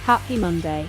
Happy Monday.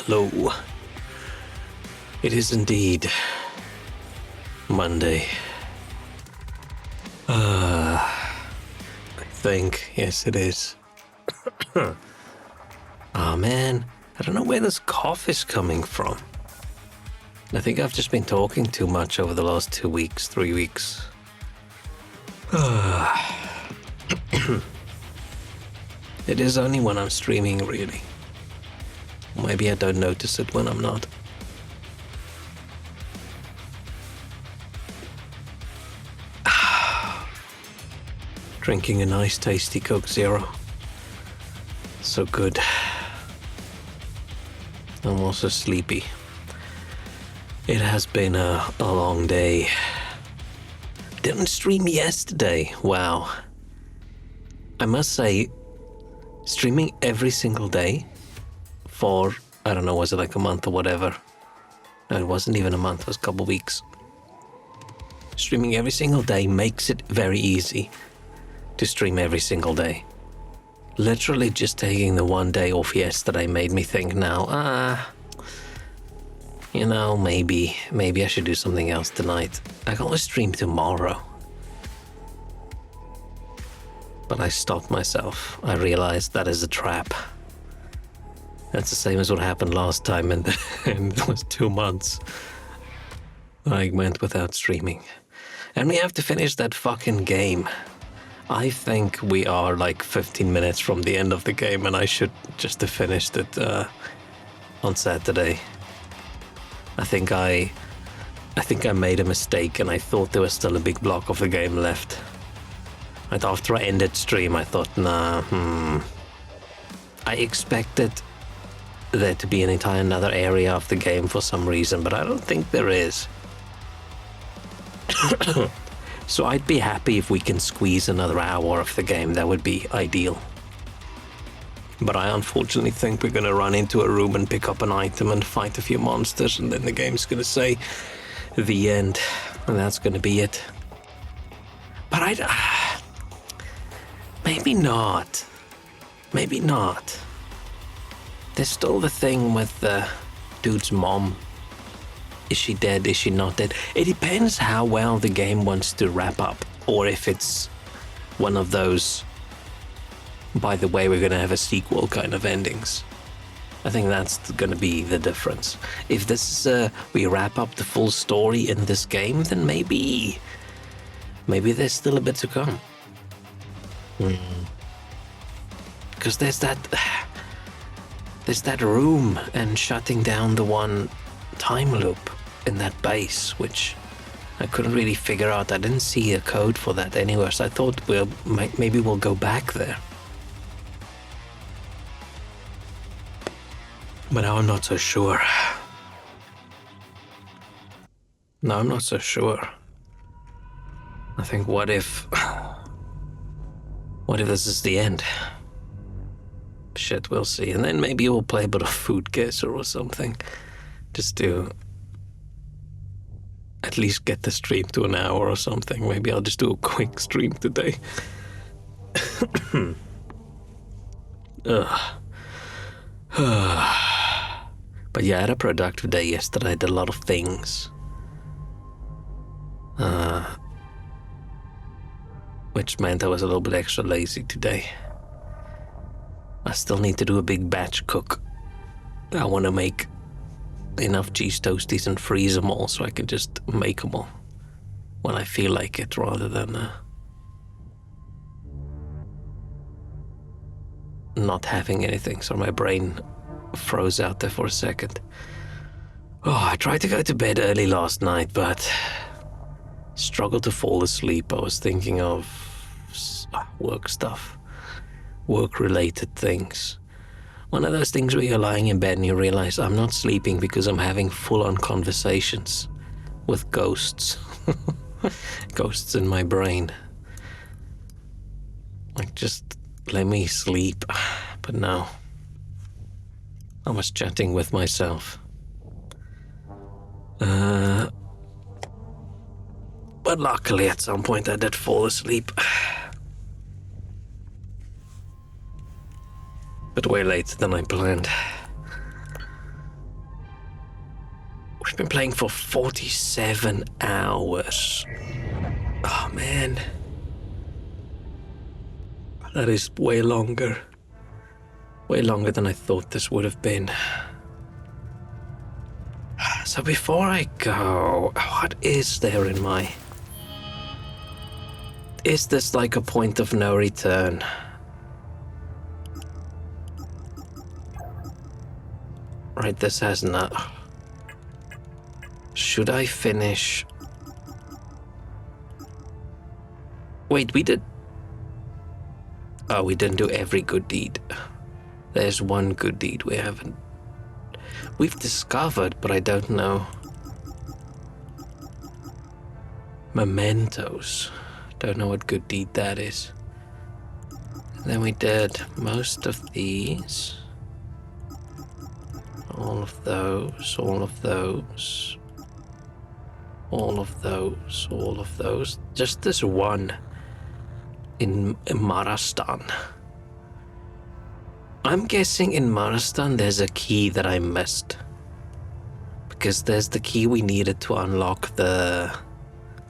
Hello. It is indeed Monday. I think, yes it is. Oh man, I don't know where this cough is coming from. I think I've just been talking too much over the last 2 weeks, 3 weeks. It is only when I'm streaming, really. Maybe I don't notice it when I'm not. Drinking a nice tasty Coke Zero. So good. I'm also sleepy. It has been a long day. Didn't stream yesterday. Wow. I must say, streaming every single day for, I don't know, was it like a month or whatever? No, it wasn't even a month, it was a couple weeks. Streaming every single day makes it very easy to stream every single day. Literally just taking the one day off yesterday made me think now, maybe I should do something else tonight. I can always stream tomorrow. But I stopped myself. I realized that is a trap. That's the same as what happened last time, and it was 2 months I went without streaming. And we have to finish that fucking game. I think we are like 15 minutes from the end of the game, and I should just have finished it on Saturday. I think I made a mistake, and I thought there was still a big block of the game left. And after I ended stream, I thought, I expected there to be an entire another area of the game for some reason, but I don't think there is. So I'd be happy if we can squeeze another hour of the game. That would be ideal. But I unfortunately think we're gonna run into a room and pick up an item and fight a few monsters, and then the game's gonna say the end, and that's gonna be it. But maybe not. Maybe not. There's still the thing with the dude's mom. Is she dead? Is she not dead? It depends how well the game wants to wrap up, or if it's one of those, by the way, we're gonna have a sequel kind of endings. I think that's gonna be the difference. If this is we wrap up the full story in this game, then maybe there's still a bit to come. Because there's that room and shutting down the one time loop in that base, which I couldn't really figure out. I didn't see a code for that anywhere, so I thought maybe we'll go back there. But now I'm not so sure. No, I'm not so sure. I think what if this is the end? Shit, we'll see. And then maybe we'll play a bit of Food Guesser or something. Just to at least get the stream to an hour or something. Maybe I'll just do a quick stream today. But yeah, I had a productive day yesterday. I did a lot of things. Which meant I was a little bit extra lazy today. I still need to do a big batch cook. I want to make enough cheese toasties and freeze them all so I can just make them all when I feel like it, rather than not having anything. So my brain froze out there for a second. Oh, I tried to go to bed early last night, but struggled to fall asleep. I was thinking of work stuff, work-related things. One of those things where you're lying in bed and you realize I'm not sleeping because I'm having full-on conversations with ghosts. Ghosts in my brain. Like, just let me sleep. But no. I was chatting with myself. But luckily at some point I did fall asleep. But way later than I planned. We've been playing for 47 hours. Oh man. That is way longer. Way longer than I thought this would have been. So before I go, what is there in my... Is this like a point of no return? Right, this has not... Should I finish... Wait, we did... Oh, we didn't do every good deed. There's one good deed we haven't... We've discovered, but I don't know. Mementos. Don't know what good deed that is. And then we did most of these. All of those, all of those. All of those, all of those. Just this one in Marastan. I'm guessing in Marastan there's a key that I missed. Because there's the key we needed to unlock the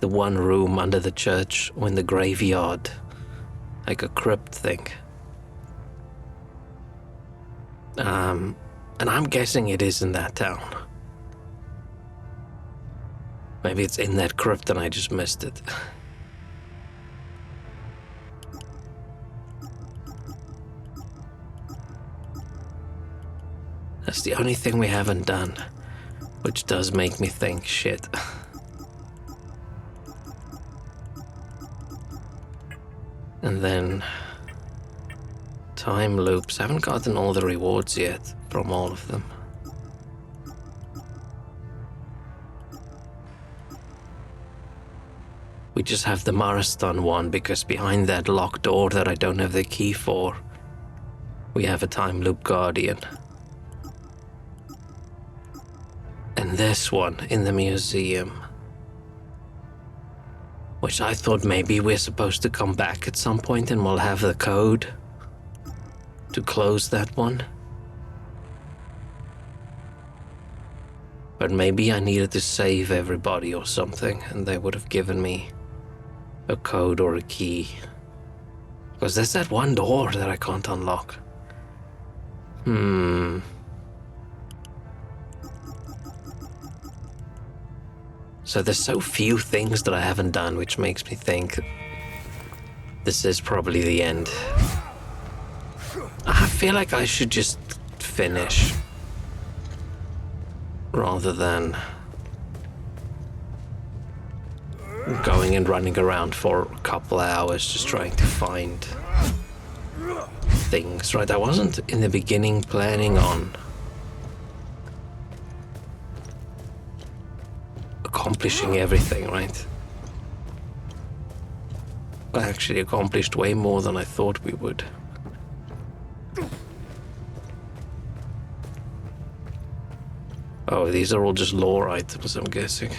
one room under the church or in the graveyard. Like a crypt thing. And I'm guessing it is in that town. Maybe it's in that crypt and I just missed it. That's the only thing we haven't done, which does make me think, shit. And then time loops. I haven't gotten all the rewards yet from all of them. We just have the Marastan one because behind that locked door that I don't have the key for, we have a time loop guardian. And this one in the museum, which I thought maybe we're supposed to come back at some point and we'll have the code to close that one. But But maybe I needed to save everybody or something, and they would have given me a code or a key. Because there's that one door that I can't unlock. So there's so few things that I haven't done, which makes me think this is probably the end. I feel like I should just finish rather than going and running around for a couple hours just trying to find things, right? I wasn't in the beginning planning on accomplishing everything, right? I actually accomplished way more than I thought we would. Oh, these are all just lore items, I'm guessing.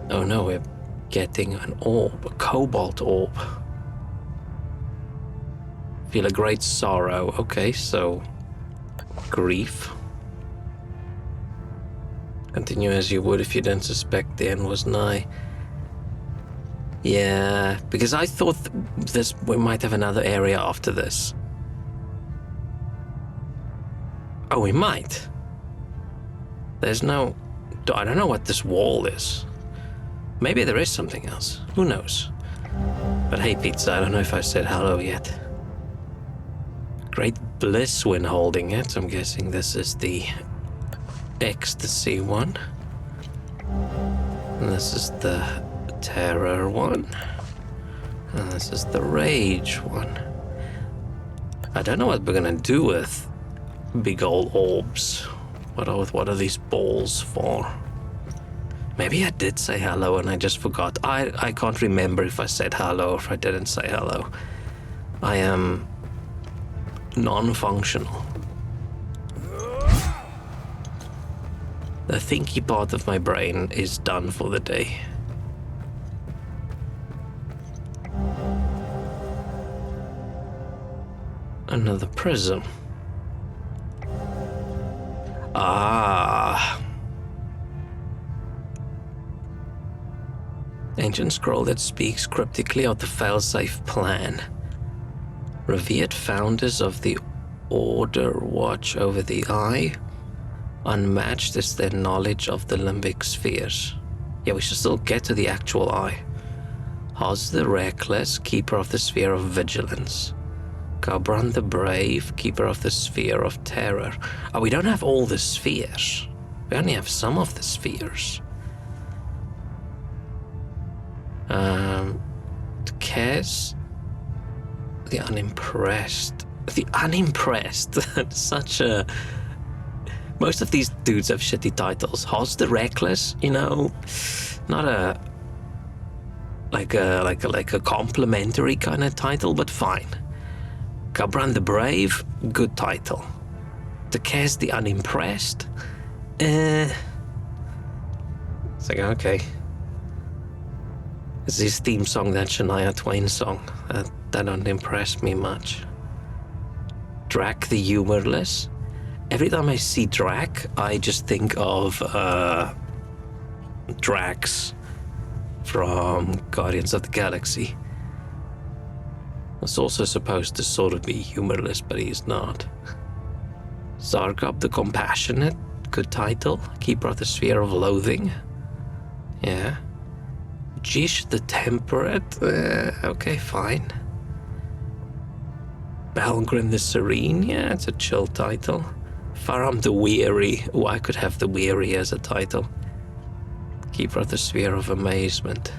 Oh no, we're getting an orb, a cobalt orb. Feel a great sorrow. Okay, so grief. Continue as you would if you didn't suspect the end was nigh. Yeah, because I thought we might have another area after this. Oh, we might. There's no... I don't know what this wall is. Maybe there is something else. Who knows? But hey, Pizza, I don't know if I said hello yet. Great bliss when holding it. I'm guessing this is the ecstasy one. And this is the terror one. And this is the rage one. I don't know what we're gonna do with big old orbs. What are these balls for? Maybe I did say hello and I just forgot. I can't remember if I said hello or if I didn't say hello. I am non-functional. The thinky part of my brain is done for the day. Another prism. Ah. Ancient scroll that speaks cryptically of the failsafe plan. Revered founders of the Order watch over the Eye. Unmatched is their knowledge of the limbic spheres. Yeah, we should still get to the actual Eye. Hoz the Reckless, keeper of the sphere of vigilance. Gabran the Brave, keeper of the sphere of terror. Oh, we don't have all the spheres. We only have some of the spheres. Kez, the Unimpressed. The Unimpressed. Such a... Most of these dudes have shitty titles. Hoz the Reckless, you know, not a like a complimentary kind of title, but fine. Gabran the Brave, good title. Kez the Unimpressed, it's like, okay. It's his theme song, that Shania Twain song. That don't impress me much. Drac the Humorless. Every time I see Drac, I just think of Drax from Guardians of the Galaxy. It's also supposed to sort of be humorless, but he's not. Zargob the Compassionate, good title. Keeper of the Sphere of Loathing. Yeah. Jish the Temperate, okay, fine. Belgrim the Serene, yeah, it's a chill title. Faram the Weary, oh, I could have the Weary as a title. Keeper of the Sphere of Amazement.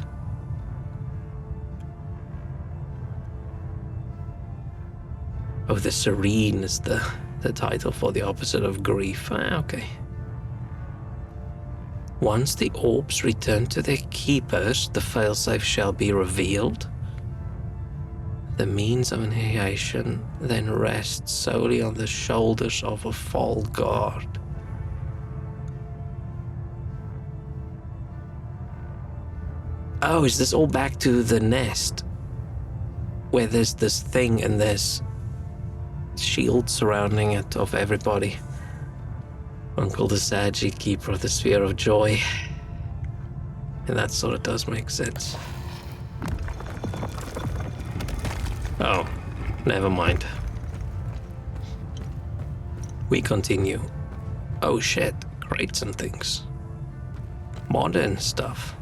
Oh, the Serene is the title for the opposite of grief. Okay. Once the orbs return to their keepers, the failsafe shall be revealed. The means of annihilation then rests solely on the shoulders of a fall guard. Oh, is this all back to the nest? where there's this thing and there's shield surrounding it of everybody. Uncle the Sagi, keeper of the Sphere of Joy. And that sort of does make sense. Oh, never mind. We continue. Oh shit, crates and things. Modern stuff.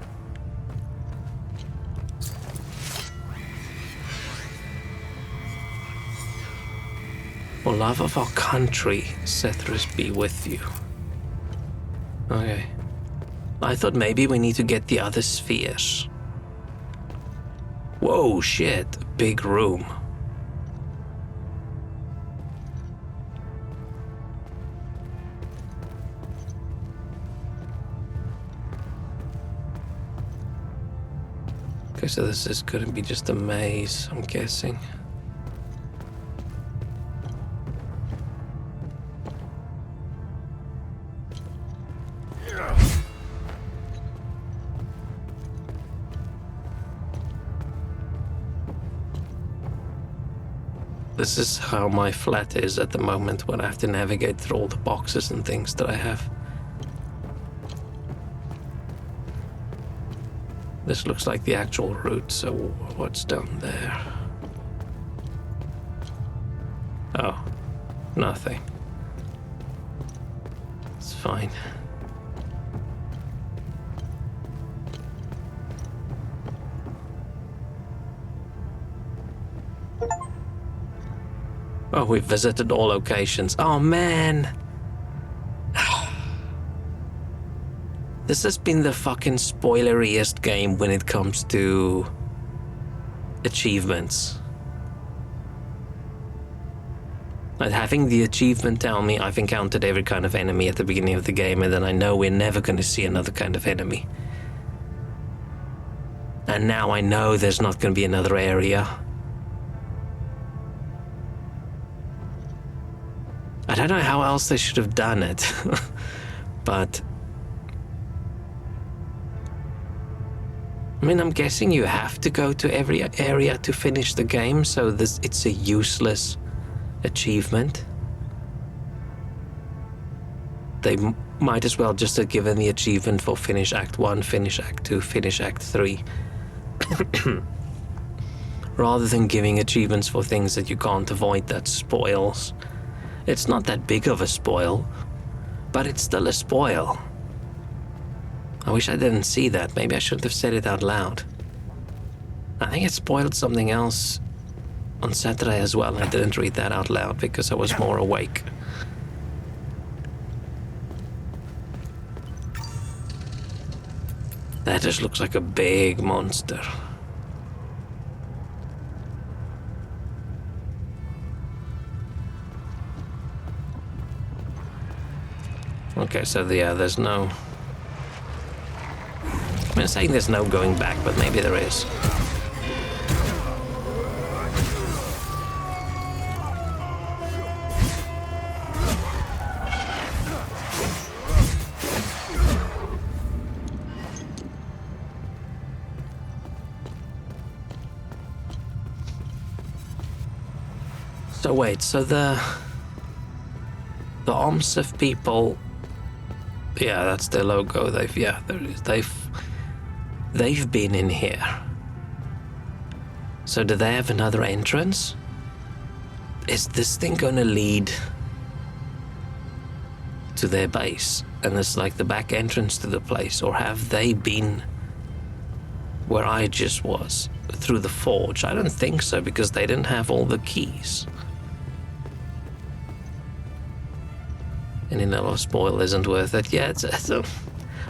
For love of our country, Sethrus be with you. Okay. I thought maybe we need to get the other spheres. Whoa, shit. Big room. Okay, so this is gonna be just a maze, I'm guessing. This is how my flat is at the moment when I have to navigate through all the boxes and things that I have. This looks like the actual route, so what's down there? Oh, nothing. It's fine. Oh, we've visited all locations. Oh, man. This has been the fucking spoileriest game when it comes to achievements. Like having the achievement tell me I've encountered every kind of enemy at the beginning of the game, and then I know we're never going to see another kind of enemy. And now I know there's not going to be another area. I don't know how else they should have done it, but I mean, I'm guessing you have to go to every area to finish the game, so it's a useless achievement. They might as well just have given the achievement for finish Act 1, finish Act 2, finish Act 3. Rather than giving achievements for things that you can't avoid that spoils. It's not that big of a spoil, but it's still a spoil. I wish I didn't see that. Maybe I shouldn't have said it out loud. I think it spoiled something else on Saturday as well. I didn't read that out loud because I was more awake. That just looks like a big monster. Okay, so yeah, there's no... I'm saying there's no going back, but maybe there is. So wait, so the OMSIF people... Yeah, that's their logo. They've been in here. So do they have another entrance? Is this thing gonna lead to their base? And it's like the back entrance to the place? Or have they been where I just was, through the forge? I don't think so, because they didn't have all the keys. Any little spoil isn't worth it. Yeah,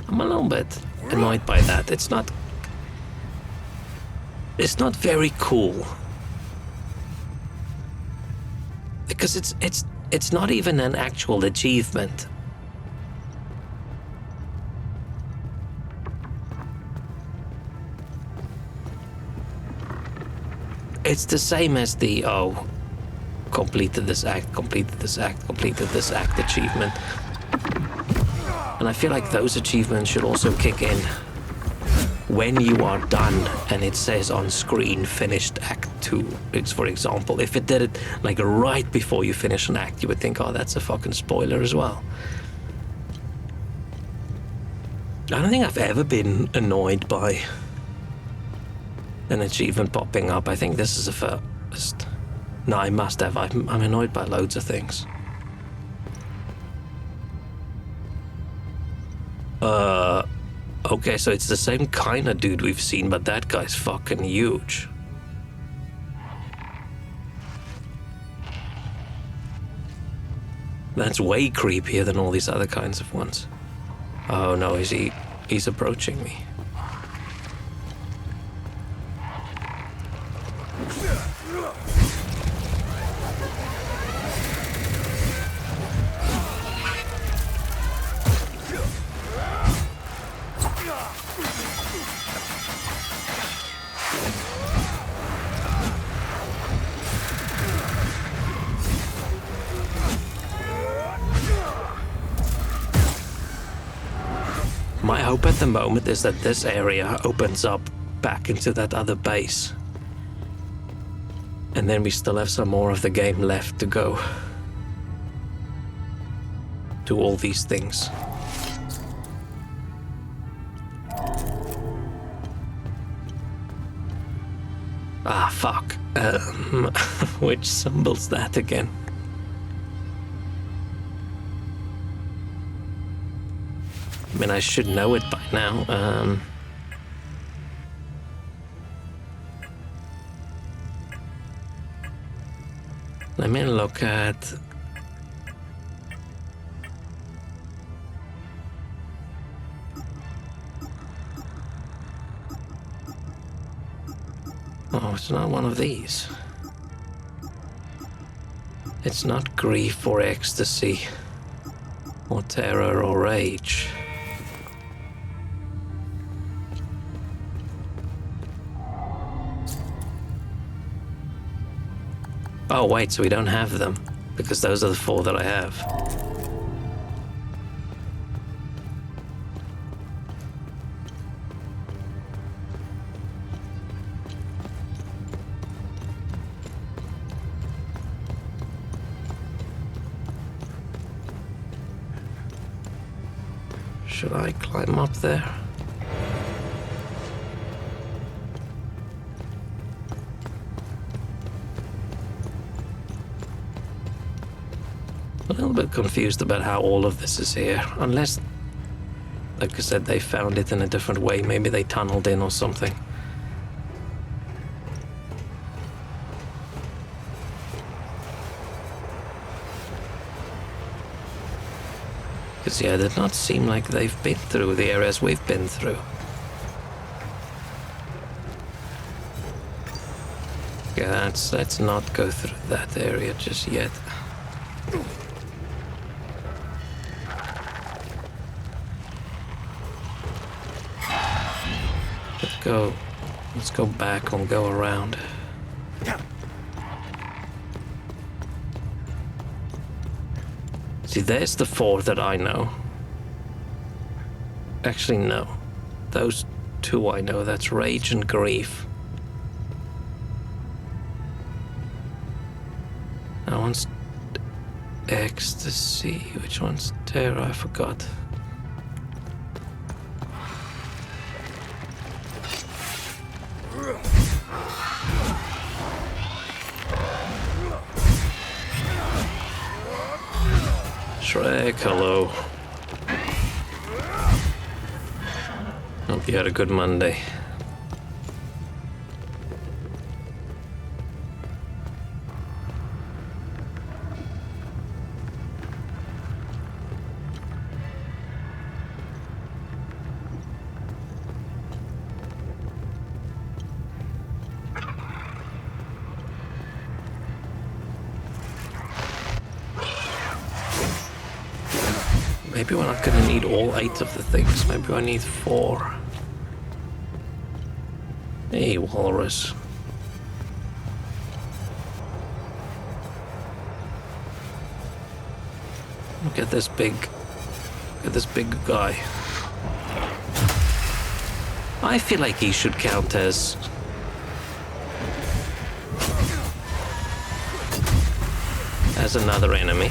I'm a little bit annoyed by that. It's not very cool. Because it's not even an actual achievement. It's the same as the completed this act, completed this act, completed this act achievement. And I feel like those achievements should also kick in when you are done and it says on screen finished Act 2, for example, if it did it like right before you finish an act, you would think, oh, that's a fucking spoiler as well. I don't think I've ever been annoyed by an achievement popping up. I think this is a first. No, I must have. I'm annoyed by loads of things. Okay, so it's the same kind of dude we've seen, but that guy's fucking huge. That's way creepier than all these other kinds of ones. Oh no, he's approaching me. My hope at the moment is that this area opens up back into that other base. And then we still have some more of the game left to go. Do all these things. Ah, fuck. Which symbol's that again? I mean, I should know it by now. Let me look at... Oh, it's not one of these. It's not grief or ecstasy, or terror or rage. Oh wait, so we don't have them, because those are the 4 that I have. Should I climb up there? A little bit confused about how all of this is here, unless, like I said, they found it in a different way. Maybe they tunneled in or something. Because, yeah, it did not seem like they've been through the areas we've been through. Yeah, let's not go through that area just yet. Let's go back and go around. See, there's the 4 that I know. Actually, no. Those 2 I know. That's rage and grief. That one's ecstasy. Which one's terror? I forgot. Shrek, hello. Hope you had a good Monday. Maybe we're not gonna need all 8 of the things. Maybe I need 4. Hey, walrus. Look at this big guy. I feel like he should count as another enemy.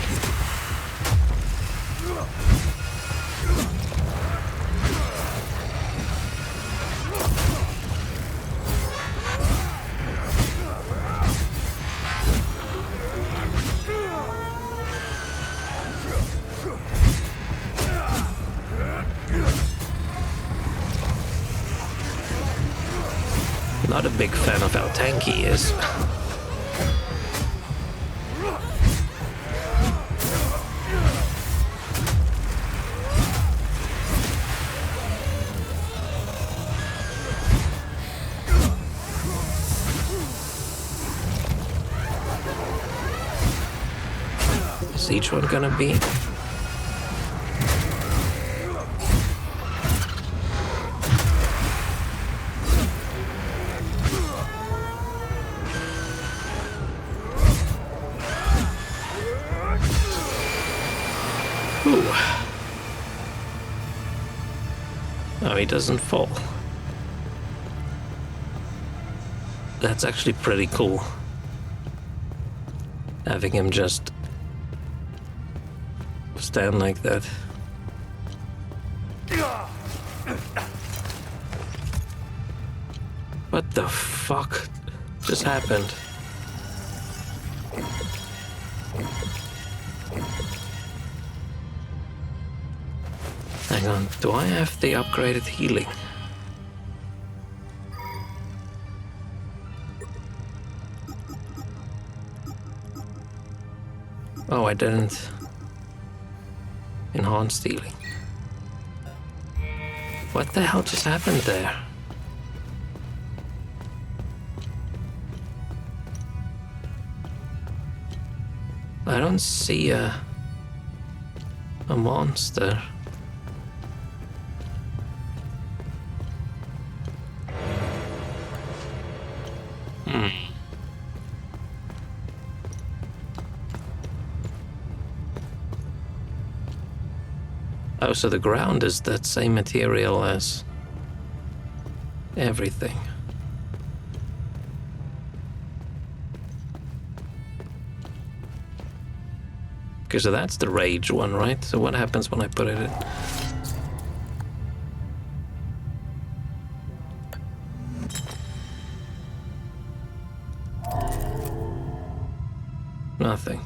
Not a big fan of how tanky he is. Is each one gonna be? Ooh. Oh, he doesn't fall. That's actually pretty cool. Having him just stand like that. What the fuck just happened? Hang on, do I have the upgraded healing? Oh, I didn't. Enhanced healing. What the hell just happened there? I don't see a monster. Oh, so the ground is that same material as everything. Okay, so that's the rage one, right? So what happens when I put it in? Nothing.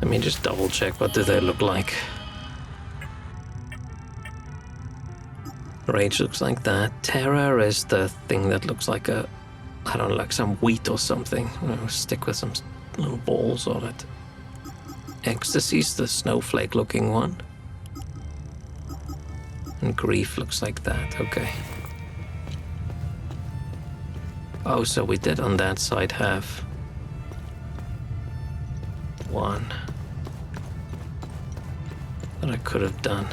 Let me just double check, what do they look like? Rage looks like that. Terror is the thing that looks like a, I don't know, like some wheat or something. Stick with some little balls on it. Ecstasy's the snowflake looking one. And grief looks like that, okay. Oh, so we did on that side have one that I could have done.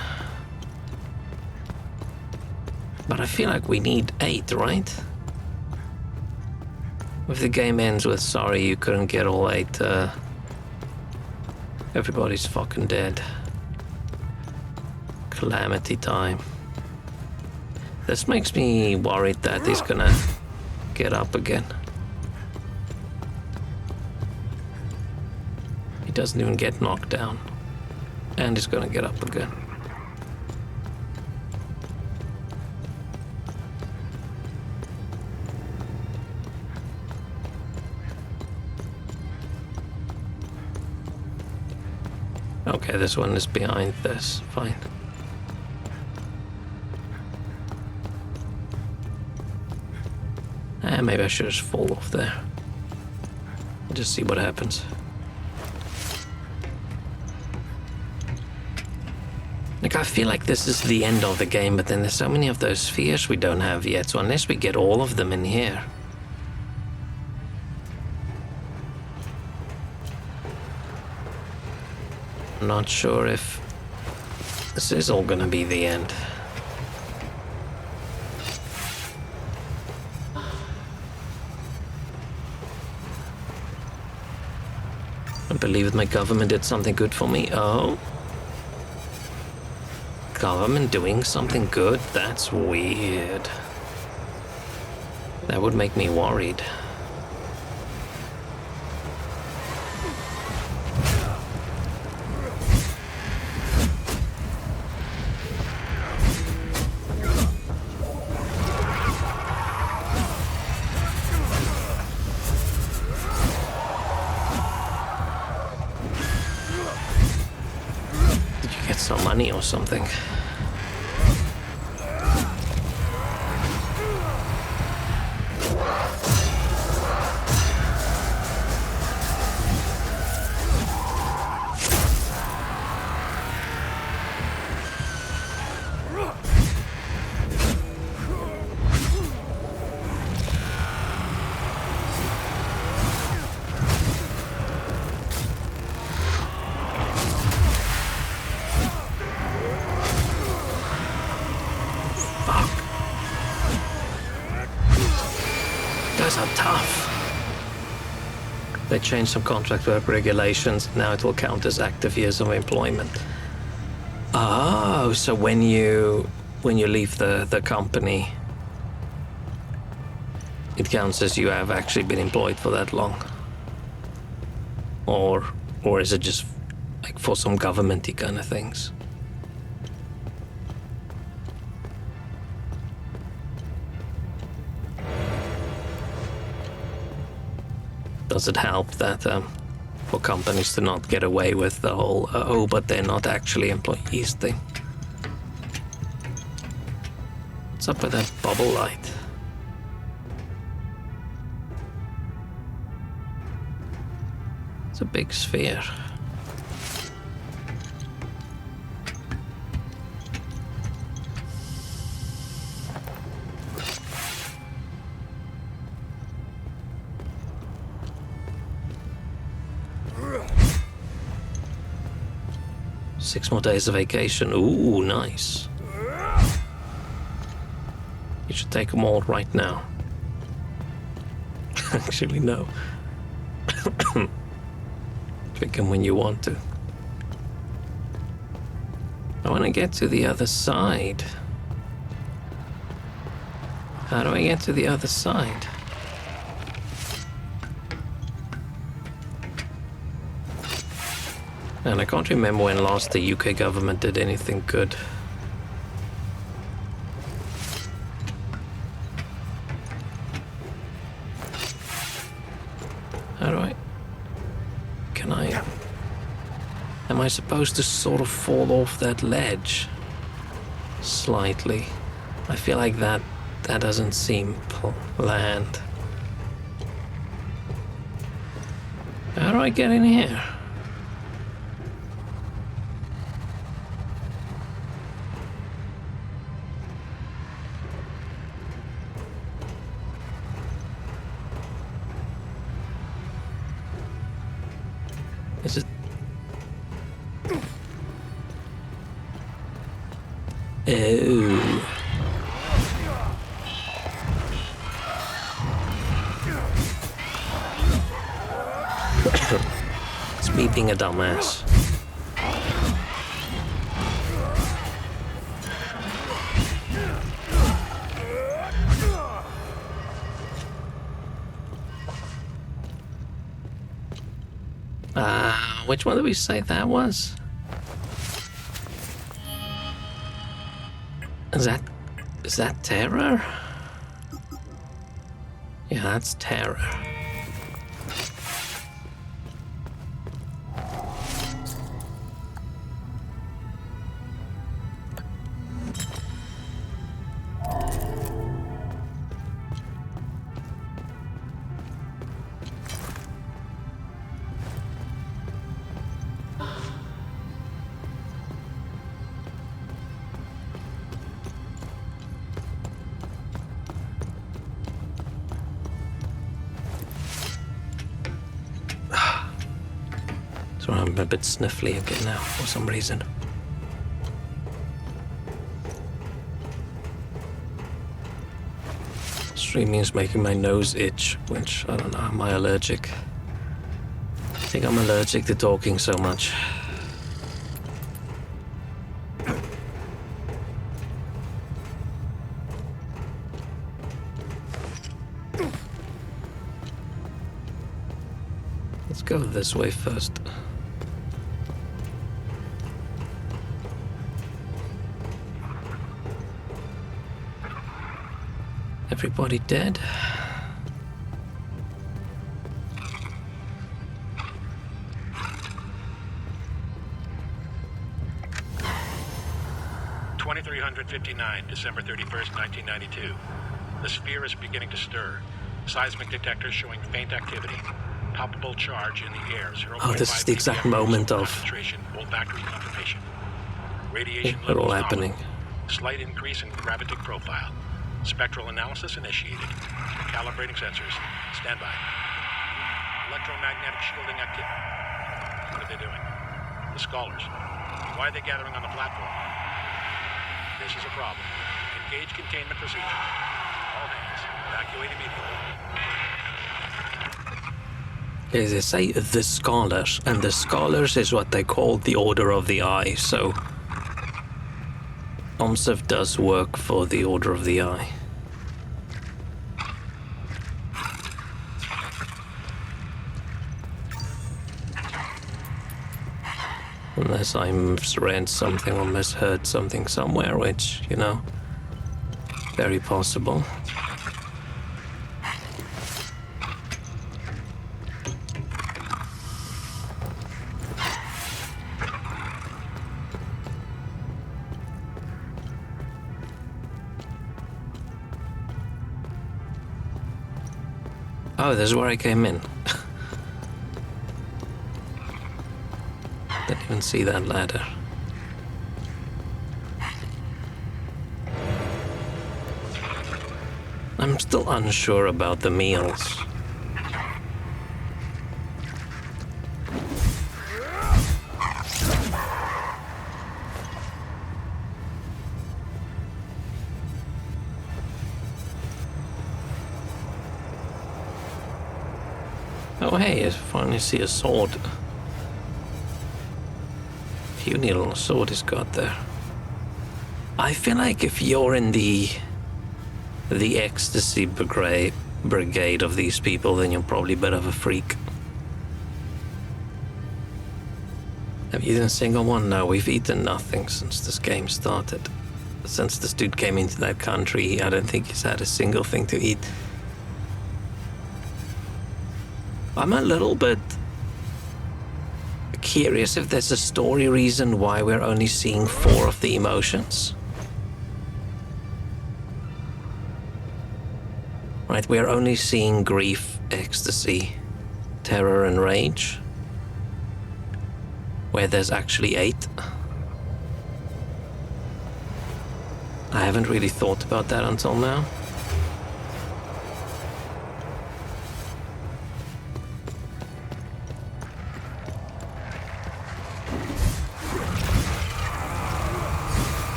But I feel like we need 8, right? If the game ends with sorry you couldn't get all 8, everybody's fucking dead. Calamity time. This makes me worried that he's gonna get up again. He doesn't even get knocked down. And he's gonna get up again. Okay, this one is behind this. Fine. Maybe I should just fall off there. Just see what happens. Like, I feel like this is the end of the game, but then there's so many of those spheres we don't have yet, so unless we get all of them in here... I'm not sure if this is all gonna be the end. I believe that my government did something good for me. Oh. government doing something good? That's weird. That would make me worried. Did you get some money or something? Those are tough. They changed some contract work regulations. Now it will count as active years of employment. Oh, so when you leave the company, it counts as you have actually been employed for that long. Or is it just like for some government-y kind of things? Does it help that for companies to not get away with the whole oh, but they're not actually employees thing? What's up with that bubble light? It's a big sphere. Six more days of vacation. Ooh, nice. You should take them all right now. Actually, no. Take them when you want to. I want to get to the other side. How do I get to the other side? And I can't remember when last the UK government did anything good. How do I... Can I... Am I supposed to sort of fall off that ledge? Slightly. I feel like that doesn't seem planned. How do I get in here? Is it... Oh. It's me being a dumbass. Which one did we say that was? Is that Terror? Yeah, that's Terror. So I'm a bit sniffly again now for some reason. Streaming is making my nose itch, which I don't know, am I allergic? I think I'm allergic to talking so much. go this way first. Everybody dead? December 31st, 1992. The sphere is beginning to stir. Seismic detectors showing faint activity. Palpable charge in the air. 0.5 Oh, this is the exact ppm moment of concentration. Olfactory confirmation. Radiation it all levels happening. nominal. Slight increase in gravitic profile. Spectral analysis initiated. Calibrating sensors. Stand by. Electromagnetic shielding activity. What are they doing? The scholars. Why are they gathering on the platform? This is a problem. Engage containment procedure. All hands, evacuate immediately. As they say, the scholars, and the scholars is what they call the Order of the Eye, so OMSEF does work for the Order of the Eye. Unless I misread something or misheard something somewhere, which, you know, very possible. Oh, this is where I came in. Didn't even see that ladder. I'm still unsure about the meals. Oh hey, I finally see a sword. Puny little sword he's got there. I feel like if you're in the ecstasy brigade of these people, then you're probably a bit of a freak. Have you eaten a single one? No, we've eaten nothing since this game started. Since this dude came into that country, I don't think he's had a single thing to eat. I'm a little bit curious if there's a story reason why we're only seeing 4 of the emotions. Right, we're only seeing grief, ecstasy, terror, and rage, where there's actually 8. I haven't really thought about that until now.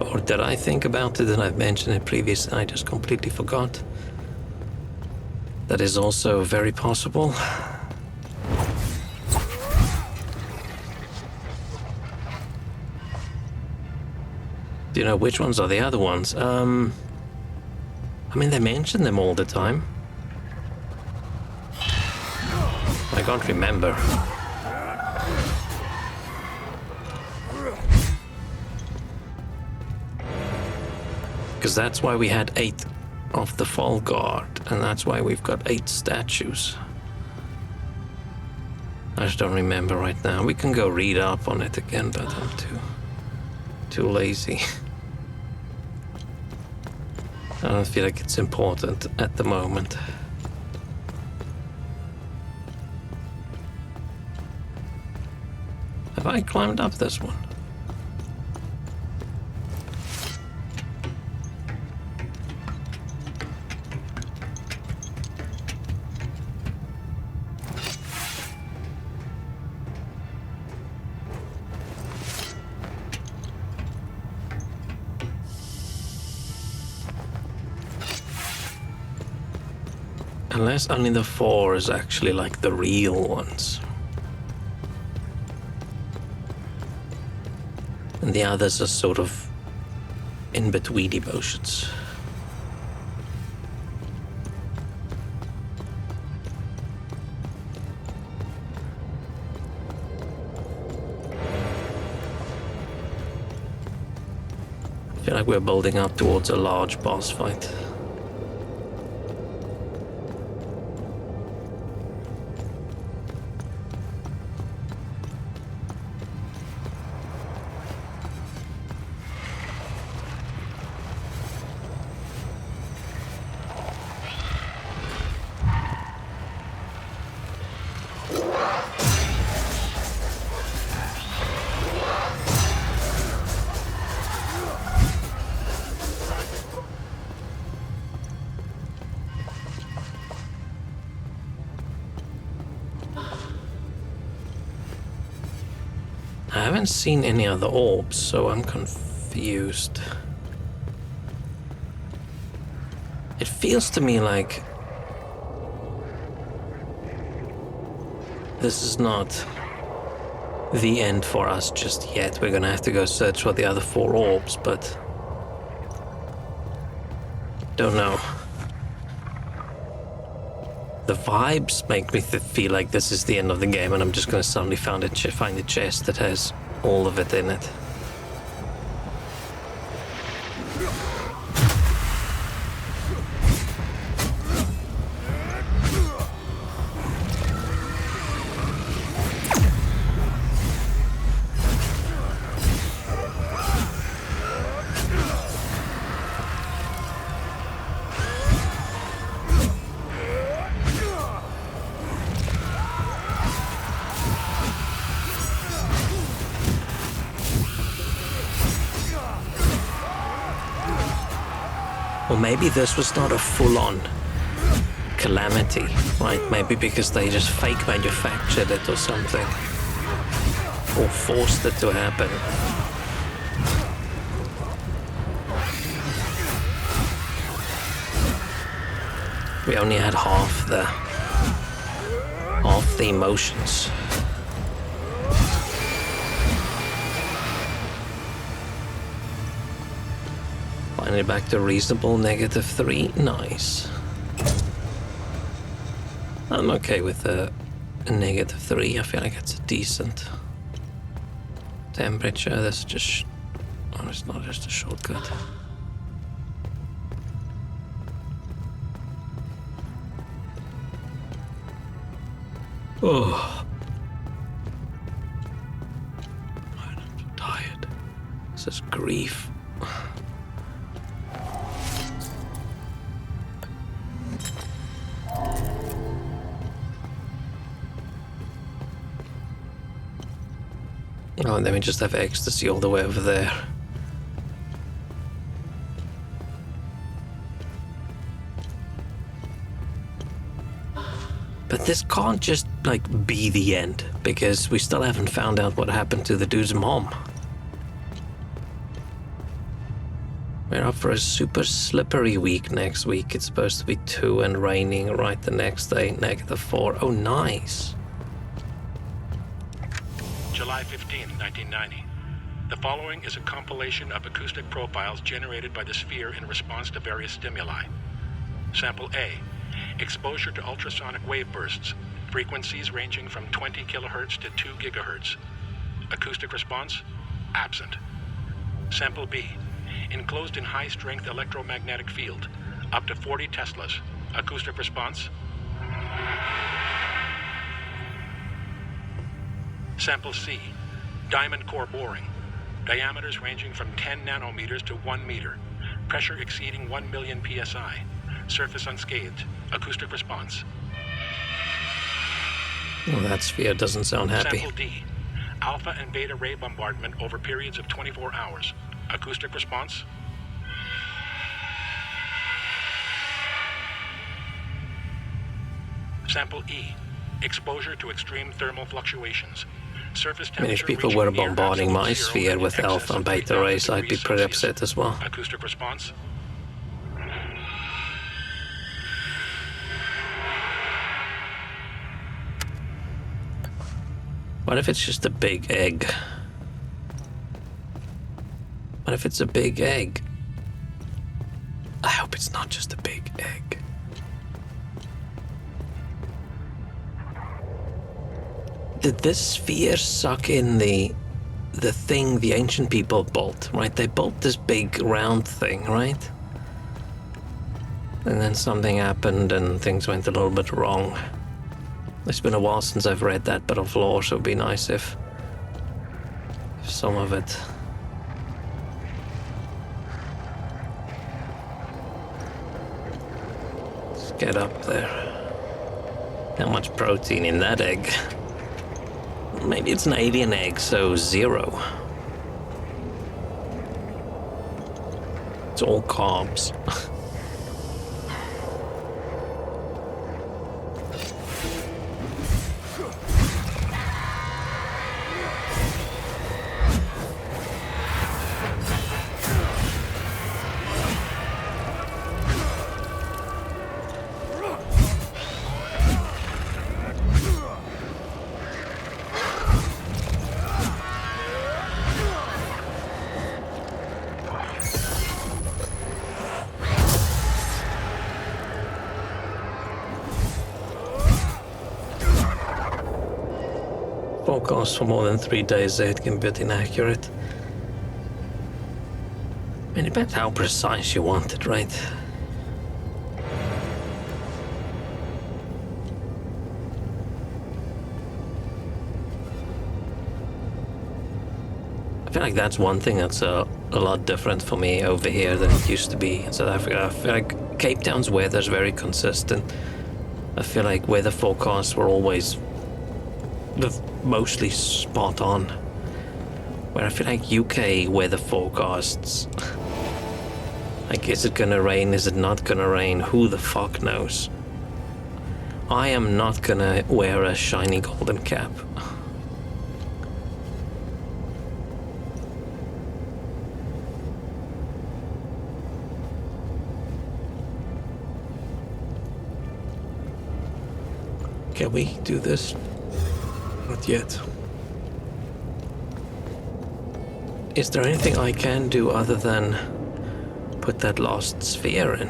Or did I think about it and I've mentioned it previously and I just completely forgot? That is also very possible. Do you know which ones are the other ones? I mean, they mention them all the time. I can't remember. Because that's why we had 8 of the Fall Guard, and that's why we've got 8 statues. I just don't remember right now. We can go read up on it again, but I'm too lazy. I don't feel like it's important at the moment. Have I climbed up this one? Unless only the 4 is actually like the real ones. And the others are sort of in between emotions. I feel like we're building up towards a large boss fight. I haven't seen any other orbs, so I'm confused. It feels to me like this is not the end for us just yet. We're gonna have to go search for the other 4 orbs, but don't know. The vibes make me feel like this is the end of the game, and I'm just gonna suddenly find a chest that has all of it in it. Or maybe this was not a full-on calamity, right? Maybe because they just fake manufactured it or something. Or forced it to happen. We only had half the emotions. Finally back to reasonable -3. Nice. I'm okay with a -3. I feel like it's a decent temperature. That's just... Oh, it's not just a shortcut. Oh. I'm tired. This is grief. Oh, and then we just have ecstasy all the way over there. But this can't just, like, be the end, because we still haven't found out what happened to the dude's mom. We're up for a super slippery week next week. It's supposed to be 2 and raining right the next day, -4. Oh, nice. July 15, 1990. The following is a compilation of acoustic profiles generated by the sphere in response to various stimuli. Sample A. Exposure to ultrasonic wave bursts, frequencies ranging from 20 kilohertz to 2 gigahertz. Acoustic response? Absent. Sample B. Enclosed in high-strength electromagnetic field, up to 40 teslas. Acoustic response? Sample C. Diamond core boring. Diameters ranging from 10 nanometers to 1 meter. Pressure exceeding 1 million psi. Surface unscathed. Acoustic response. Oh, that sphere doesn't sound happy. Sample D. Alpha and beta ray bombardment over periods of 24 hours. Acoustic response. Sample E. Exposure to extreme thermal fluctuations. Surface I mean, if temperature people reaching were near bombarding my absolute zero sphere and with in alpha excess and of beta 3,000 rays, I'd be degrees pretty Celsius. upset as well. Acoustic response. What if it's just a big egg? if it's a big egg? I hope it's not just a big egg. Did this sphere suck in the thing the ancient people built, right? They built this big round thing, right? And then something happened and things went a little bit wrong. It's been a while since I've read that bit of lore, so it'd be nice if some of it... Let's get up there. How much protein in that egg? Maybe it's an alien egg, so 0. It's all carbs. Forecast for more than 3 days ahead can be a bit inaccurate. I mean, it depends how precise you want it, right? I feel like that's one thing that's a lot different for me over here than it used to be in South Africa. I feel like Cape Town's weather's very consistent. I feel like weather forecasts were always mostly spot on. Where I feel like UK weather forecasts, like, is it gonna rain, is it not gonna rain, who the fuck knows? I am not gonna wear a shiny golden cap. Can we do this? Not yet. Is there anything I can do other than put that last sphere in?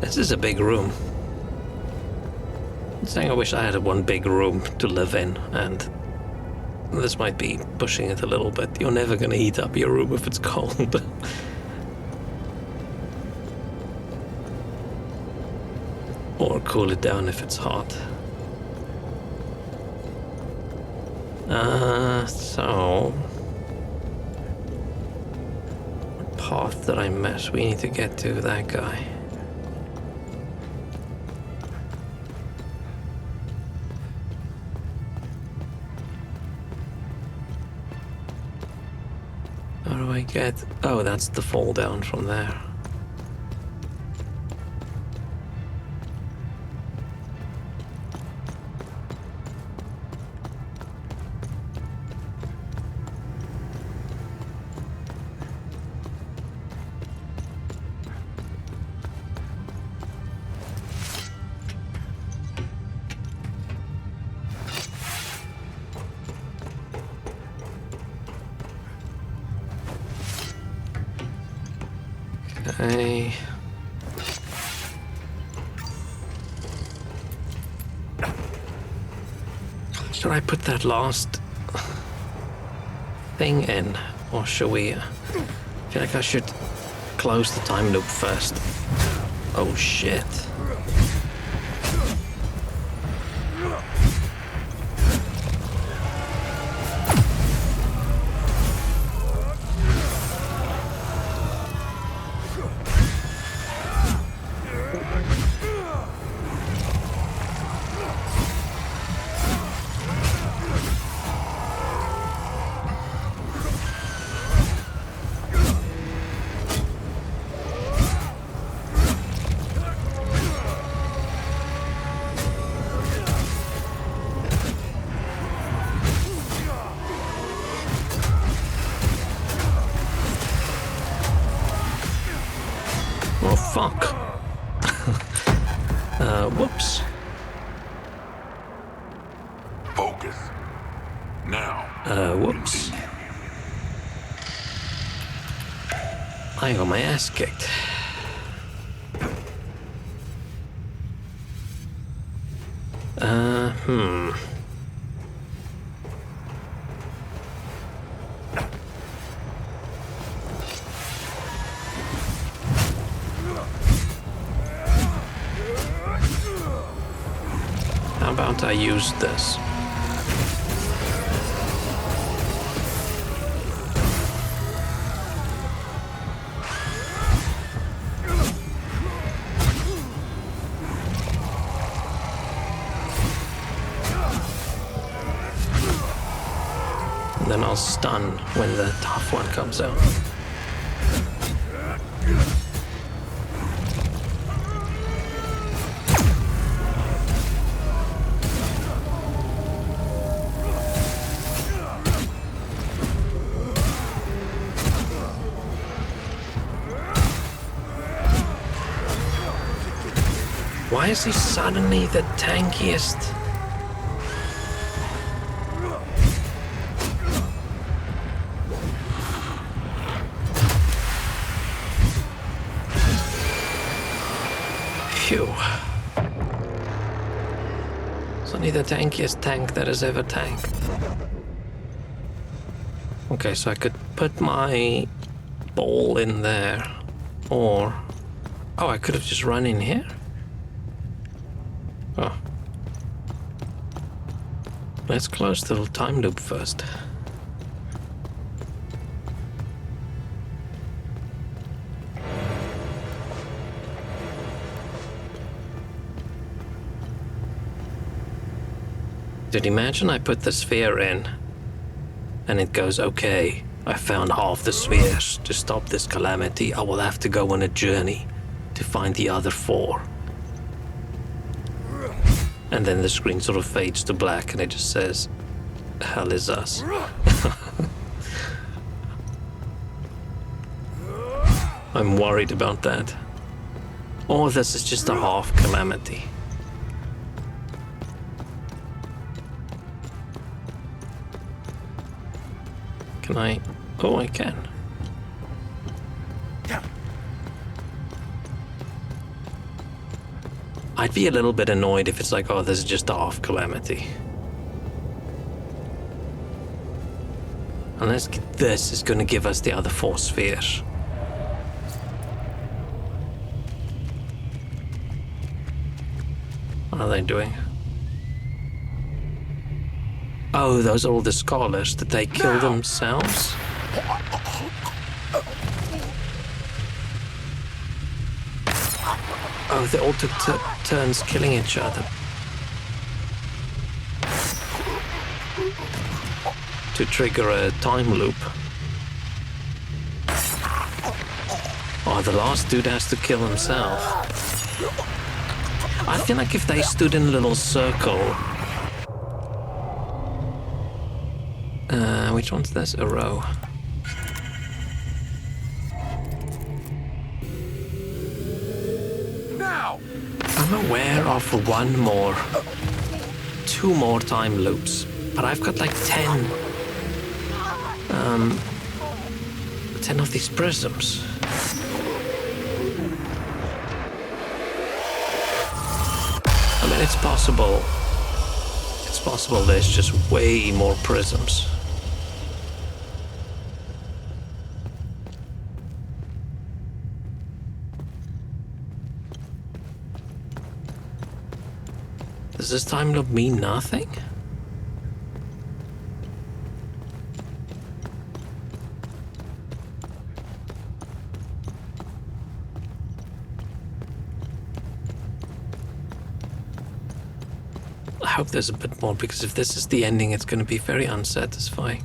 This is a big room. I'm saying I wish I had one big room to live in, and this might be pushing it a little bit. You're never gonna heat up your room if it's cold. Or cool it down if it's hot. So... what path did I miss? We need to get to that guy. How do I get... oh, that's the fall down from there. Okay. Should I put that last thing in? Or should we... I feel like I should close the time loop first. Oh shit. focus. Now, Whoops. I got my ass kicked. Hmm. How about I use this? Then I'll stun when the tough one comes out. Why is he suddenly the tankiest? Phew. Suddenly the tankiest tank that has ever tanked. Okay, so I could put my ball in there, or... Oh, I could have just run in here? Oh. Let's close the little time loop first. Did you imagine I put the sphere in and it goes, okay, I found half the spheres. To stop this calamity, I will have to go on a journey to find the other 4. And then the screen sort of fades to black and it just says, hell is us. I'm worried about that. Or this is just a half calamity. Can I? Oh, I can. I'd be a little bit annoyed if it's like, oh, this is just a half calamity. Unless this is going to give us the other 4 spheres. What are they doing? Oh, those are all the scholars. Did they kill themselves? Oh, they all took turns killing each other. To trigger a time loop. Oh, the last dude has to kill himself. I feel like if they stood in a little circle... which one's this? A row. now! I'm aware of 2 more time loops, but I've got like 10 of these prisms. I mean, it's possible there's just way more prisms. Does this time loop mean nothing? I hope there's a bit more, because if this is the ending, it's going to be very unsatisfying.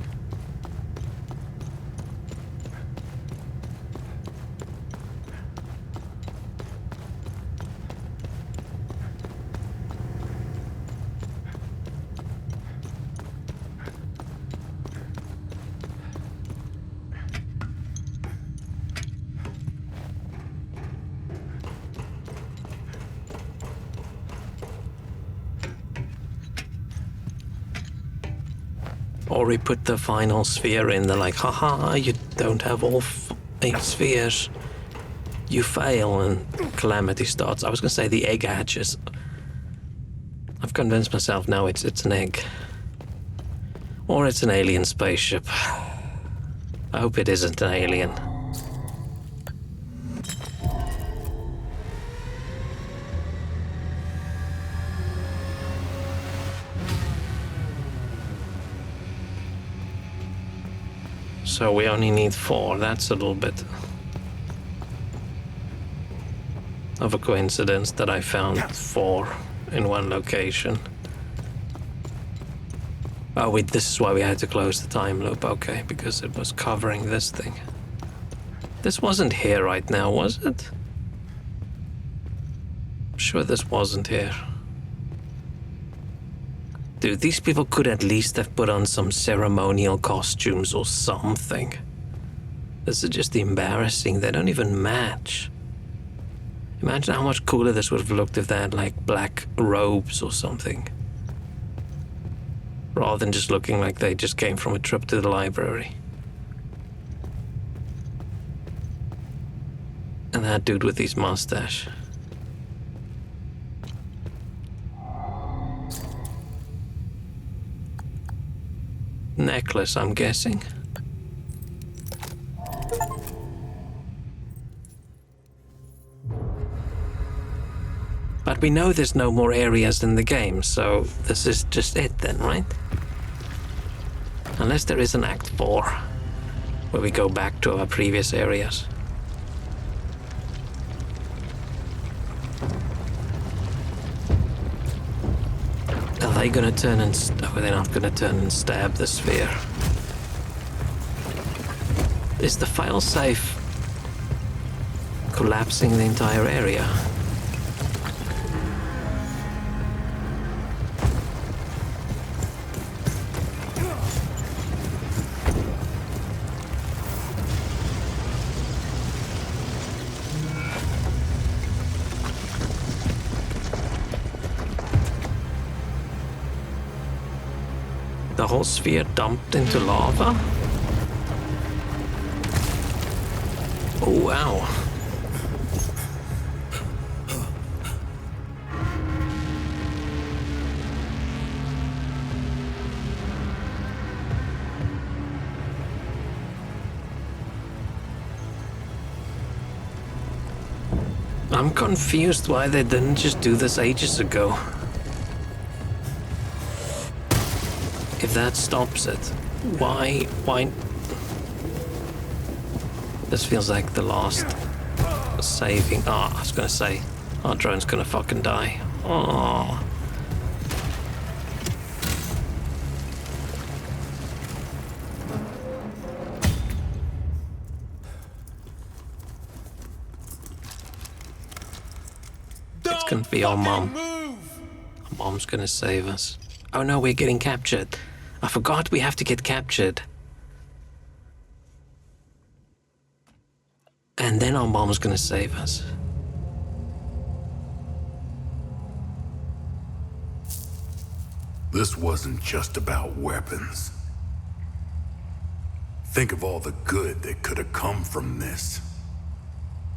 Or we put the final sphere in, they're like, haha, you don't have all 8 spheres. You fail, and calamity starts. I was gonna say the egg hatches. I've convinced myself now it's an egg. Or it's an alien spaceship. I hope it isn't an alien. So we only need 4. That's a little bit of a coincidence that I found 4 in one location. Oh, this is why we had to close the time loop. Okay, because it was covering this thing. This wasn't here right now, was it? I'm sure this wasn't here. Dude, these people could at least have put on some ceremonial costumes or something. This is just embarrassing. They don't even match. Imagine how much cooler this would have looked if they had, like, black robes or something. Rather than just looking like they just came from a trip to the library. And that dude with his mustache. Necklace, I'm guessing. But we know there's no more areas in the game, so this is just it then, right? Unless there is an Act 4, where we go back to our previous areas. Are they gonna turn and... oh, they're not gonna turn and stab the sphere. Is the failsafe collapsing the entire area? The whole sphere dumped into lava? Oh, wow. I'm confused why they didn't just do this ages ago. If that stops it, why? This feels like the last saving. Oh, I was gonna say, our drone's gonna fucking die. Oh. It's gonna be our mom. Our mom's gonna save us. Oh no, we're getting captured. I forgot we have to get captured. And then our mom's gonna save us. This wasn't just about weapons. Think of all the good that could have come from this.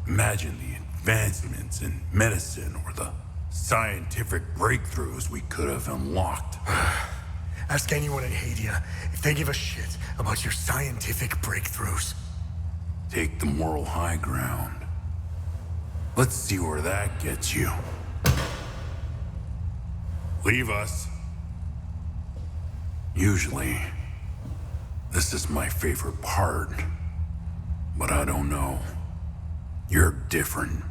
Imagine the advancements in medicine or the scientific breakthroughs we could have unlocked. Ask anyone in Hadia if they give a shit about your scientific breakthroughs. Take the moral high ground. Let's see where that gets you. Leave us. Usually, this is my favorite part. But I don't know. You're different.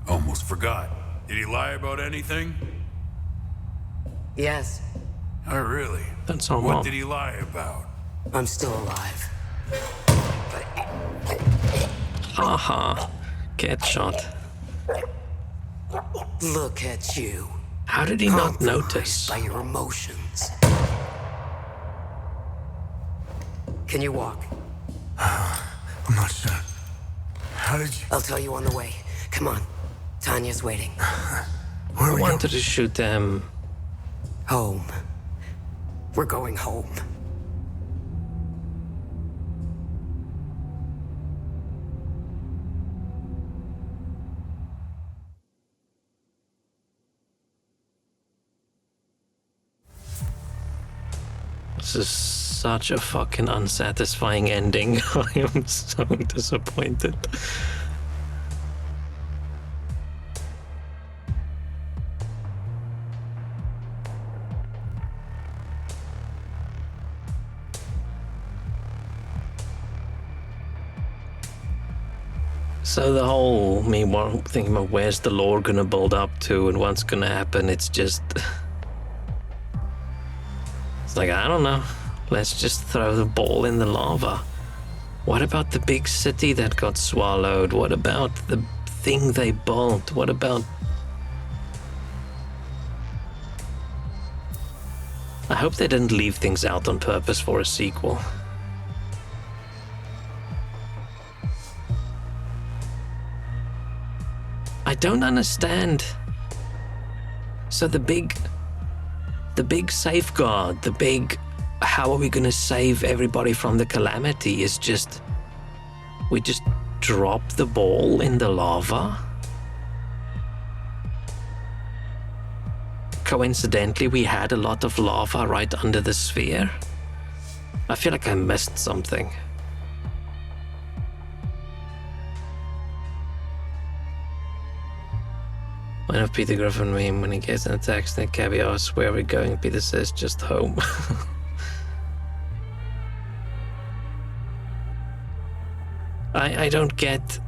Almost forgot. Did he lie about anything? Yes, Oh, really? That's our What mom. did he lie about? I'm still alive. Haha. Get shot. Look at you. How did he not Compromised notice? by your emotions. Can you walk? I'm not sure. How did you... I'll tell you on the way. Come on. Tanya's waiting. Where are I we wanted to shoot them. Home. We're going home. This is such a fucking unsatisfying ending. I am so disappointed. So the whole thinking about where's the lore gonna build up to and what's gonna happen, it's just... It's like, I don't know. Let's just throw the ball in the lava. What about the big city that got swallowed? What about the thing they built? What about... I hope they didn't leave things out on purpose for a sequel. I don't understand. So the big safeguard, the big how are we gonna save everybody from the calamity is just we just drop the ball in the lava. Coincidentally, we had a lot of lava right under the sphere. I feel like I missed something. One of Peter Griffin meme when he gets in a text and Cabby asks where we're going, Peter says just home. I don't get...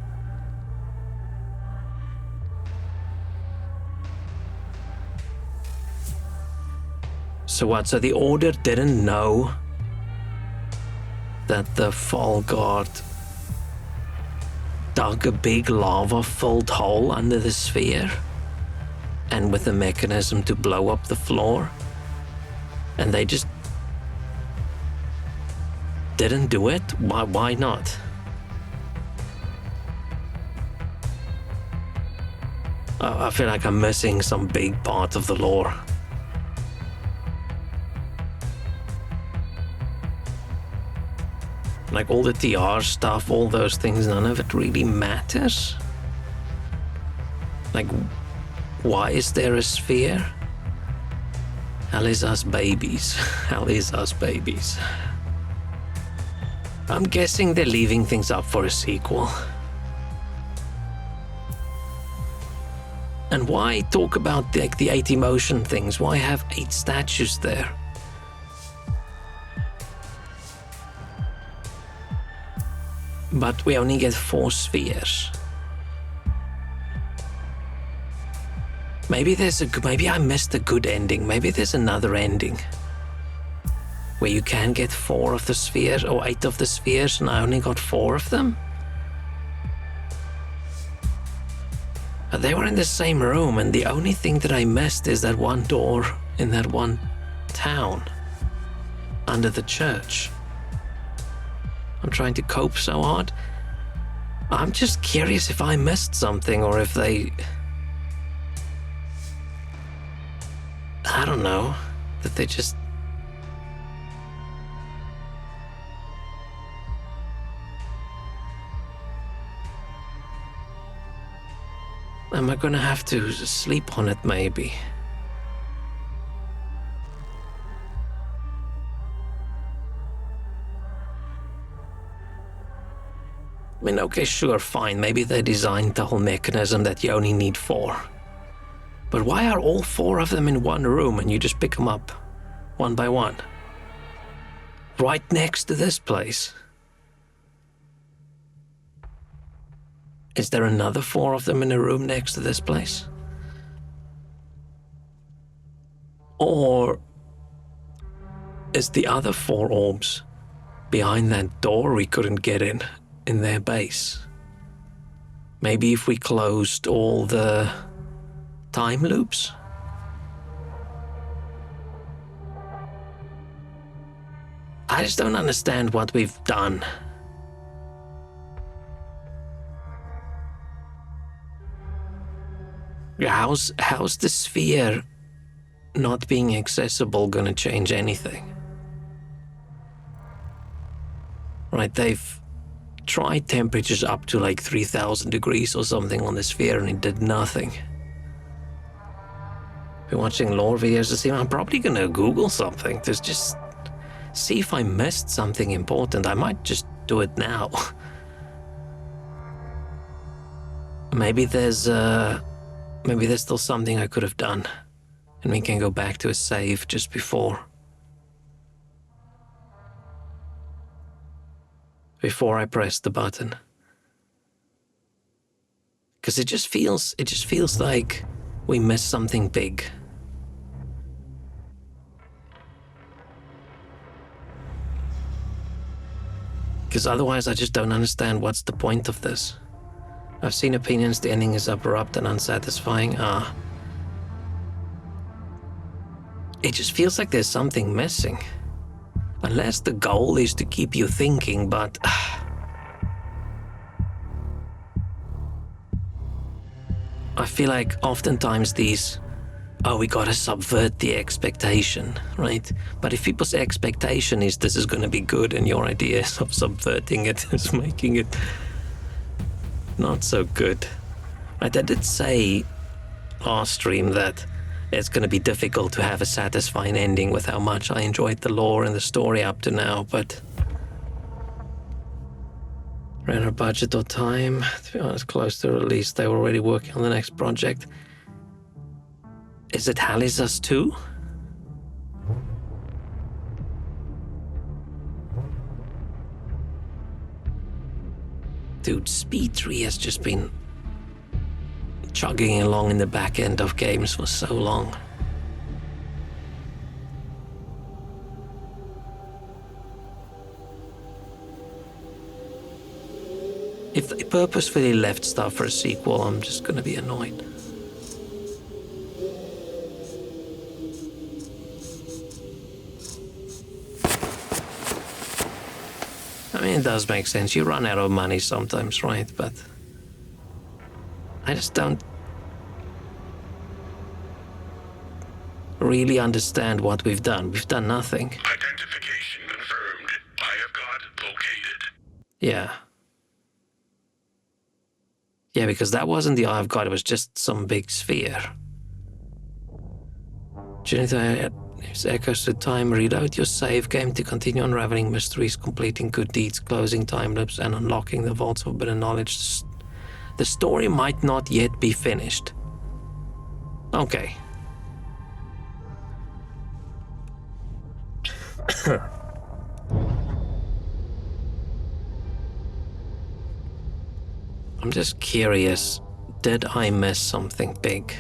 So what? So the Order didn't know that the Fall God dug a big lava-filled hole under the sphere? And with a mechanism to blow up the floor, and they just didn't do it? Why not? I feel like I'm missing some big part of the lore. Like all the TR stuff, all those things, none of it really matters. Like, why is there a sphere? Hell is us babies. Hell is us babies. I'm guessing they're leaving things up for a sequel. And why talk about the 8 emotion things? Why have 8 statues there? But we only get 4 spheres. Maybe maybe I missed a good ending. Maybe there's another ending where you can get 4 of the spheres or 8 of the spheres, and I only got 4 of them. But they were in the same room, and the only thing that I missed is that one door in that one town under the church. I'm trying to cope so hard. I'm just curious if I missed something or if they... I don't know, that they just... Am I gonna have to sleep on it, maybe? I mean, okay, sure, fine. Maybe they designed the whole mechanism that you only need 4. But why are all 4 of them in one room and you just pick them up one by one? Right next to this place. Is there another 4 of them in a room next to this place? Or is the other 4 orbs behind that door we couldn't get in their base? Maybe if we closed all the time loops? I just don't understand what we've done. How's the sphere not being accessible gonna change anything? Right, they've tried temperatures up to like 3,000 degrees or something on the sphere and it did nothing. Been watching lore videos to see. I'm probably gonna Google something to just see if I missed something important. I might just do it now. Maybe there's still something I could have done, and we can go back to a save just before I press the button. Because it just feels like we missed something big. Because otherwise I just don't understand what's the point of this. I've seen opinions the ending is abrupt and unsatisfying. It just feels like there's something missing. Unless the goal is to keep you thinking, but... I feel like oftentimes these... Oh, we gotta subvert the expectation, right? But if people's expectation is this is gonna be good and your ideas of subverting it is making it not so good. Right, I did say last stream that it's gonna be difficult to have a satisfying ending with how much I enjoyed the lore and the story up to now, but... Ran out of budget or time. To be honest, close to release, they were already working on the next project. Is it Halizas 2? Dude, Speed 3 has just been chugging along in the back end of games for so long. If they purposefully left stuff for a sequel, I'm just gonna be annoyed. I mean, it does make sense. You run out of money sometimes, right? But I just don't really understand what we've done. We've done nothing. Identification confirmed. Eye of God located. Yeah. Yeah, because that wasn't the Eye of God, it was just some big sphere. Jonathan, use echoes to time, read out your save game to continue unraveling mysteries, completing good deeds, closing time loops, and unlocking the vaults of forbidden knowledge. The story might not yet be finished. Okay. I'm just curious, did I miss something big?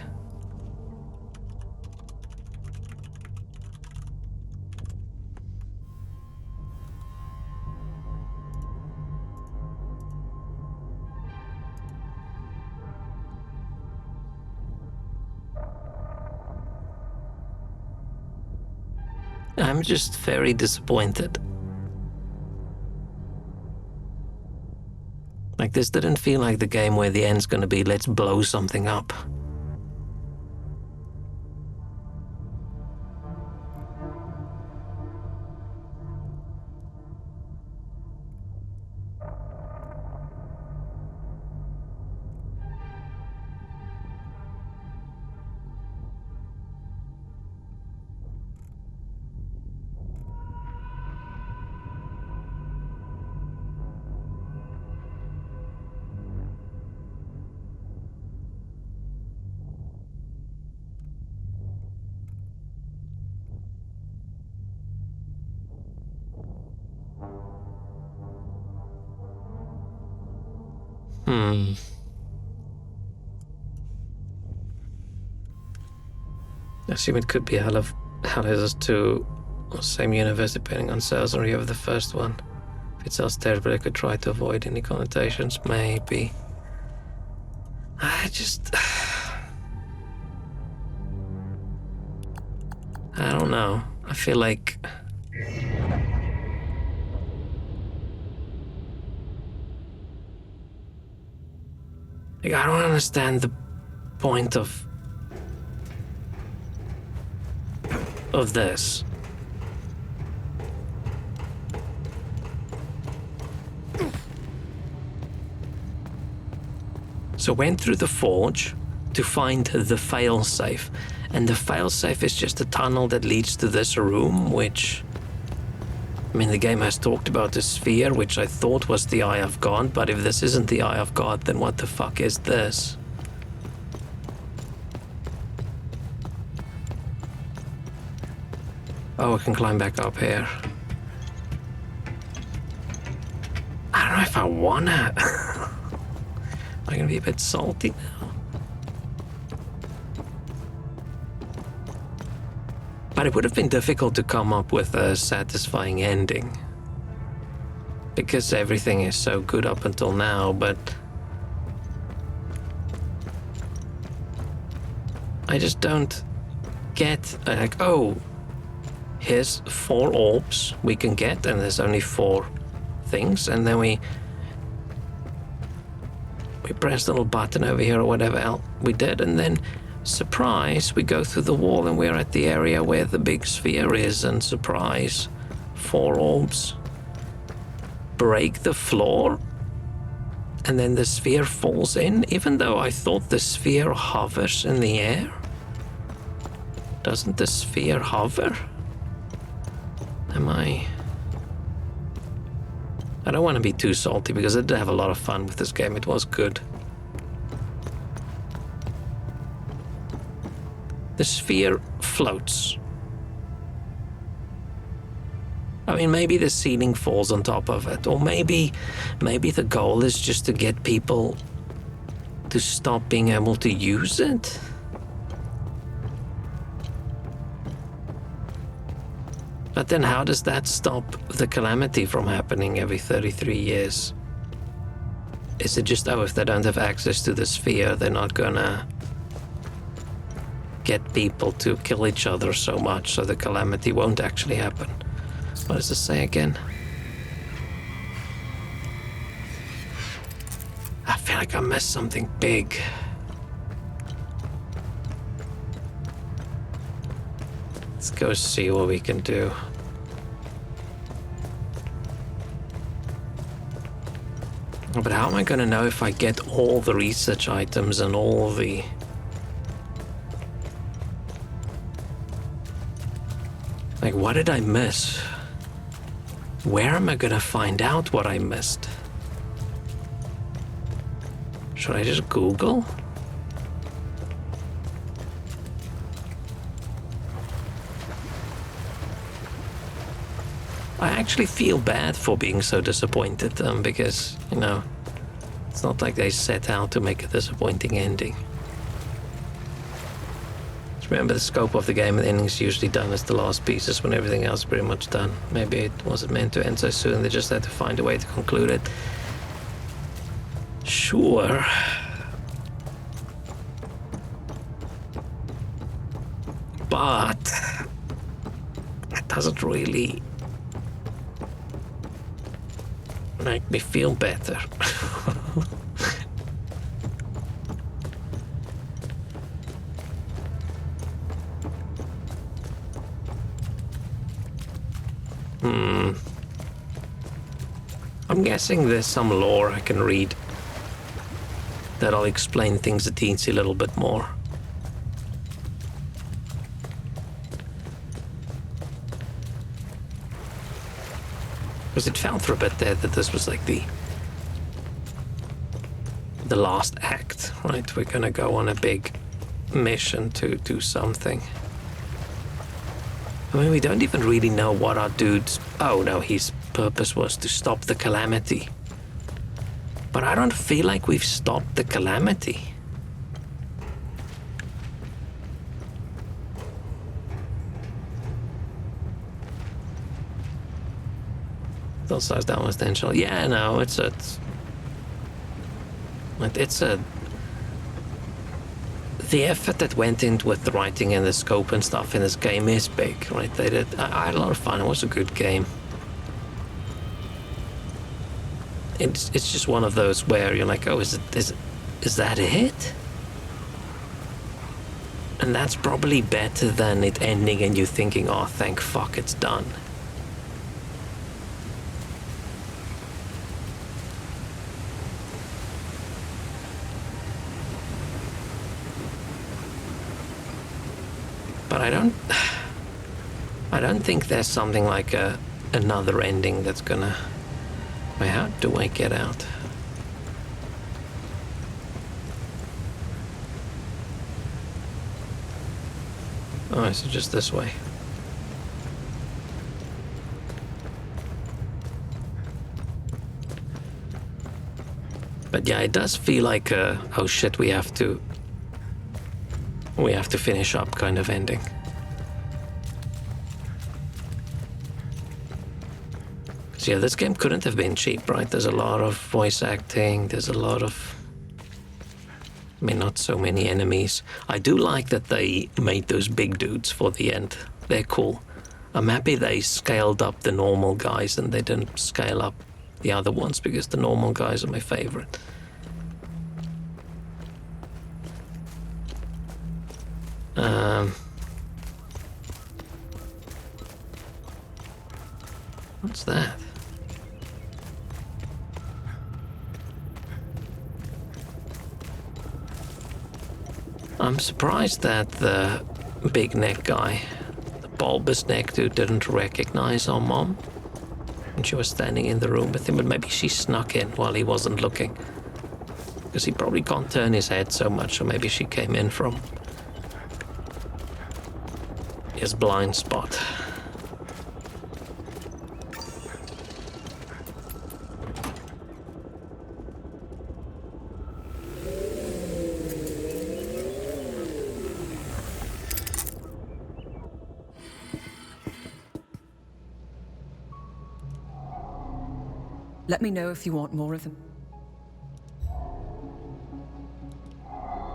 I'm just very disappointed. Like, this didn't feel like the game where the end's gonna be, let's blow something up. I assume it could be Halizas 2 or same universe depending on sales and review of the first one. If it sells terribly, I could try to avoid any connotations, maybe. I don't know. I feel like... I don't understand the point of this. So went through the forge to find the failsafe. And the failsafe is just a tunnel that leads to this room, which... I mean, the game has talked about the sphere, which I thought was the Eye of God, but if this isn't the Eye of God, then what the fuck is this? Oh, I can climb back up here. I don't know if I wanna. Am I gonna be a bit salty now? But it would have been difficult to come up with a satisfying ending. Because everything is so good up until now, but... I just don't get, like, oh, here's 4 orbs we can get, and there's only 4 things, and then we press the little button over here or whatever else we did, and then surprise, we go through the wall and we're at the area where the big sphere is, and surprise, 4 orbs break the floor, and then the sphere falls in, even though I thought the sphere hovers in the air. Doesn't the sphere hover? Am I don't want to be too salty because I did have a lot of fun with this game. It was good. The sphere floats. I mean, maybe the ceiling falls on top of it, or maybe the goal is just to get people to stop being able to use it. But then how does that stop the calamity from happening every 33 years? Is it just, oh, if they don't have access to the sphere, they're not gonna get people to kill each other so much, so the calamity won't actually happen? What does this say again? I feel like I missed something big. Let's go see what we can do. But how am I gonna know if I get all the research items and all the... Like, what did I miss? Where am I gonna find out what I missed? Should I just Google? I actually feel bad for being so disappointed, because, you know, it's not like they set out to make a disappointing ending. Just remember, the scope of the game and the ending is usually done as the last pieces when everything else is pretty much done. Maybe it wasn't meant to end so soon, they just had to find a way to conclude it. Sure. But it doesn't really make me feel better. I'm guessing there's some lore I can read that'll explain things a teensy little bit more. Because it felt for a bit there that this was like the last act, right? We're gonna go on a big mission to do something. I mean, we don't even really know what our dude's... Oh, no, his purpose was to stop the calamity. But I don't feel like we've stopped the calamity. Those size down potential. Yeah, no, it's a... The effort that went into with the writing and the scope and stuff in this game is big, right? They did. I had a lot of fun. It was a good game. It's just one of those where you're like, oh, is that it? And that's probably better than it ending and you thinking, oh, thank fuck, it's done. I don't think there's something like another ending that's gonna... Wait, how do I get out? Oh, so just this way. But yeah, it does feel like oh shit, we have to finish up kind of ending. So yeah, this game couldn't have been cheap, right? There's a lot of voice acting, there's a lot of... I mean, not so many enemies. I do like that they made those big dudes for the end. They're cool. I'm happy they scaled up the normal guys and they didn't scale up the other ones, because the normal guys are my favorite. What's that? I'm surprised that the big neck guy, the bulbous neck dude, didn't recognize our mom when she was standing in the room with him, but maybe she snuck in while he wasn't looking. Because he probably can't turn his head so much, or maybe she came in from his blind spot. Let me know if you want more of them.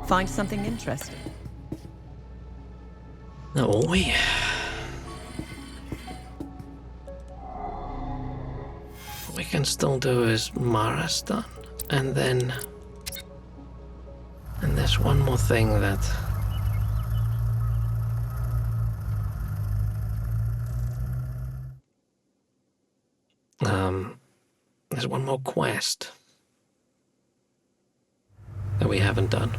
Find something interesting. Oh, we... What we can still do is Marastan, and then... And there's one more thing that... There's one more quest that we haven't done.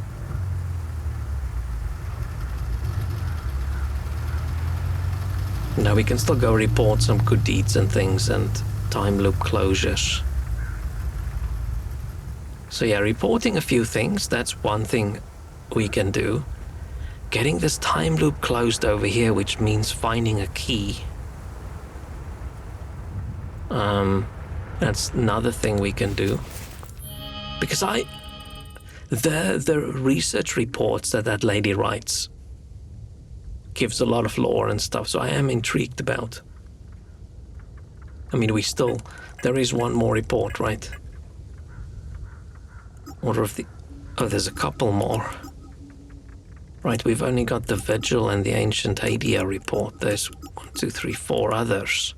Now we can still go report some good deeds and things and time loop closures. So yeah, reporting a few things, that's one thing we can do. Getting this time loop closed over here, which means finding a key. That's another thing we can do. Because the research reports that lady writes gives a lot of lore and stuff, so I am intrigued about. I mean, there is one more report, right? Order of the... Oh, there's a couple more. Right, we've only got the Vigil and the Ancient Adia report. There's 1, 2, 3, 4 others,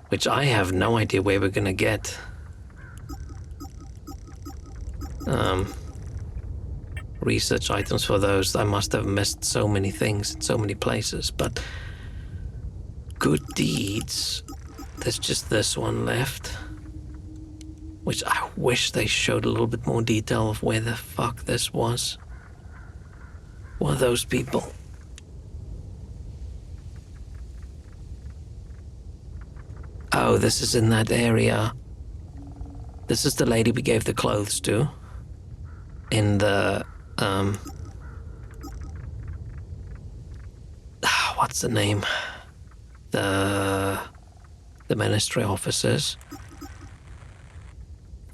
which I have no idea where we're gonna get. Research items for those. I must have missed so many things in so many places, but good deeds. There's just this one left, which I wish they showed a little bit more detail of where the fuck this was. Who are those people? Oh, this is in that area. This is the lady we gave the clothes to. In the, what's the name? The ministry officers.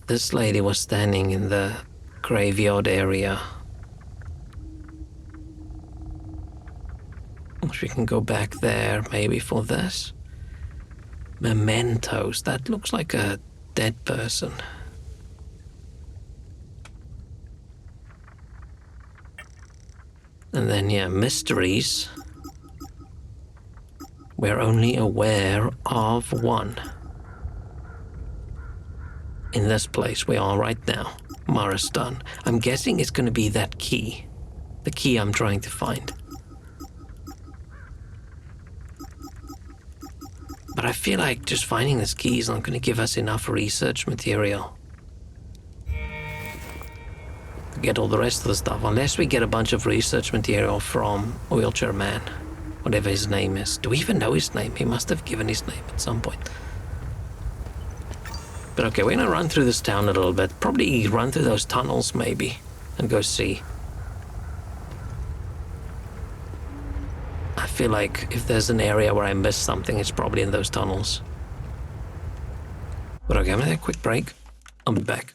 This lady was standing in the graveyard area. Which we can go back there maybe for this. Mementos. That looks like a dead person. And then, yeah, mysteries. We're only aware of one. In this place we are right now. Marastan. I'm guessing it's going to be that key. The key I'm trying to find. But I feel like just finding this key is not going to give us enough research material. to get all the rest of the stuff, unless we get a bunch of research material from Wheelchair Man, whatever his name is. Do we even know his name? He must have given his name at some point. But okay, we're gonna run through this town a little bit. Probably run through those tunnels, maybe, and go see. I feel like if there's an area where I missed something, it's probably in those tunnels. But okay, I'm gonna take a quick break. I'll be back.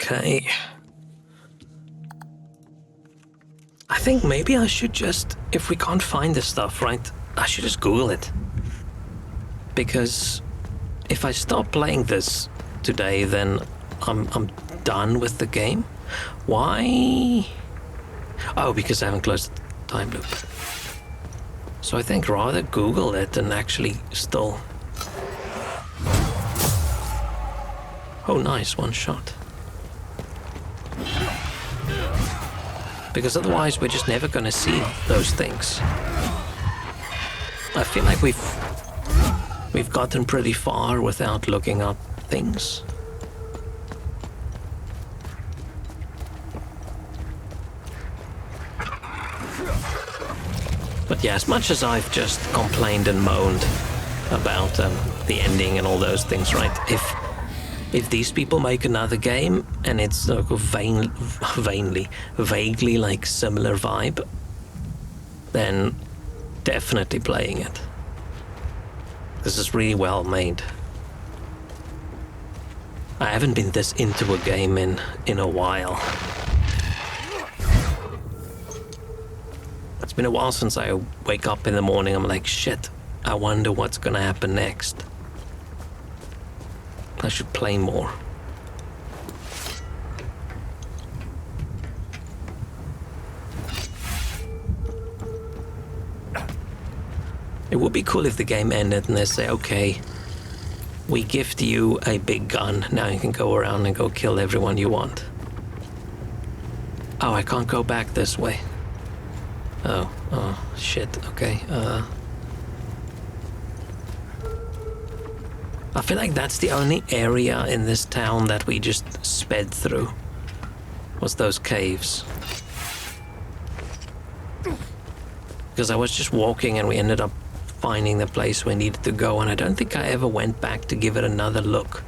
Okay. I think maybe I should just, if we can't find this stuff, right, I should just Google it. Because if I stop playing this today, then I'm done with the game. Why? Oh, because I haven't closed the time loop. So I think rather Google it and actually still... Oh, nice, one shot. Because otherwise we're just never gonna see those things. I feel like we've We've gotten pretty far without looking up things. But yeah, as much as I've just complained and moaned about the ending and all those things, right? If these people make another game and it's like a vaguely like similar vibe, then definitely playing it. This is really well made. I haven't been this into a game in a while. It's been a while since I wake up in the morning, I'm like, shit, I wonder what's gonna happen next. I should play more. It would be cool if the game ended and they say, okay, we gift you a big gun, now you can go around and go kill everyone you want. Oh, I can't go back this way. Oh, shit, okay, I feel like that's the only area in this town that we just sped through, was those caves. Because I was just walking and we ended up finding the place we needed to go, and I don't think I ever went back to give it another look.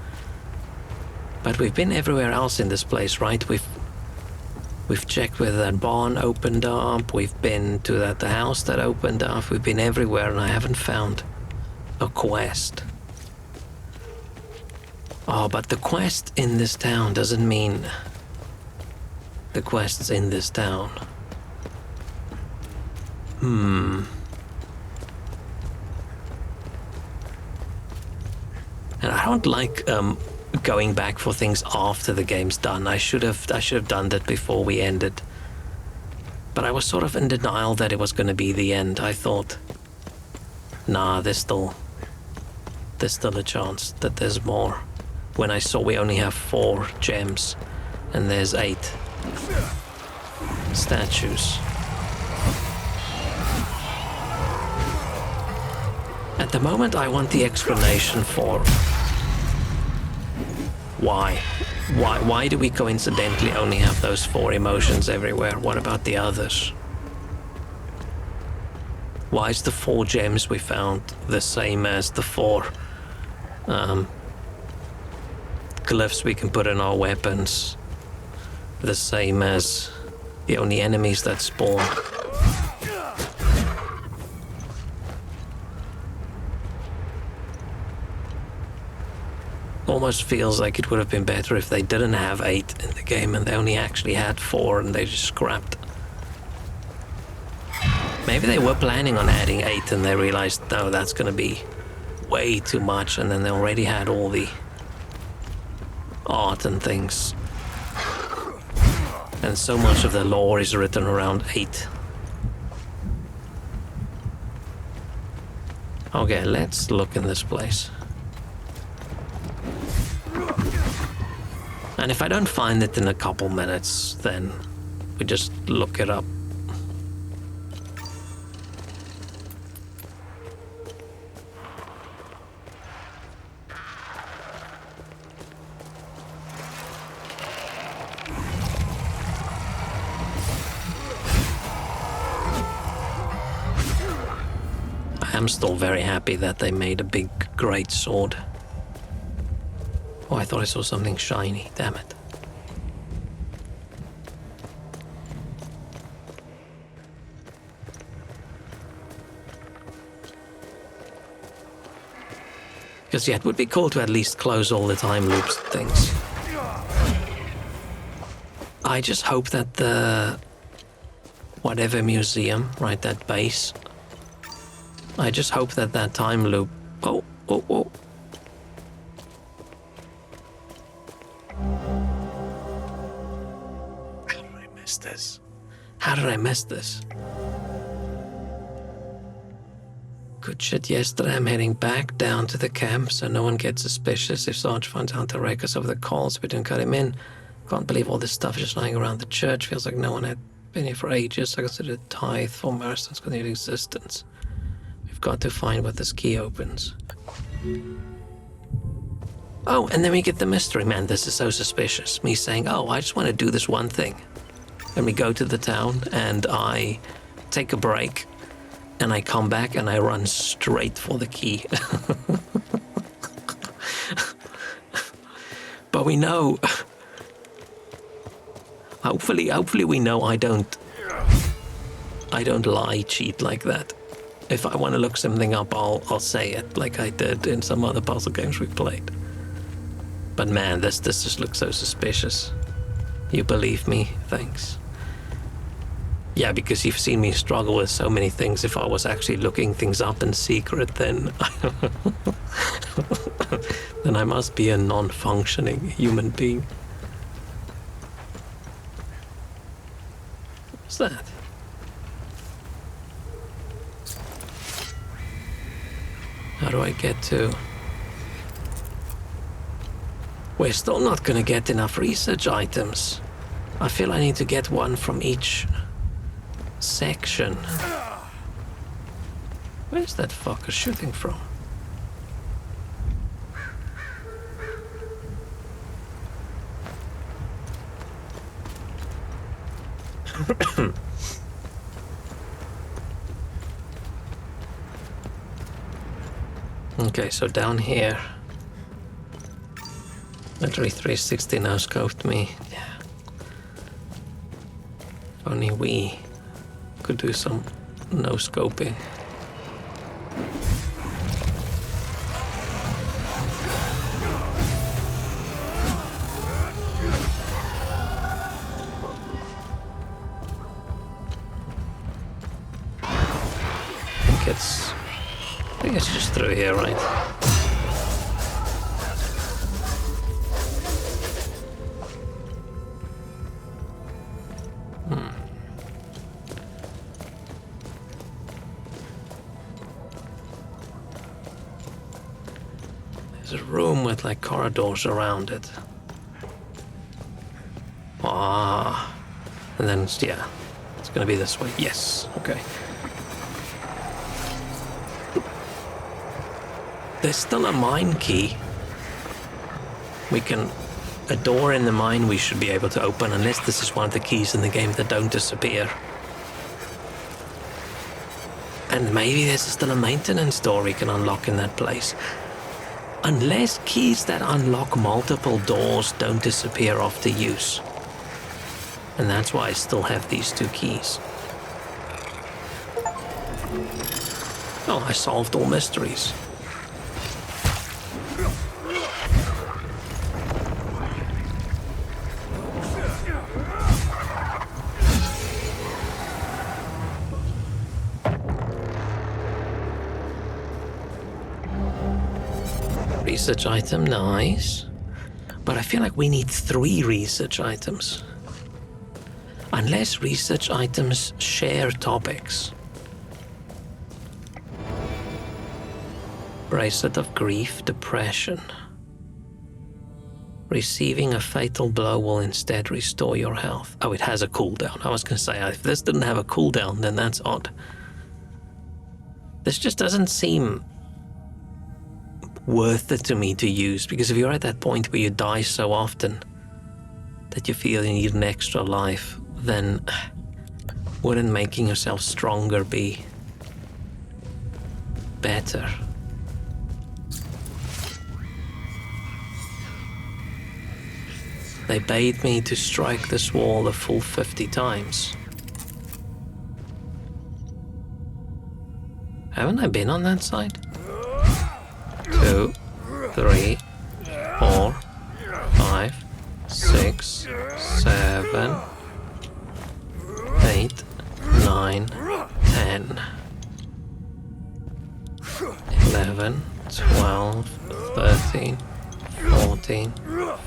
But we've been everywhere else in this place, right? We've checked whether that barn opened up, we've been to the house that opened up, we've been everywhere and I haven't found a quest. Oh, but the quest in this town doesn't mean the quests in this town. And I don't like going back for things after the game's done. I should have done that before we ended. But I was sort of in denial that it was going to be the end. I thought, nah, there's still a chance that there's more. When I saw we only have 4 gems and there's 8 statues. At the moment, I want the explanation for why. Why do we coincidentally only have those 4 emotions everywhere? What about the others? Why is the 4 gems we found the same as the 4 glyphs we can put in our weapons? The same as the only enemies that spawn? Almost feels like it would have been better if they didn't have 8 in the game and they only actually had 4 and they just scrapped. Maybe they were planning on adding 8 and they realized, no, that's gonna be way too much, and then they already had all the art and things. And so much of the lore is written around 8. Okay, let's look in this place. And if I don't find it in a couple minutes, then we just look it up. I'm still very happy that they made a big, great sword. Oh, I thought I saw something shiny. Damn it. Because, yeah, it would be cool to at least close all the time loops and things. I just hope that the... whatever museum, right, that base... I just hope that that time loop... Oh. How did I miss this? Good shit, yesterday I'm heading back down to the camp so no one gets suspicious if Sarge finds out the records of the calls. We didn't cut him in. Can't believe all this stuff is just lying around the church. Feels like no one had been here for ages. I consider it tithe for Marston's continued existence. We've got to find what this key opens. Oh, and then we get the mystery man. This is so suspicious. Me saying, oh, I just want to do this one thing. And we go to the town and I take a break and I come back and I run straight for the key. But we know, hopefully we know I don't lie, cheat like that. If I want to look something up, I'll say it like I did in some other puzzle games we played. But man, this just looks so suspicious. You believe me? Thanks. Yeah, because you've seen me struggle with so many things. If I was actually looking things up in secret, then then I must be a non-functioning human being. What's that? How do I get to... We're still not gonna get enough research items. I feel I need to get one from each section. Where's that fucker shooting from? Okay, so down here. Literally 360 now scoped me. Yeah. If only we could do some no scoping. I think it's just through here, right? There's a room with like corridors around it. Ah, and then it's gonna be this way. Yes, okay. There's still a mine key. A door in the mine we should be able to open, unless this is one of the keys in the game that don't disappear. And maybe there's still a maintenance door we can unlock in that place. Unless keys that unlock multiple doors don't disappear after use. And that's why I still have these two keys. Oh, I solved all mysteries. Research item, nice. But I feel like we need 3 research items. Unless research items share topics. Bracelet of Grief, Depression. Receiving a fatal blow will instead restore your health. Oh, it has a cooldown. I was going to say, if this didn't have a cooldown, then that's odd. This just doesn't seem worth it to me to use, because if you're at that point where you die so often that you feel you need an extra life, then wouldn't making yourself stronger be better? They bade me to strike this wall a full 50 times. Haven't I been on that side? 2, 3, 4, 5, 6, 7, 8, 9, 10, 11, 12, 13, 14,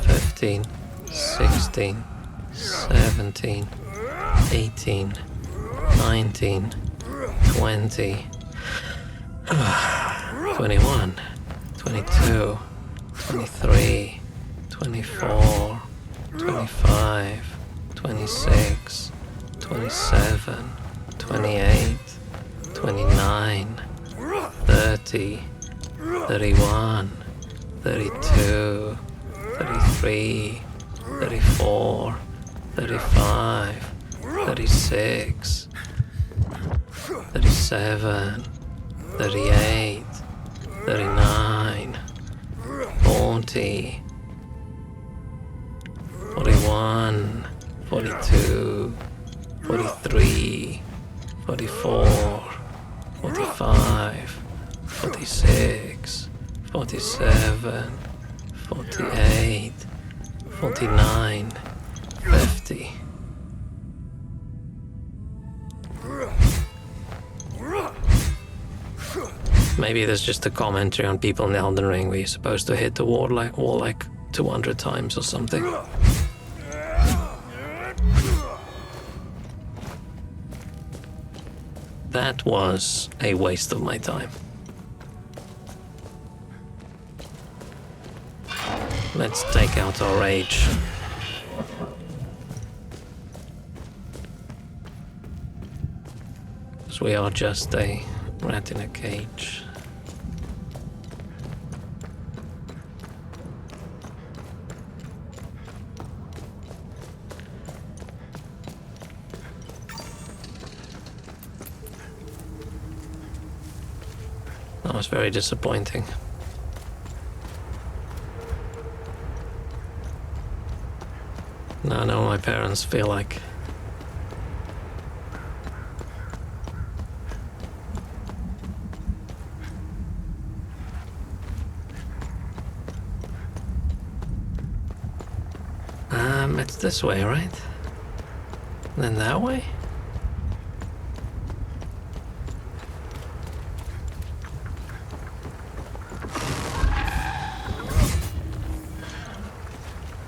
15, 16, 17, 18, 19, 20, 21, 22, 23, 24, 25, 26, 27, 28, 29, 30, 31, 32, 33, 34, 35, 36, 37, 38, 39, 40, 41, 42, 43, 44, 45, 46, 47, 48, 49, 50. Maybe there's just a commentary on people in Elden Ring where you're supposed to hit the wall like 200 times or something. That was a waste of my time. Let's take out our rage. Because we are just a rat in a cage. That was very disappointing. Now I know my parents feel like. It's this way, right? And then that way?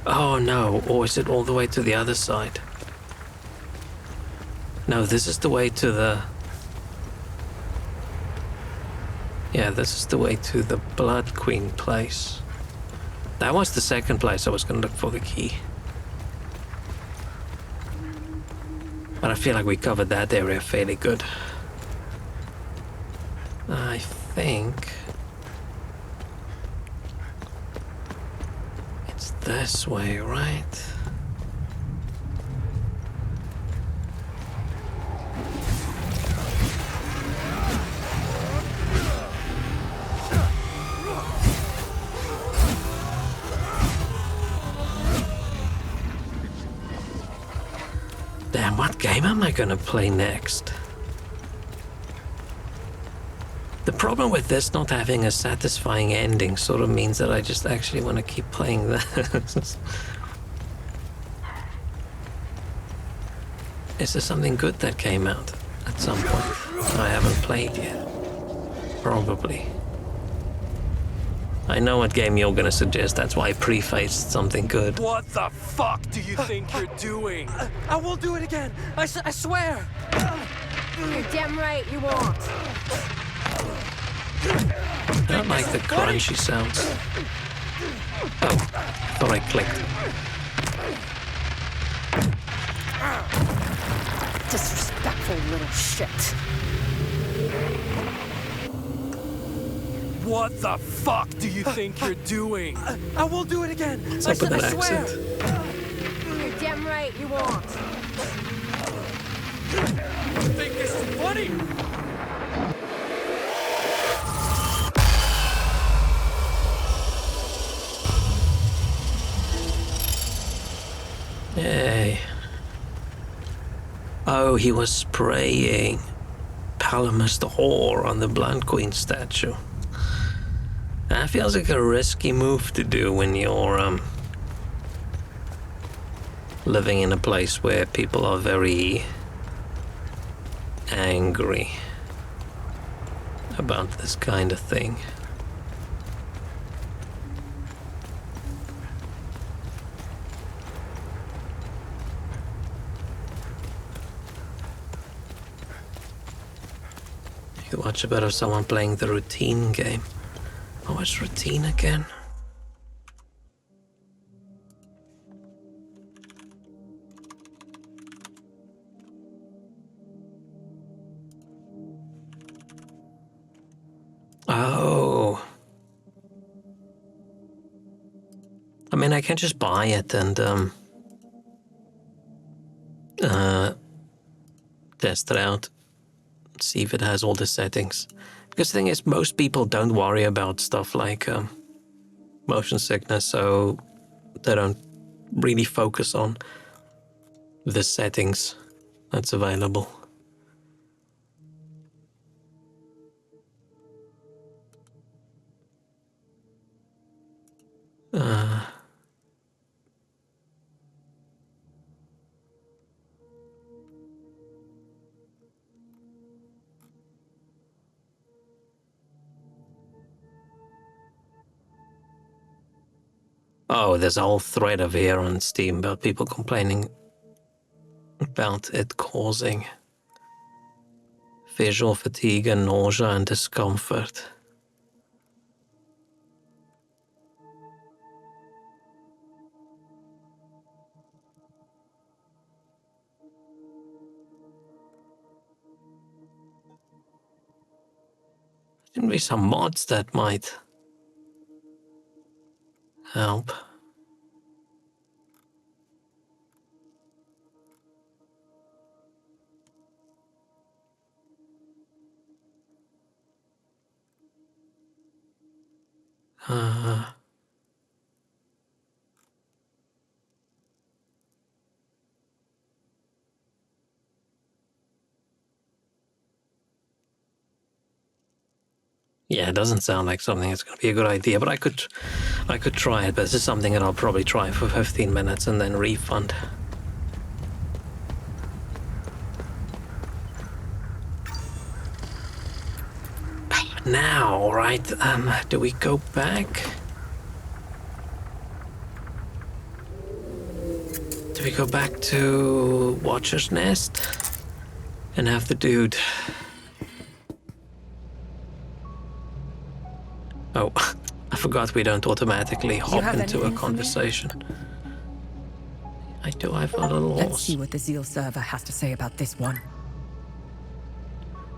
Oh no, or is it all the way to the other side? No, this is the way to the... Yeah, this is the way to the Blood Queen place. That was the second place I was gonna look for the key. But I feel like we covered that area fairly good. I think... it's this way, right? Damn, what game am I gonna play next? The problem with this not having a satisfying ending sort of means that I just actually want to keep playing this. Is there something good that came out at some point I haven't played yet? Probably. I know what game you're gonna suggest, that's why I prefaced something good. What the fuck do you think you're doing? I won't do it again. I swear. You're damn right you won't. I don't like the crunchy sounds. Oh, thought I clicked. Disrespectful little shit. What the fuck do you think you're doing? I won't do it again. What's up with that swear. accent? You're damn right you won't. You think this is funny? Yay. Oh, he was spraying Palamus the Whore on the Blood Queen statue. That feels like a risky move to do when you're living in a place where people are very angry about this kind of thing. You watch a bit of someone playing the routine game. Oh, what's routine again? Oh, I can just buy it and test it out, see if it has all the settings. Because the thing is, most people don't worry about stuff like motion sickness, so they don't really focus on the settings that's available. Oh, there's a whole thread over here on Steam about people complaining about it causing visual fatigue and nausea and discomfort. There be some mods that might help. Yeah, it doesn't sound like something that's going to be a good idea, but I could try it. But this is something that I'll probably try for 15 minutes and then refund. Now, right? Do we go back? Do we go back to Watcher's Nest and have the dude? Oh, I forgot we don't automatically hop into a conversation. I do have a little horse. Let's see what the Zeal server has to say about this one.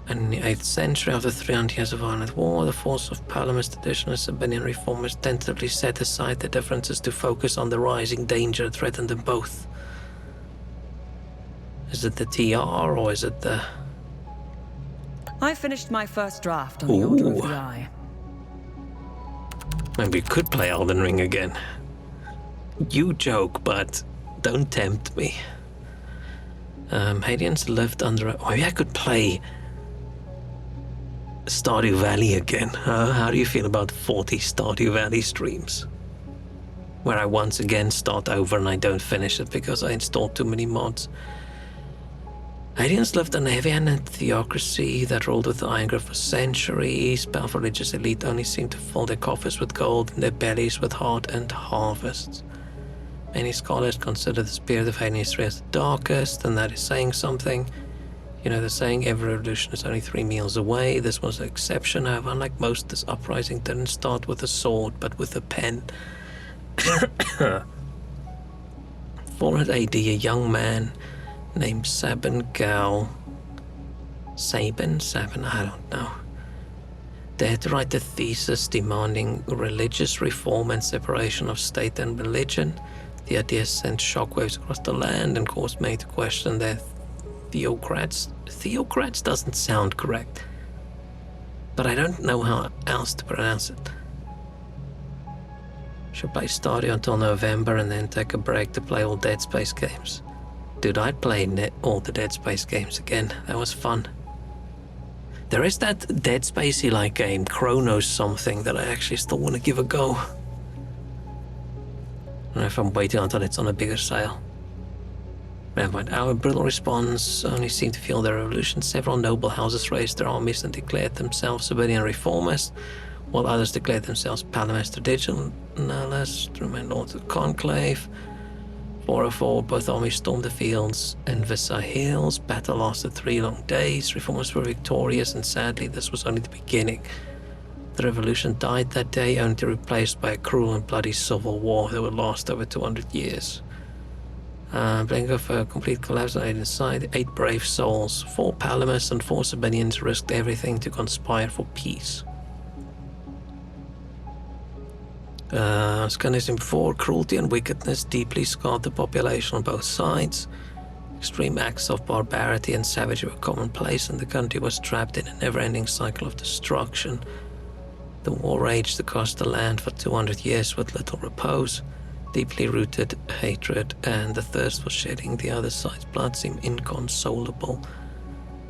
In the 8th century, after 300 years of violent war, the force of Palamist traditionalists and Sabinian reformers tentatively set aside their differences to focus on the rising danger that threatened them both. Is it the TR or is it the... I finished my first draft on the Order of the Eye. Maybe we could play Elden Ring again. You joke, but don't tempt me. Hadians lived under... Maybe I could play Stardew Valley again. How do you feel about 40 Stardew Valley streams? Where I once again start over and I don't finish it because I installed too many mods. Hadians lived in a heavy-handed theocracy that ruled with the Iron Grip for centuries. Powerful religious elite only seemed to fill their coffers with gold and their bellies with hard-earned harvests. Many scholars consider this period of Hadian history as the darkest, and that is saying something. You know, the saying, every revolution is only 3 meals away. This was an exception. However, unlike most, this uprising didn't start with a sword, but with a pen. 400 AD, a young man named Sabin Gal. Sabin, I don't know. Dared to write a thesis demanding religious reform and separation of state and religion. The idea sent shockwaves across the land and caused many to question their theocrats. Theocrats doesn't sound correct, but I don't know how else to pronounce it. Should play Stardew until November and then take a break to play all Dead Space games. Dude, I'd play all the Dead Space games again. That was fun. There is that Dead Spacey-like game, Chronos something, that I actually still want to give a go. I don't know if I'm waiting until it's on a bigger sale. Never mind. Our brutal response only seemed to fuel their revolution. Several noble houses raised their armies and declared themselves Sabinian reformers, while others declared themselves Palamist traditionalists, remained lords of the Conclave. 404, both armies stormed the fields in Visay Hills. Battle lasted 3 long days. Reformers were victorious, and sadly, this was only the beginning. The revolution died that day, only to be replaced by a cruel and bloody civil war that would last over 200 years. Blink of a complete collapse on either side. 8 brave souls, 4 Palamists and 4 Sabinians risked everything to conspire for peace. As condition before, cruelty and wickedness deeply scarred the population on both sides. Extreme acts of barbarity and savagery were commonplace, and the country was trapped in a never-ending cycle of destruction. The war raged across the land for 200 years with little repose. Deeply rooted hatred and the thirst for shedding the other side's blood seemed inconsolable.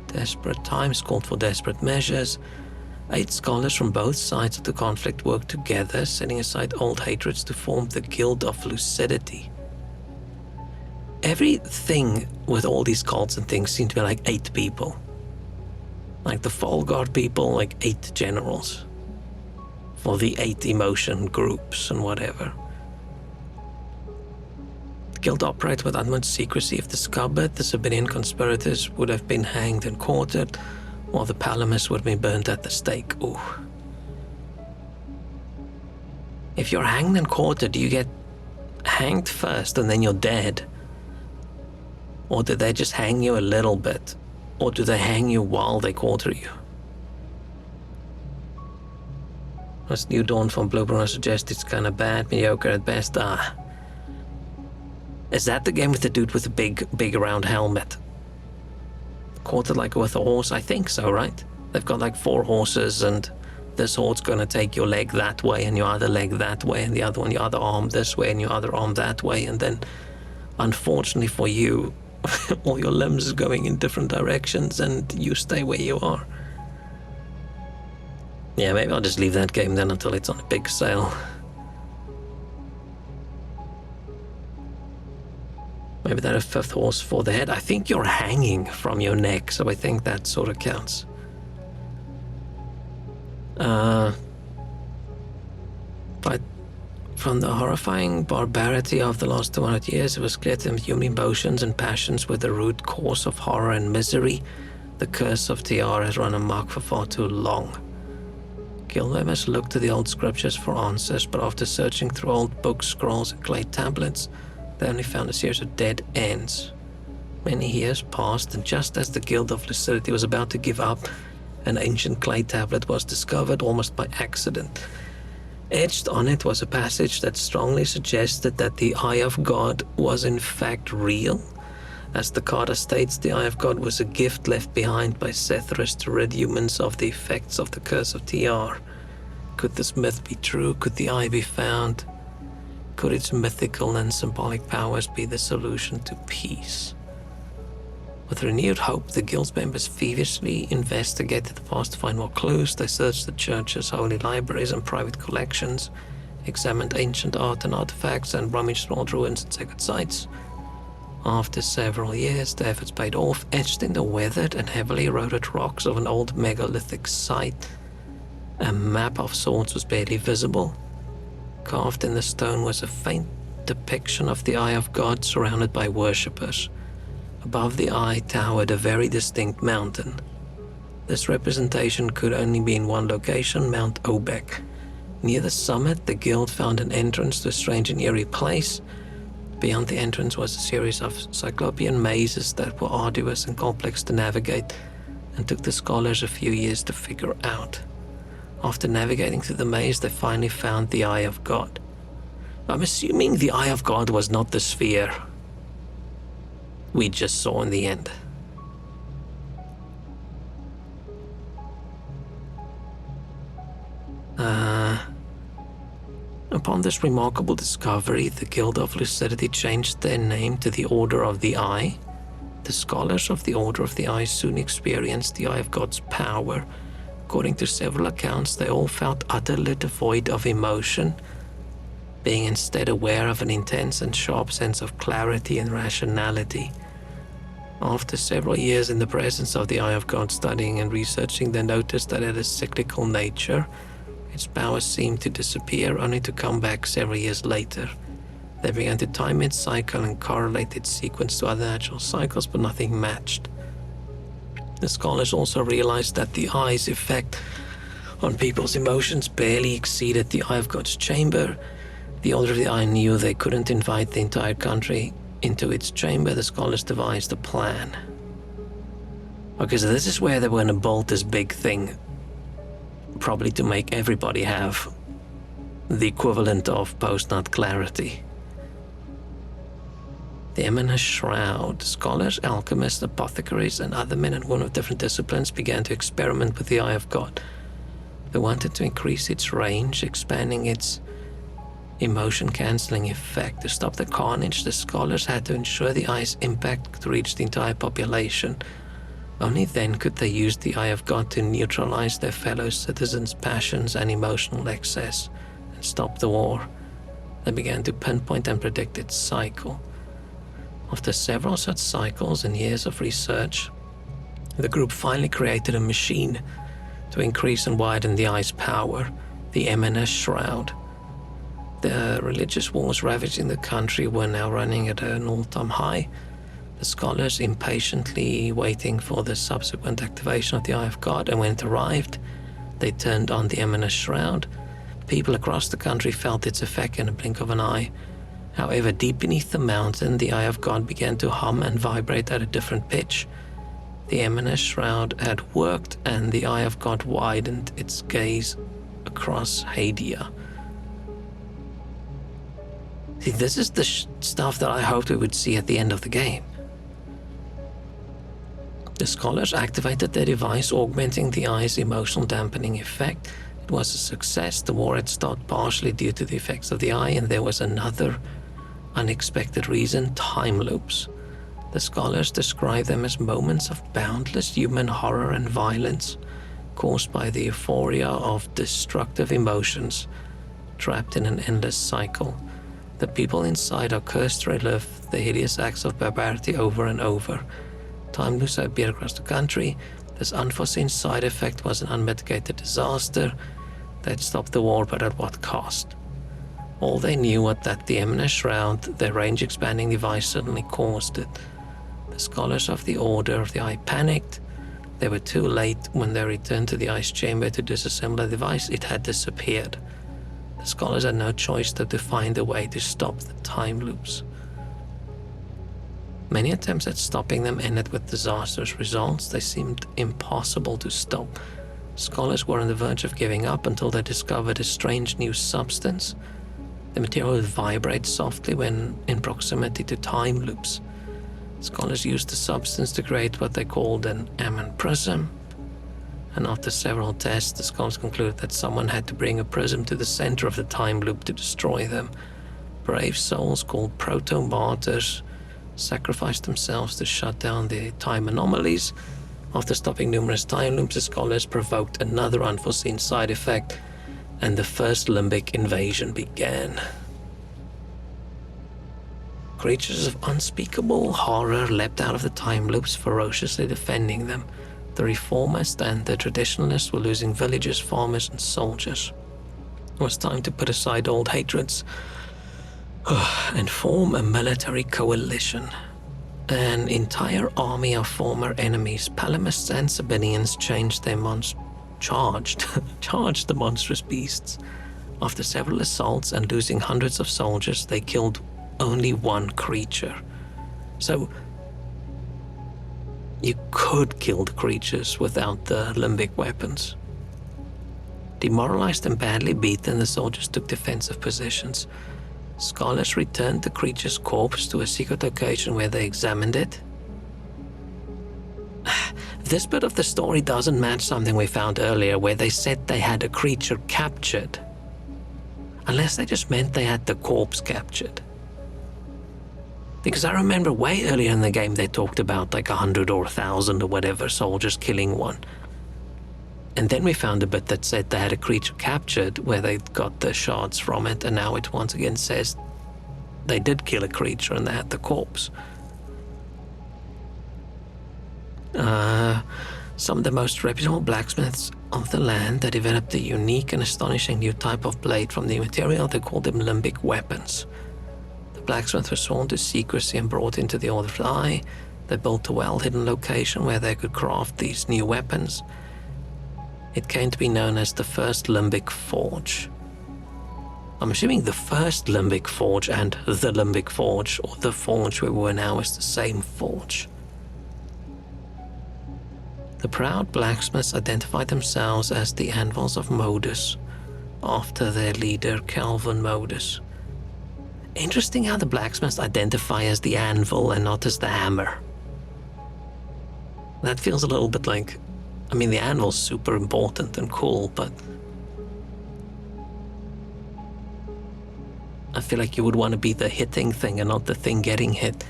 Desperate times called for desperate measures. 8 scholars from both sides of the conflict worked together, setting aside old hatreds to form the Guild of Lucidity. Everything with all these cults and things seemed to be like 8 people. Like the Fall Guard people, like 8 generals. For the 8 emotion groups and whatever. The guild operated with utmost secrecy. If discovered, the Sabinian conspirators would have been hanged and quartered, while the Palamas would have been burnt at the stake. Ooh. If you're hanged and quartered, you get hanged first and then you're dead. Or do they just hang you a little bit? Or do they hang you while they quarter you? As New Dawn from Blueburn suggests, it's kinda bad, mediocre at best. Is that the game with the dude with the big round helmet? Quartered like with a horse? I think so, right? They've got like 4 horses, and this horse gonna take your leg that way, and your other leg that way, and the other one, your other arm this way, and your other arm that way, and then, unfortunately for you, all your limbs is going in different directions, and you stay where you are. Yeah, maybe I'll just leave that game then until it's on a big sale. Maybe that a 5th horse for the head. I think you're hanging from your neck, so I think that sort of counts. But from the horrifying barbarity of the last 200 years, it was clear to them human emotions and passions were the root cause of horror and misery. The curse of TR has run amok for far too long. Guild members looked to the old scriptures for answers, but after searching through old books, scrolls, and clay tablets, they only found a series of dead ends. Many years passed, and just as the Guild of Lucidity was about to give up, an ancient clay tablet was discovered almost by accident. Etched on it was a passage that strongly suggested that the Eye of God was in fact real. As the Carta states, the Eye of God was a gift left behind by Sethras to rid humans of the effects of the curse of TR. Could this myth be true? Could the Eye be found? Could its mythical and symbolic powers be the solution to peace? With renewed hope, the Guild's members feverishly investigated the past to find more clues. They searched the churches, holy libraries, and private collections, examined ancient art and artifacts, and rummaged through old ruins and sacred sites. After several years, the efforts paid off. Etched in the weathered and heavily eroded rocks of an old megalithic site, a map of sorts was barely visible. Carved in the stone was a faint depiction of the Eye of God surrounded by worshippers. Above the eye towered a very distinct mountain. This representation could only be in one location, Mount Obek. Near the summit, the guild found an entrance to a strange and eerie place. Beyond the entrance was a series of cyclopean mazes that were arduous and complex to navigate, and took the scholars a few years to figure out. After navigating through the maze, they finally found the Eye of God. I'm assuming the Eye of God was not the sphere we just saw in the end. Upon this remarkable discovery, the Guild of Lucidity changed their name to the Order of the Eye. The scholars of the Order of the Eye soon experienced the Eye of God's power. According to several accounts, they all felt utterly devoid of emotion, being instead aware of an intense and sharp sense of clarity and rationality. After several years in the presence of the Eye of God studying and researching, they noticed that it had a cyclical nature. Its powers seemed to disappear, only to come back several years later. They began to time its cycle and correlate its sequence to other natural cycles, but nothing matched. The scholars also realized that the Eye's effect on people's emotions barely exceeded the Eye of God's chamber. The Order of the Eye knew they couldn't invite the entire country into its chamber. The scholars devised a plan. Okay, so this is where they were going to build this big thing, probably to make everybody have the equivalent of post-nut clarity. The Eminence Shroud. Scholars, alchemists, apothecaries, and other men and women of different disciplines began to experiment with the Eye of God. They wanted to increase its range, expanding its emotion-canceling effect. To stop the carnage, the scholars had to ensure the eye's impact could reach the entire population. Only then could they use the Eye of God to neutralize their fellow citizens' passions and emotional excess and stop the war. They began to pinpoint and predict its cycle. After several such cycles and years of research, the group finally created a machine to increase and widen the eye's power, the Eminence Shroud. The religious wars ravaging the country were now running at an all-time high. The scholars impatiently waiting for the subsequent activation of the Eye of God, and when it arrived, they turned on the Eminence Shroud. People across the country felt its effect in a blink of an eye. However, deep beneath the mountain, the Eye of God began to hum and vibrate at a different pitch. The Eminence Shroud had worked, and the Eye of God widened its gaze across Hadia. See, this is the stuff that I hoped we would see at the end of the game. The scholars activated their device, augmenting the eye's emotional dampening effect. It was a success. The war had stopped partially due to the effects of the eye, and there was another unexpected reason: time loops. The scholars describe them as moments of boundless human horror and violence, caused by the euphoria of destructive emotions, trapped in an endless cycle. The people inside are cursed to relive the hideous acts of barbarity over and over. Time loops appeared across the country. This unforeseen side effect was an unmitigated disaster that stopped the war, but at what cost? All they knew was that the Eminence Shroud, their range-expanding device, suddenly caused it. The scholars of the Order of the Eye panicked. They were too late. When they returned to the ice chamber to disassemble the device, it had disappeared. The scholars had no choice but to find a way to stop the time loops. Many attempts at stopping them ended with disastrous results. They seemed impossible to stop. Scholars were on the verge of giving up until they discovered a strange new substance. The material would vibrate softly when in proximity to time loops. Scholars used the substance to create what they called an Ammon prism. And after several tests, the scholars concluded that someone had to bring a prism to the center of the time loop to destroy them. Brave souls called proto-martyrs sacrificed themselves to shut down the time anomalies. After stopping numerous time loops, the scholars provoked another unforeseen side effect, and the first limbic invasion began. Creatures of unspeakable horror leapt out of the time loops, ferociously defending them. The reformists and the traditionalists were losing villagers, farmers, and soldiers. It was time to put aside old hatreds and form a military coalition. An entire army of former enemies, Palamists and Sabinians, charged the monstrous beasts. After several assaults and losing hundreds of soldiers, they killed only one creature. So you could kill the creatures without the limbic weapons. Demoralized and badly beaten, the soldiers took defensive positions. Scholars returned the creature's corpse to a secret location where they examined it. This bit of the story doesn't match something we found earlier where they said they had a creature captured. Unless they just meant they had the corpse captured. Because I remember way earlier in the game they talked about like 100 or 1,000 or whatever soldiers killing one. And then we found a bit that said they had a creature captured where they got the shards from it, and now it once again says they did kill a creature and they had the corpse. Some of the most reputable blacksmiths of the land, they developed a unique and astonishing new type of blade from the material. They called them limbic weapons. The blacksmiths were sworn to secrecy and brought into the Order of the Eye. They built a well-hidden location where they could craft these new weapons. It came to be known as the First Limbic Forge. I'm assuming the First Limbic Forge and the Limbic Forge, or the forge where we were now, is the same forge. The proud blacksmiths identified themselves as the Anvils of Modus, after their leader Calvin Modus. Interesting how the blacksmiths identify as the anvil and not as the hammer. That feels a little bit like, I mean, the anvil's super important and cool, but I feel like you would want to be the hitting thing and not the thing getting hit.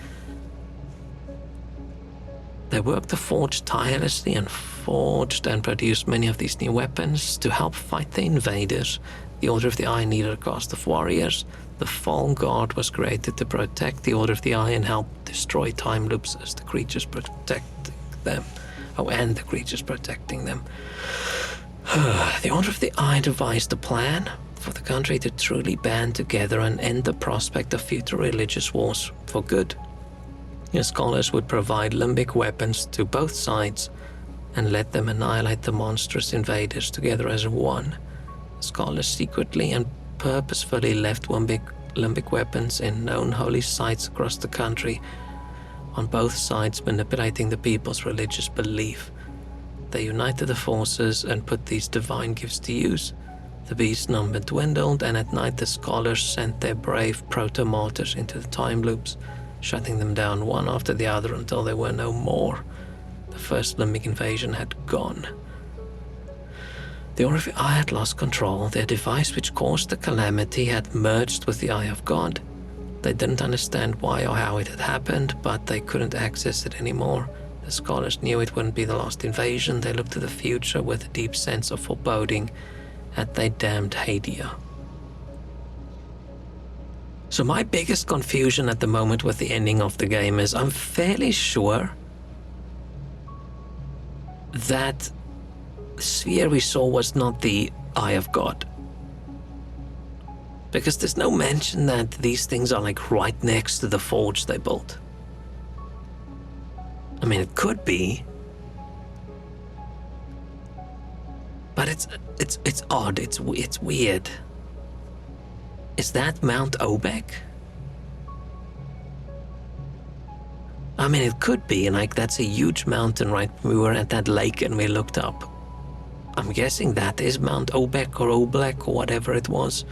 They worked the forge tirelessly and forged and produced many of these new weapons to help fight the invaders. The Order of the Eye needed a cast of warriors. The Fall Guard was created to protect the Order of the Eye and help destroy time loops as the creatures protecting them. Oh, and the creatures protecting them. The Order of the Eye devised a plan for the country to truly band together and end the prospect of future religious wars for good. Your scholars would provide limbic weapons to both sides and let them annihilate the monstrous invaders together as one. Scholars secretly and purposefully left limbic weapons in known holy sites across the country, on both sides manipulating the people's religious belief. They united the forces and put these divine gifts to use. The beast's number dwindled, and at night the scholars sent their brave proto-martyrs into the time loops, shutting them down one after the other until there were no more. The first limbic invasion had gone. The Order of the Eye had lost control. Their device which caused the calamity had merged with the Eye of God. They didn't understand why or how it had happened, but they couldn't access it anymore. The scholars knew it wouldn't be the last invasion. They looked to the future with a deep sense of foreboding at they damned Hadia. So my biggest confusion at the moment with the ending of the game is I'm fairly sure that the sphere we saw was not the Eye of God. Because there's no mention that these things are like right next to the forge they built. I mean, it could be, but it's odd. It's weird. Is that Mount Obek? I mean, it could be, and like that's a huge mountain, right? We were at that lake and we looked up. I'm guessing that is Mount Obek or Oblek or whatever it was.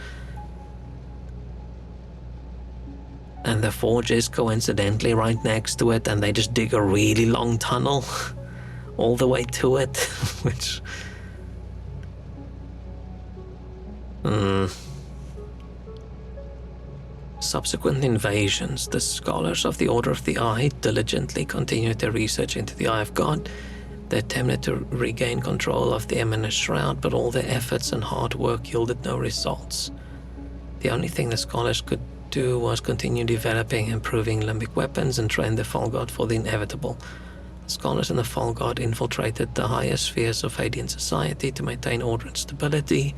And the forge is coincidentally right next to it, and they just dig a really long tunnel all the way to it, which... Subsequent invasions, the scholars of the Order of the Eye diligently continued their research into the Eye of God. They attempted to regain control of the Eminent Shroud, but all their efforts and hard work yielded no results. The only thing the scholars could do was continue developing and improving limbic weapons and train the Fall God for the inevitable. The scholars in the Fall God infiltrated the higher spheres of Hadean society to maintain order and stability.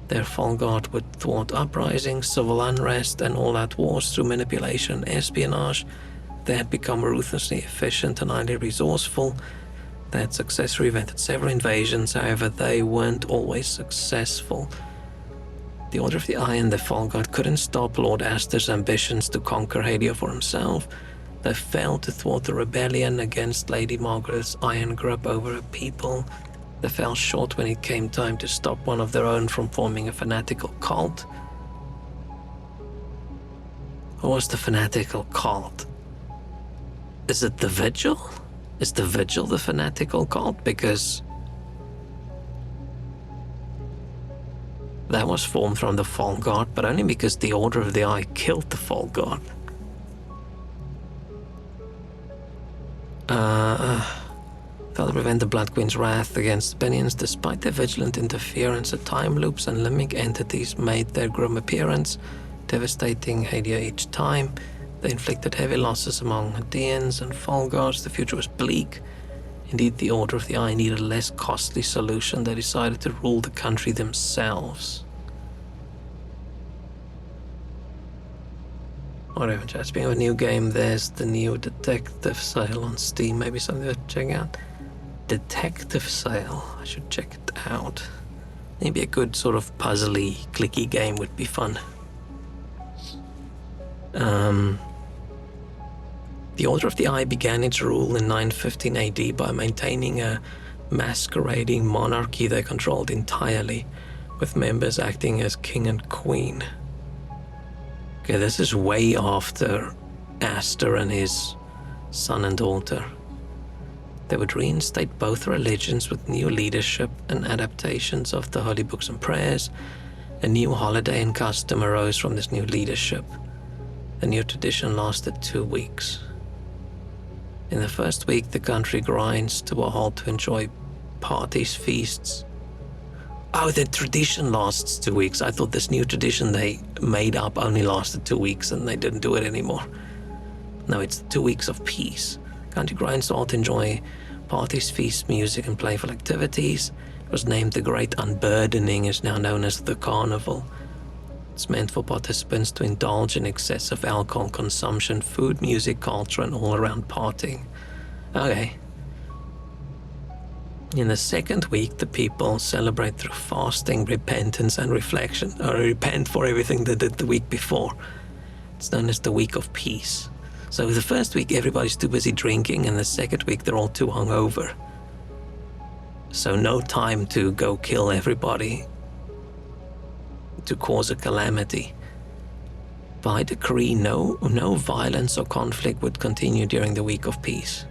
Their Fall God would thwart uprisings, civil unrest, and all-out wars through manipulation and espionage. They had become ruthlessly efficient and highly resourceful. They had successfully prevented several invasions, however, they weren't always successful. The Order of the Eye and the Fall God couldn't stop Lord Astor's ambitions to conquer Hadia for himself. They failed to thwart the rebellion against Lady Margaret's iron grip over her people. They fell short when it came time to stop one of their own from forming a fanatical cult. What was the fanatical cult? Is it the Vigil? Is the Vigil the fanatical cult? Because that was formed from the Fall God, but only because the Order of the Eye killed the Fall God. Failed to prevent the Blood Queen's wrath against the Benians. Despite their vigilant interference, the time loops and limbic entities made their grim appearance, devastating Hadia each time. They inflicted heavy losses among Hadeans and Fall Guards. The future was bleak. Indeed, the Order of the Eye needed a less costly solution. They decided to rule the country themselves. Whatever, just being a new game, there's the new Detective Sale on Steam. Maybe something to check out. Detective Sale, I should check it out. Maybe a good sort of puzzly, clicky game would be fun. The Order of the Eye began its rule in 915 AD by maintaining a masquerading monarchy they controlled entirely. with members acting as king and queen. Okay, this is way after Astor and his son and daughter. They would reinstate both religions with new leadership and adaptations of the holy books and prayers. A new holiday and custom arose from this new leadership. The new tradition lasted 2 weeks. In the first week, the country grinds to a halt to enjoy parties, feasts. Oh, the tradition lasts 2 weeks. I thought this new tradition they made up only lasted 2 weeks and they didn't do it anymore. No, it's 2 weeks of peace. Country grinds to a halt to enjoy parties, feasts, music, and playful activities. It was named the Great Unburdening, is now known as the Carnival. It's meant for participants to indulge in excessive alcohol consumption, food, music, culture, and all-around partying. Okay. In the second week, the people celebrate through fasting, repentance, and reflection, or repent for everything they did the week before. It's known as the Week of Peace. So the first week, everybody's too busy drinking, and the second week, they're all too hungover. So no time to go kill everybody, to cause a calamity. By decree, no violence or conflict would continue during the Week of Peace.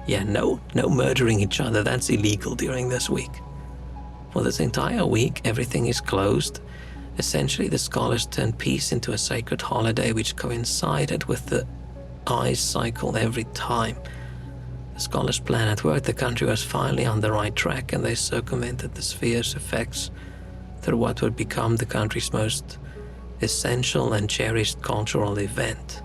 Yeah, no murdering each other, that's illegal during this week. For this entire week, everything is closed. Essentially, the scholars turned peace into a sacred holiday which coincided with the Eye's cycle every time. The scholars' plan had worked, the country was finally on the right track, and they circumvented the sphere's effects through what would become the country's most essential and cherished cultural event.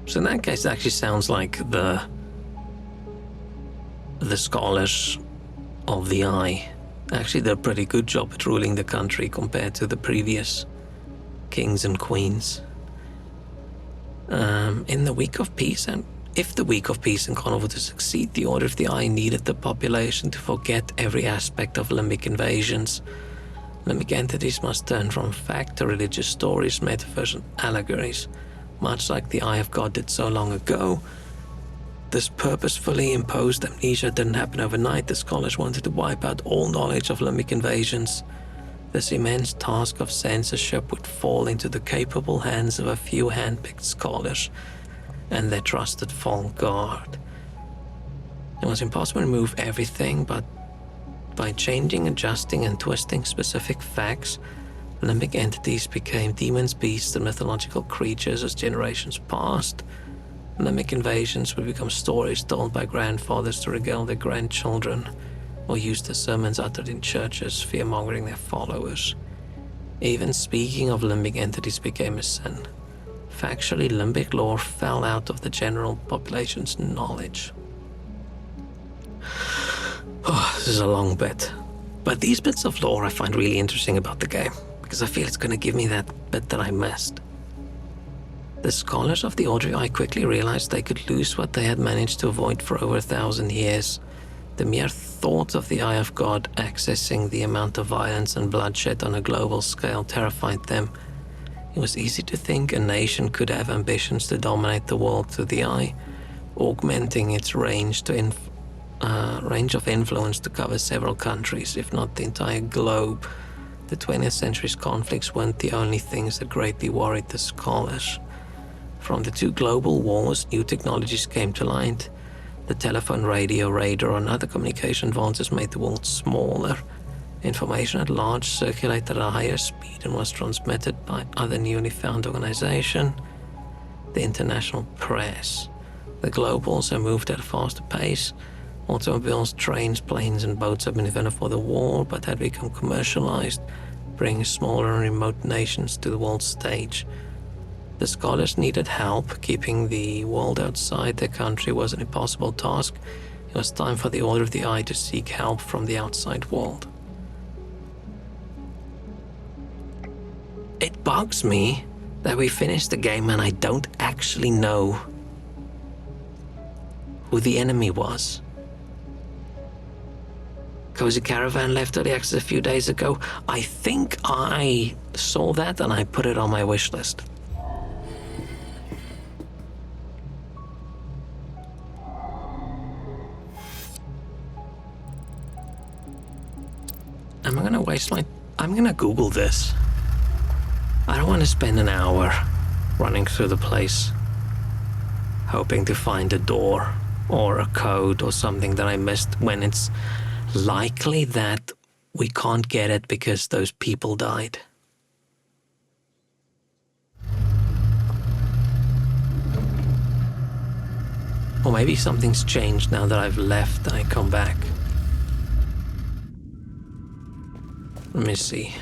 So in that case, it actually sounds like the scholars of the Eye actually did a pretty good job at ruling the country compared to the previous kings and queens. In the Week of Peace, and if the Week of Peace and Carnival to succeed, the Order of the Eye needed the population to forget every aspect of limbic invasions. Limbic entities must turn from fact to religious stories, metaphors, and allegories. Much like the Eye of God did so long ago, this purposefully imposed amnesia didn't happen overnight. The scholars wanted to wipe out all knowledge of limbic invasions. This immense task of censorship would fall into the capable hands of a few hand-picked scholars and their trusted folk guard. It was impossible to remove everything, but by changing, adjusting, and twisting specific facts, limbic entities became demons, beasts, and mythological creatures as generations passed. Limbic invasions would become stories told by grandfathers to regale their grandchildren, or used as sermons uttered in churches, fear-mongering their followers. Even speaking of limbic entities became a sin. Factually, limbic lore fell out of the general population's knowledge. Oh, this is a long bit. But these bits of lore I find really interesting about the game, because I feel it's going to give me that bit that I missed. The scholars of the Order of the Eye quickly realized they could lose what they had managed to avoid for over 1,000 years. The mere thought of the Eye of God accessing the amount of violence and bloodshed on a global scale terrified them. It was easy to think a nation could have ambitions to dominate the world through the Eye, augmenting its range of influence to cover several countries, if not the entire globe. The 20th century's conflicts weren't the only things that greatly worried the scholars. From the two global wars, new technologies came to light. The telephone, radio, radar, and other communication advances made the world smaller. Information at large circulated at a higher speed and was transmitted by other newly found organizations, the international press. The globe also moved at a faster pace. Automobiles, trains, planes, and boats had been invented for the war, but had become commercialized, bringing smaller and remote nations to the world stage. The scholars needed help. Keeping the world outside their country was an impossible task. It was time for the Order of the Eye to seek help from the outside world. It bugs me that we finished the game and I don't actually know who the enemy was. Cozy Caravan left early access a few days ago. I think I saw that and I put it on my wish list. Am I gonna waste my... I'm gonna Google this. I don't want to spend an hour running through the place hoping to find a door or a code or something that I missed when it's likely that we can't get it because those people died. Or maybe something's changed now that I've left and I come back. Let me see.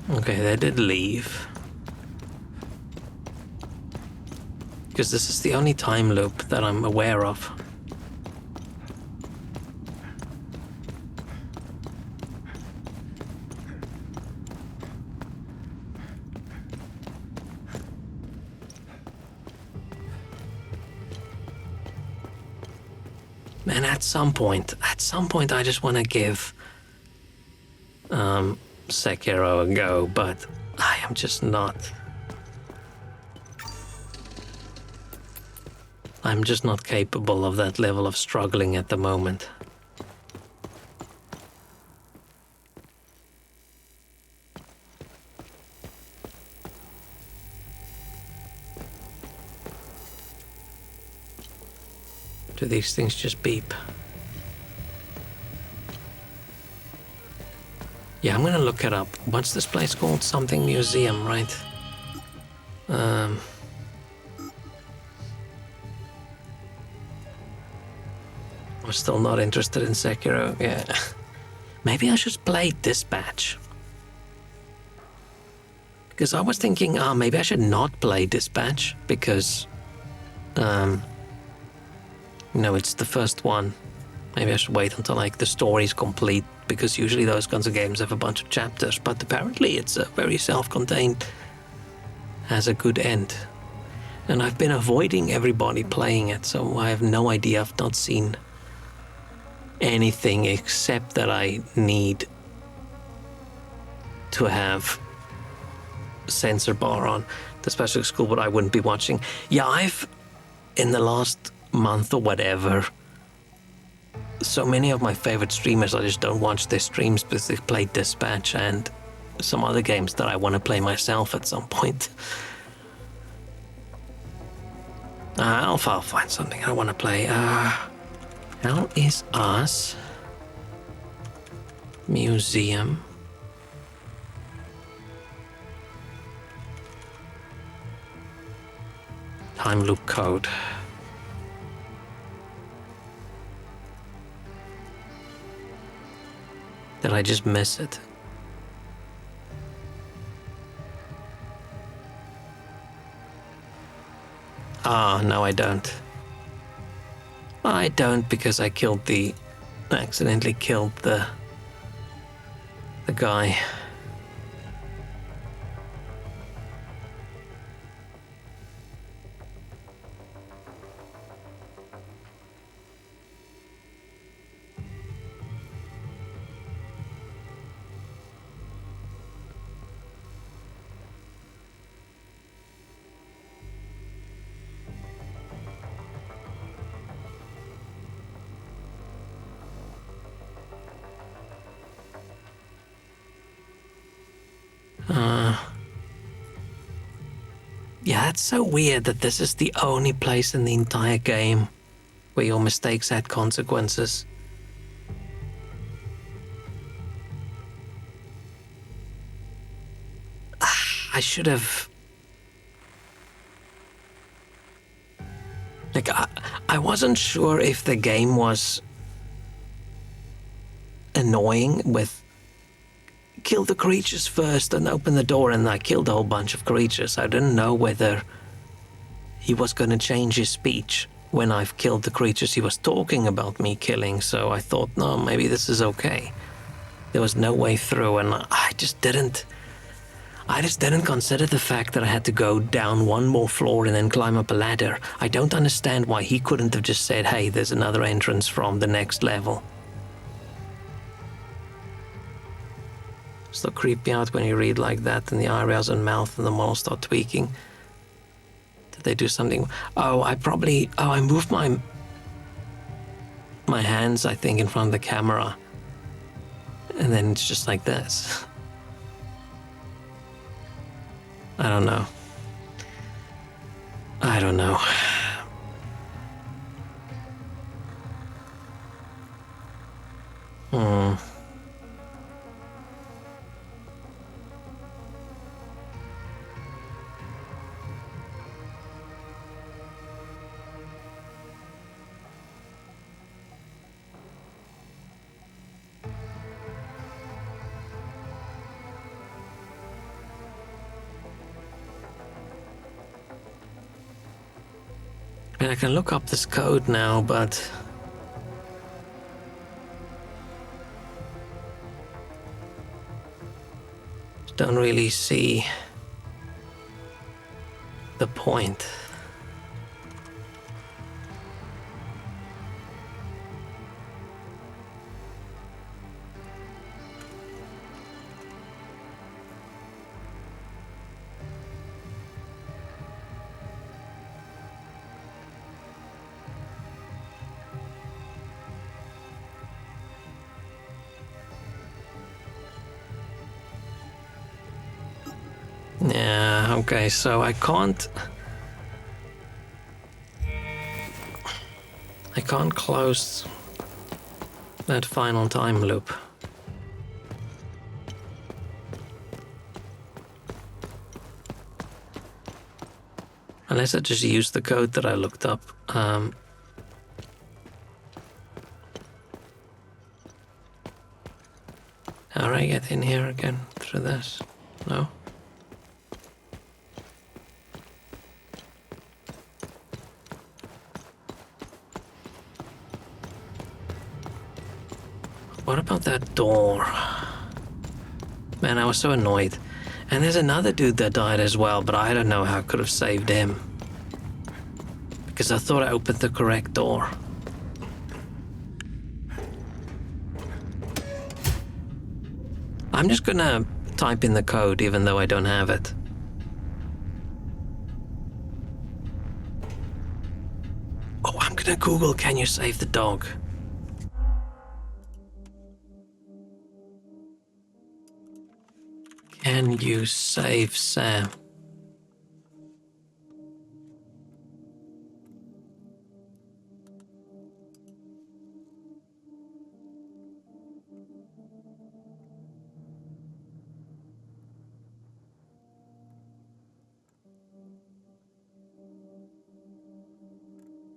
Okay, they did leave. Because this is the only time loop that I'm aware of. Man, at some point, I just want to give Sekiro a go, but I am just not. I'm just not capable of that level of struggling at the moment. Do these things just beep? Yeah, I'm gonna look it up. What's this place called? Something museum, right? I'm still not interested in Sekiro. Yeah. Maybe I should play Dispatch. Because I was thinking, maybe I should not play Dispatch because, you know, it's the first one. Maybe I should wait until like the story's complete because usually those kinds of games have a bunch of chapters, but apparently it's a very self-contained, has a good end. And I've been avoiding everybody playing it, so I have no idea. I've not seen anything except that I need to have sensor bar on the special school, but I wouldn't be watching. Yeah, I've in the last month or whatever, so many of my favorite streamers, I just don't watch their streams because they play Dispatch and some other games that I want to play myself at some point. I'll find something I want to play. Hell is Us Museum. Time loop code. Did I just miss it? No, I don't. I don't because I accidentally killed the guy. Yeah, it's so weird that this is the only place in the entire game where your mistakes had consequences. I should have... Like, I wasn't sure if the game was annoying with kill the creatures first and open the door, and I killed a whole bunch of creatures. I didn't know whether he was going to change his speech when I've killed the creatures he was talking about me killing, so I thought, no, maybe this is okay. There was no way through, and I just didn't... I just didn't consider the fact that I had to go down one more floor and then climb up a ladder. I don't understand why he couldn't have just said, hey, there's another entrance from the next level. Still creep me out when you read like that and the eyebrows and mouth and the models start tweaking. Did they do something? I moved my hands, I think, in front of the camera. And then it's just like this. I don't know. I mean, I can look up this code now, but don't really see the point. Yeah, okay, so I can't close that final time loop. Unless I just use the code that I looked up. How do I get in here again through this? No? What about that door? Man, I was so annoyed. And there's another dude that died as well, but I don't know how I could have saved him. Because I thought I opened the correct door. I'm just gonna type in the code even though I don't have it. Oh, I'm gonna Google, can you save the dog? Can you save Sam?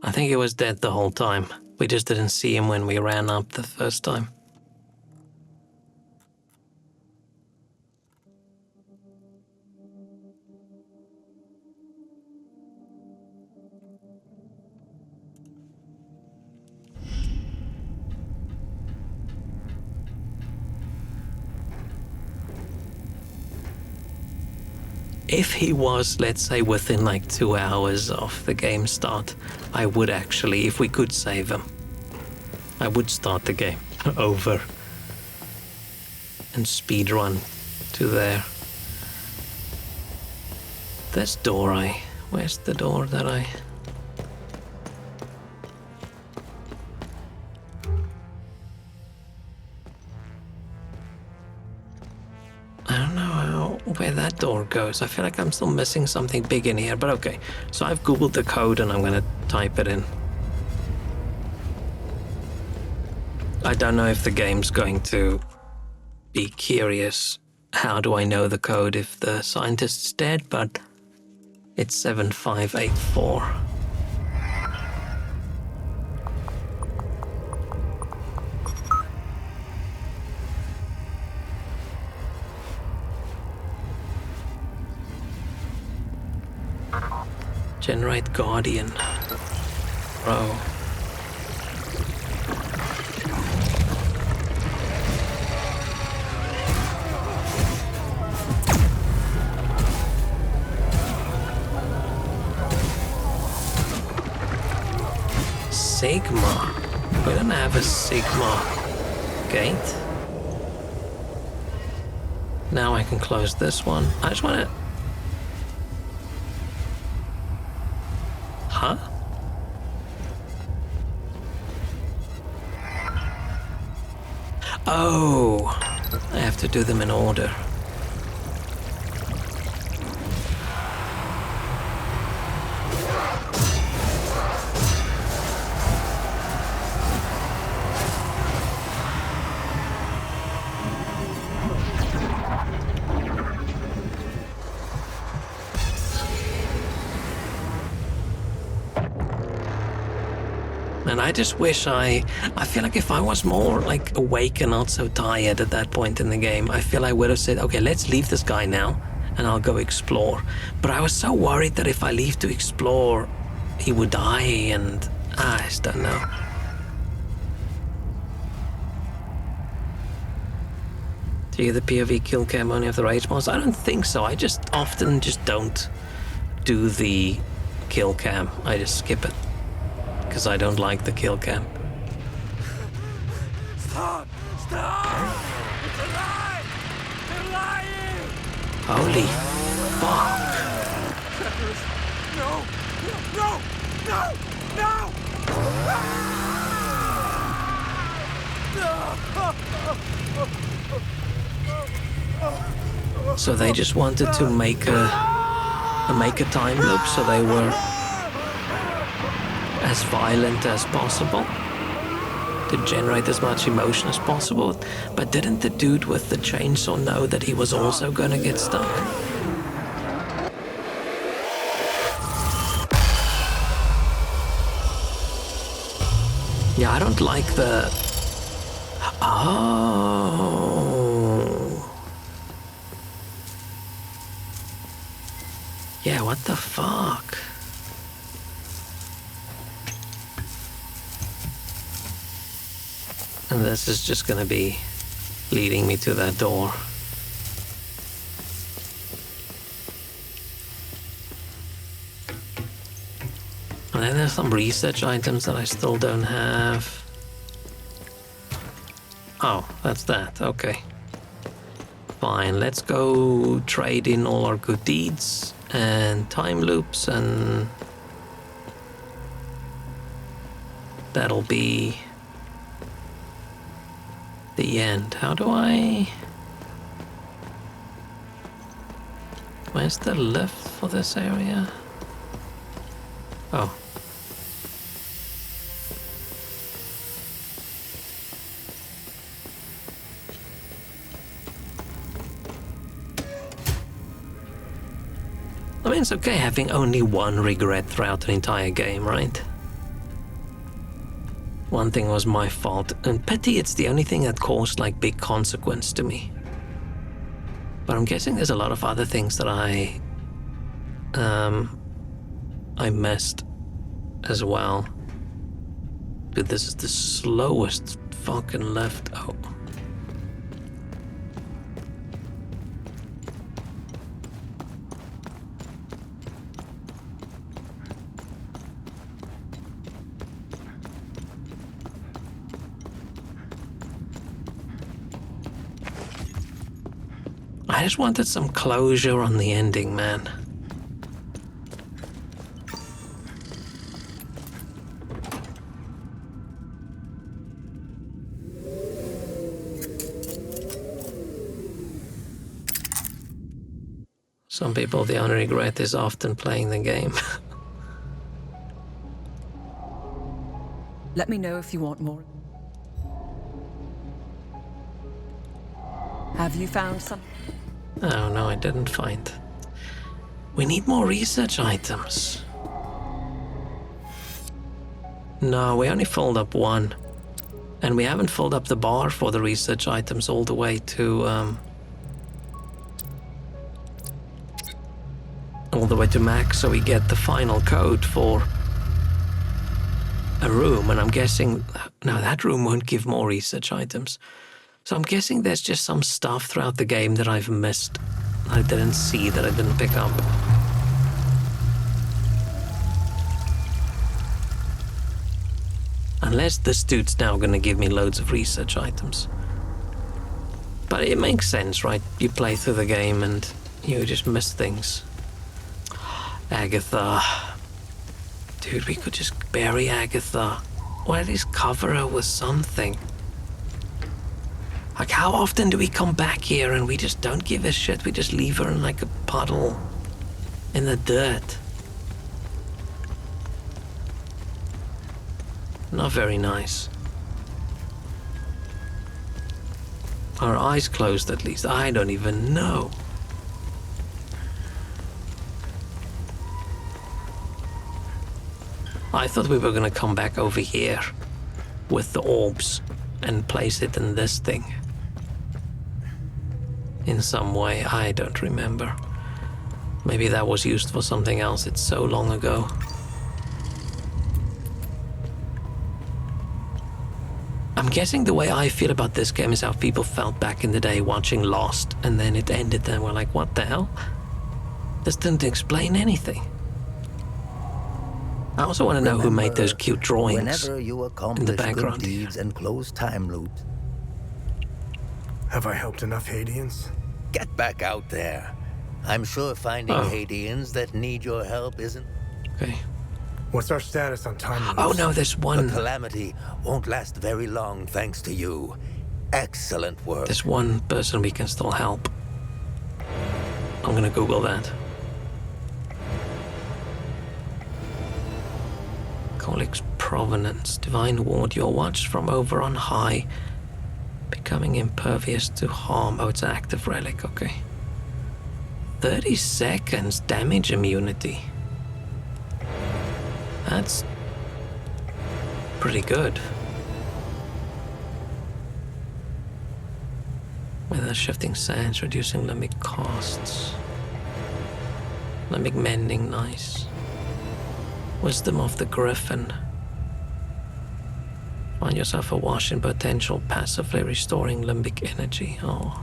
I think he was dead the whole time. We just didn't see him when we ran up the first time. If he was, let's say, within like 2 hours of the game start, I would actually, if we could save him, I would start the game over and speed run to there. This door, where's the door that I... where that door goes. I feel like I'm still missing something big in here, but okay. So I've Googled the code and I'm gonna type it in. I don't know if the game's going to be curious. How do I know the code if the scientist's dead? But it's 7584. Generate Guardian. Bro. Sigma. We don't have a Sigma gate. Now I can close this one. I just want to... Huh? Oh, I have to do them in order. And I just wish I feel like if I was more like awake and not so tired at that point in the game, I feel I would have said, okay, let's leave this guy now and I'll go explore. But I was so worried that if I leave to explore, he would die and I just don't know. Do you get the POV kill cam only of the rage boss? I don't think so. I just often just don't do the kill cam. I just skip it. Because I don't like the kill cam. Stop! Stop! It's a lie! They're lying! Holy fuck. Trevor's... No! No! No! No! So they just wanted to make a time loop, so they were as violent as possible to generate as much emotion as possible. But didn't the dude with the chainsaw know that he was also gonna get stuck? Yeah, I don't like the... Oh. Yeah, what the fuck? And this is just gonna be leading me to that door. And then there's some research items that I still don't have. Oh, that's that, okay. Fine, let's go trade in all our good deeds and time loops, and that'll be the end. How do I... Where's the lift for this area? Oh. I mean, it's okay having only one regret throughout an entire game, right? One thing was my fault, and pity it's the only thing that caused like big consequence to me. But I'm guessing there's a lot of other things that I missed as well. Dude, this is the slowest fucking lift. Oh. I just wanted some closure on the ending, man. Some people, the only regret is often playing the game. Let me know if you want more. Have you found some? Oh no, I didn't find. We need more research items. No, we only filled up one. And we haven't filled up the bar for the research items all the way to max, so we get the final code for a room. And I'm guessing, no, that room won't give more research items. So I'm guessing there's just some stuff throughout the game that I've missed, I didn't see, that I didn't pick up. Unless this dude's now gonna give me loads of research items. But it makes sense, right? You play through the game and you just miss things. Agatha. Dude, we could just bury Agatha. Or at least cover her with something. Like, how often do we come back here and we just don't give a shit? We just leave her in like a puddle in the dirt. Not very nice. Our eyes closed at least. I don't even know. I thought we were gonna come back over here with the orbs and place it in this thing. In some way, I don't remember. Maybe that was used for something else. It's so long ago. I'm guessing the way I feel about this game is how people felt back in the day watching Lost, and then it ended and we're like, what the hell? This didn't explain anything. I also want to know who made those cute drawings whenever you in the background. good deeds and close time loops. Have I helped enough Hadeans? Get back out there. I'm sure finding Hadeans that need your help isn't... Okay. What's our status on time loops? Oh no, there's one. The calamity won't last very long thanks to you. Excellent work. There's one person we can still help. I'm gonna Google that. Colix Provenance. Divine Ward. You're watched from over on high. Becoming impervious to harm. Oh, it's an active relic. Okay. 30 seconds damage immunity. That's pretty good. Weather shifting sands, reducing limbic costs. Limbic mending, nice. Wisdom of the Griffin. Find yourself awash in potential, passively restoring limbic energy. Oh.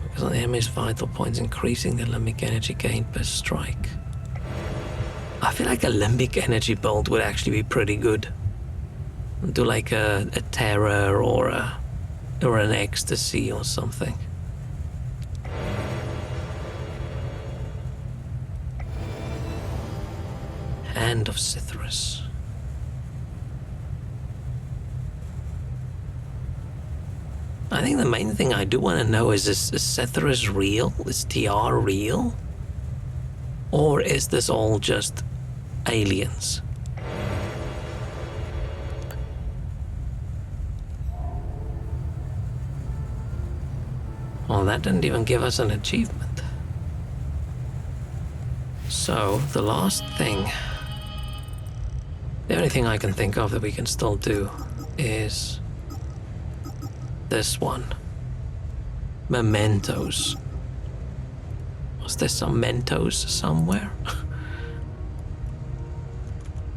Because on the enemy's vital points, increasing the limbic energy gained per strike. I feel like a limbic energy build would actually be pretty good. Do like a terror or an ecstasy or something. Hand of Sithras. I think the main thing I do want to know is Sithras real? Is TR real? Or is this all just aliens? Well, that didn't even give us an achievement. So, the last thing... The only thing I can think of that we can still do is... this one. Mementos. Was there some Mentos somewhere?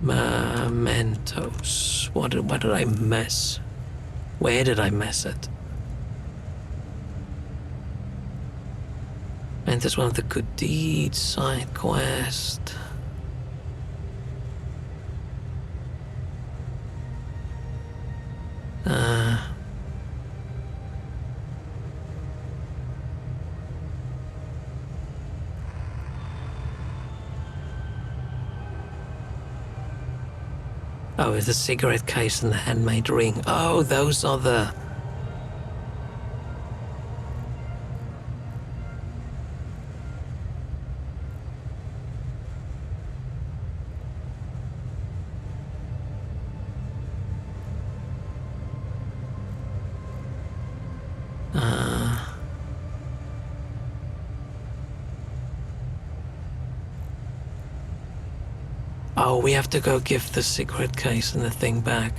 Mementos. What did I miss? Where did I miss it? Mentos, one of the good deeds, side quest. Oh, it's the cigarette case and the handmade ring. Oh, those are the... Oh, we have to go give the cigarette case and the thing back.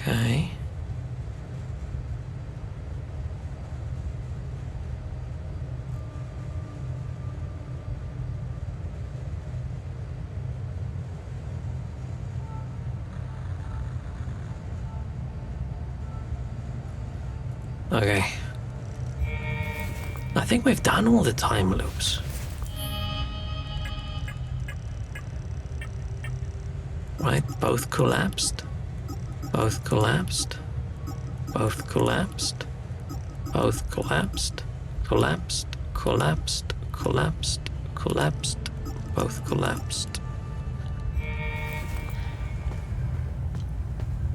Okay. Okay. I think we've done all the time loops. Right, both collapsed. Both collapsed. Both collapsed. Both collapsed. Collapsed. Collapsed. Collapsed. Collapsed. Both collapsed.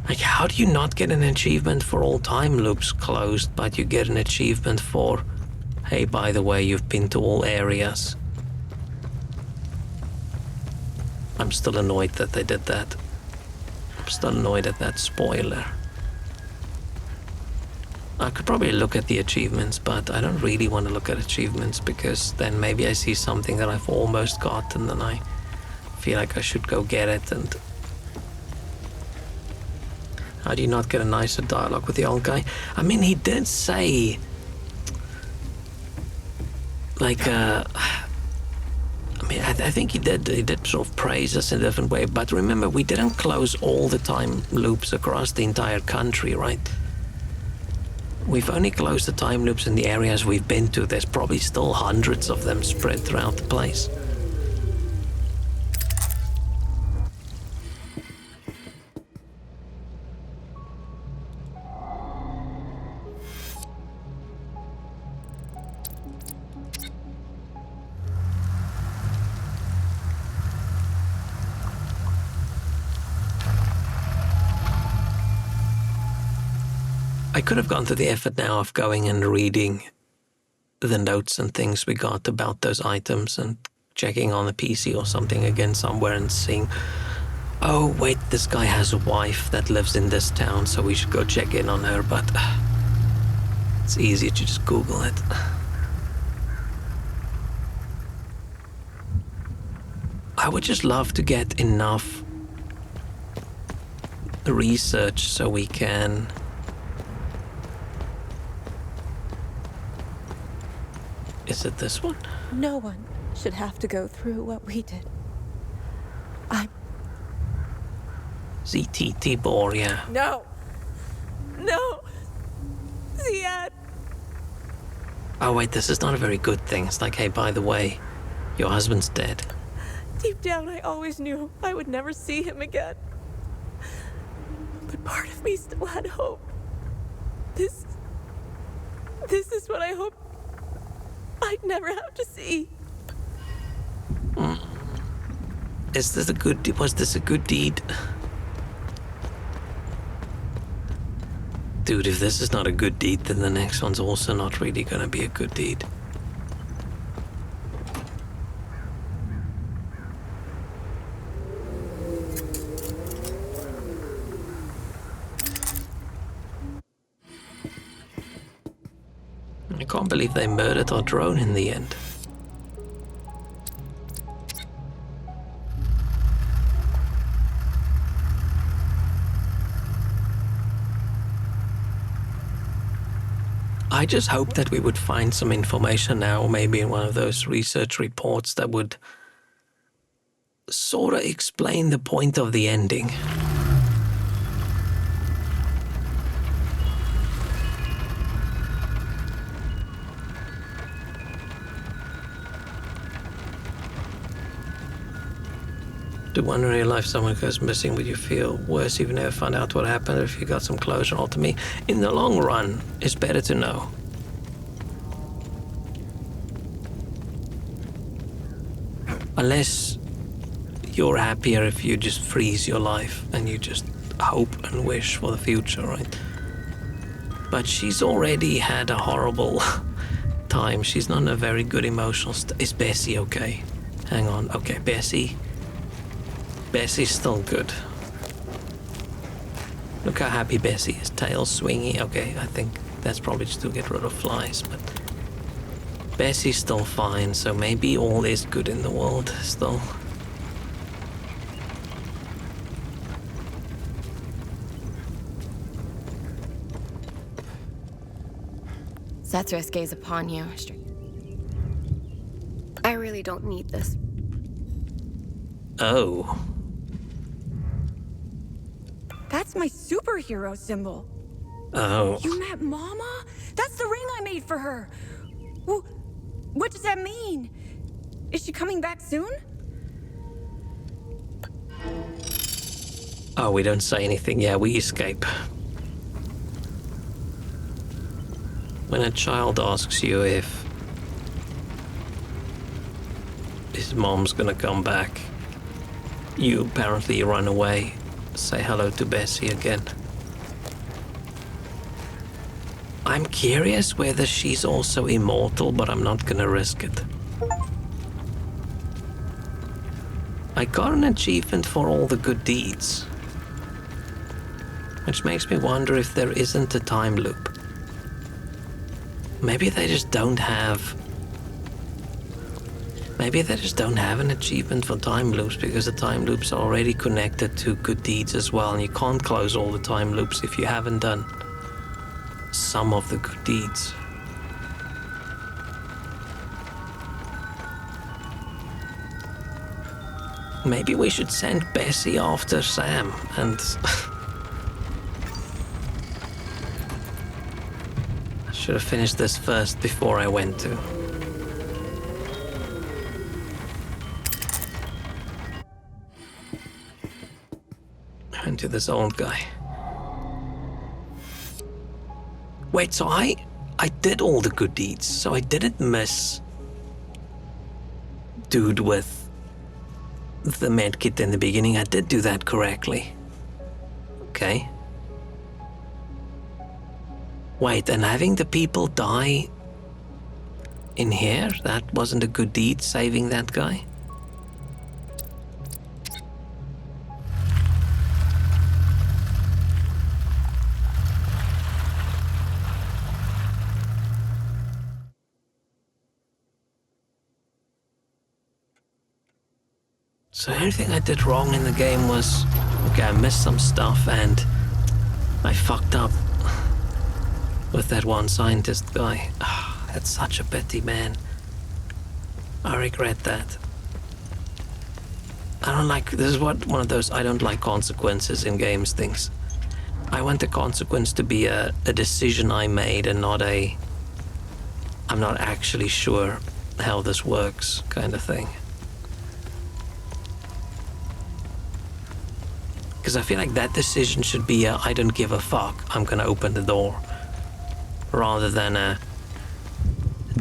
Like, how do you not get an achievement for all time loops closed, but you get an achievement for, hey, by the way, you've been to all areas? I'm still annoyed that they did that. I'm still annoyed at that spoiler. I could probably look at the achievements, but I don't really want to look at achievements because then maybe I see something that I've almost got and then I feel like I should go get it. And how do you not get a nicer dialogue with the old guy? I mean, he did say, like, I think he did sort of praise us in a different way, but remember, we didn't close all the time loops across the entire country, right? We've only closed the time loops in the areas we've been to. There's probably still hundreds of them spread throughout the place. I could have gone to the effort now of going and reading the notes and things we got about those items and checking on the PC or something again somewhere and seeing, oh, wait, this guy has a wife that lives in this town, so we should go check in on her, but it's easier to just Google it. I would just love to get enough research so we can... Is it this one? No one should have to go through what we did. ZTT Boria. No! No! Ziad! Oh wait, this is not a very good thing. It's like, hey, by the way, your husband's dead. Deep down, I always knew I would never see him again. But part of me still had hope. This is what I hoped I'd never have to see. Was this a good deed? Dude, if this is not a good deed, then the next one's also not really gonna be a good deed. I can't believe they murdered our drone in the end. I just hope that we would find some information now, maybe in one of those research reports that would sort of explain the point of the ending. Do one in real life someone goes missing, would you feel worse if you never found out what happened, or if you got some closure? Ultimately, in the long run, it's better to know. Unless you're happier if you just freeze your life and you just hope and wish for the future, right? But she's already had a horrible time. She's not in a very good emotional state. Is Bessie okay? Hang on. Okay, Bessie. Bessie's still good. Look how happy Bessie is. Tail swingy. Okay, I think that's probably just to get rid of flies, but Bessie's still fine, so maybe all is good in the world still. Sethris gaze upon you. I really don't need this. Oh. That's my superhero symbol. Oh. You met Mama? That's the ring I made for her. What does that mean? Is she coming back soon? Oh, we don't say anything. Yeah, we escape. When a child asks you if his mom's gonna come back, you apparently run away, say hello to Bessie again. I'm curious whether she's also immortal, but I'm not gonna risk it. I got an achievement for all the good deeds, which makes me wonder if there isn't a time loop. Maybe they just don't have... Maybe they just don't have an achievement for time loops because the time loops are already connected to good deeds as well, and you can't close all the time loops if you haven't done some of the good deeds. Maybe we should send Bessie after Sam and... I should have finished this first before I went to. And to this old guy. Wait, so I did all the good deeds, so I didn't miss dude with the medkit in the beginning. I did do that correctly. Okay. Wait, and having the people die in here, that wasn't a good deed, saving that guy? So everything I did wrong in the game was, okay, I missed some stuff and I fucked up with that one scientist guy. Oh, that's such a pity, man. I regret that. I don't like, this is one of those I don't like consequences in games things. I want the consequence to be a decision I made and not a, I'm not actually sure how this works kind of thing. Because I feel like that decision should be a, I don't give a fuck, I'm gonna open the door. Rather than a,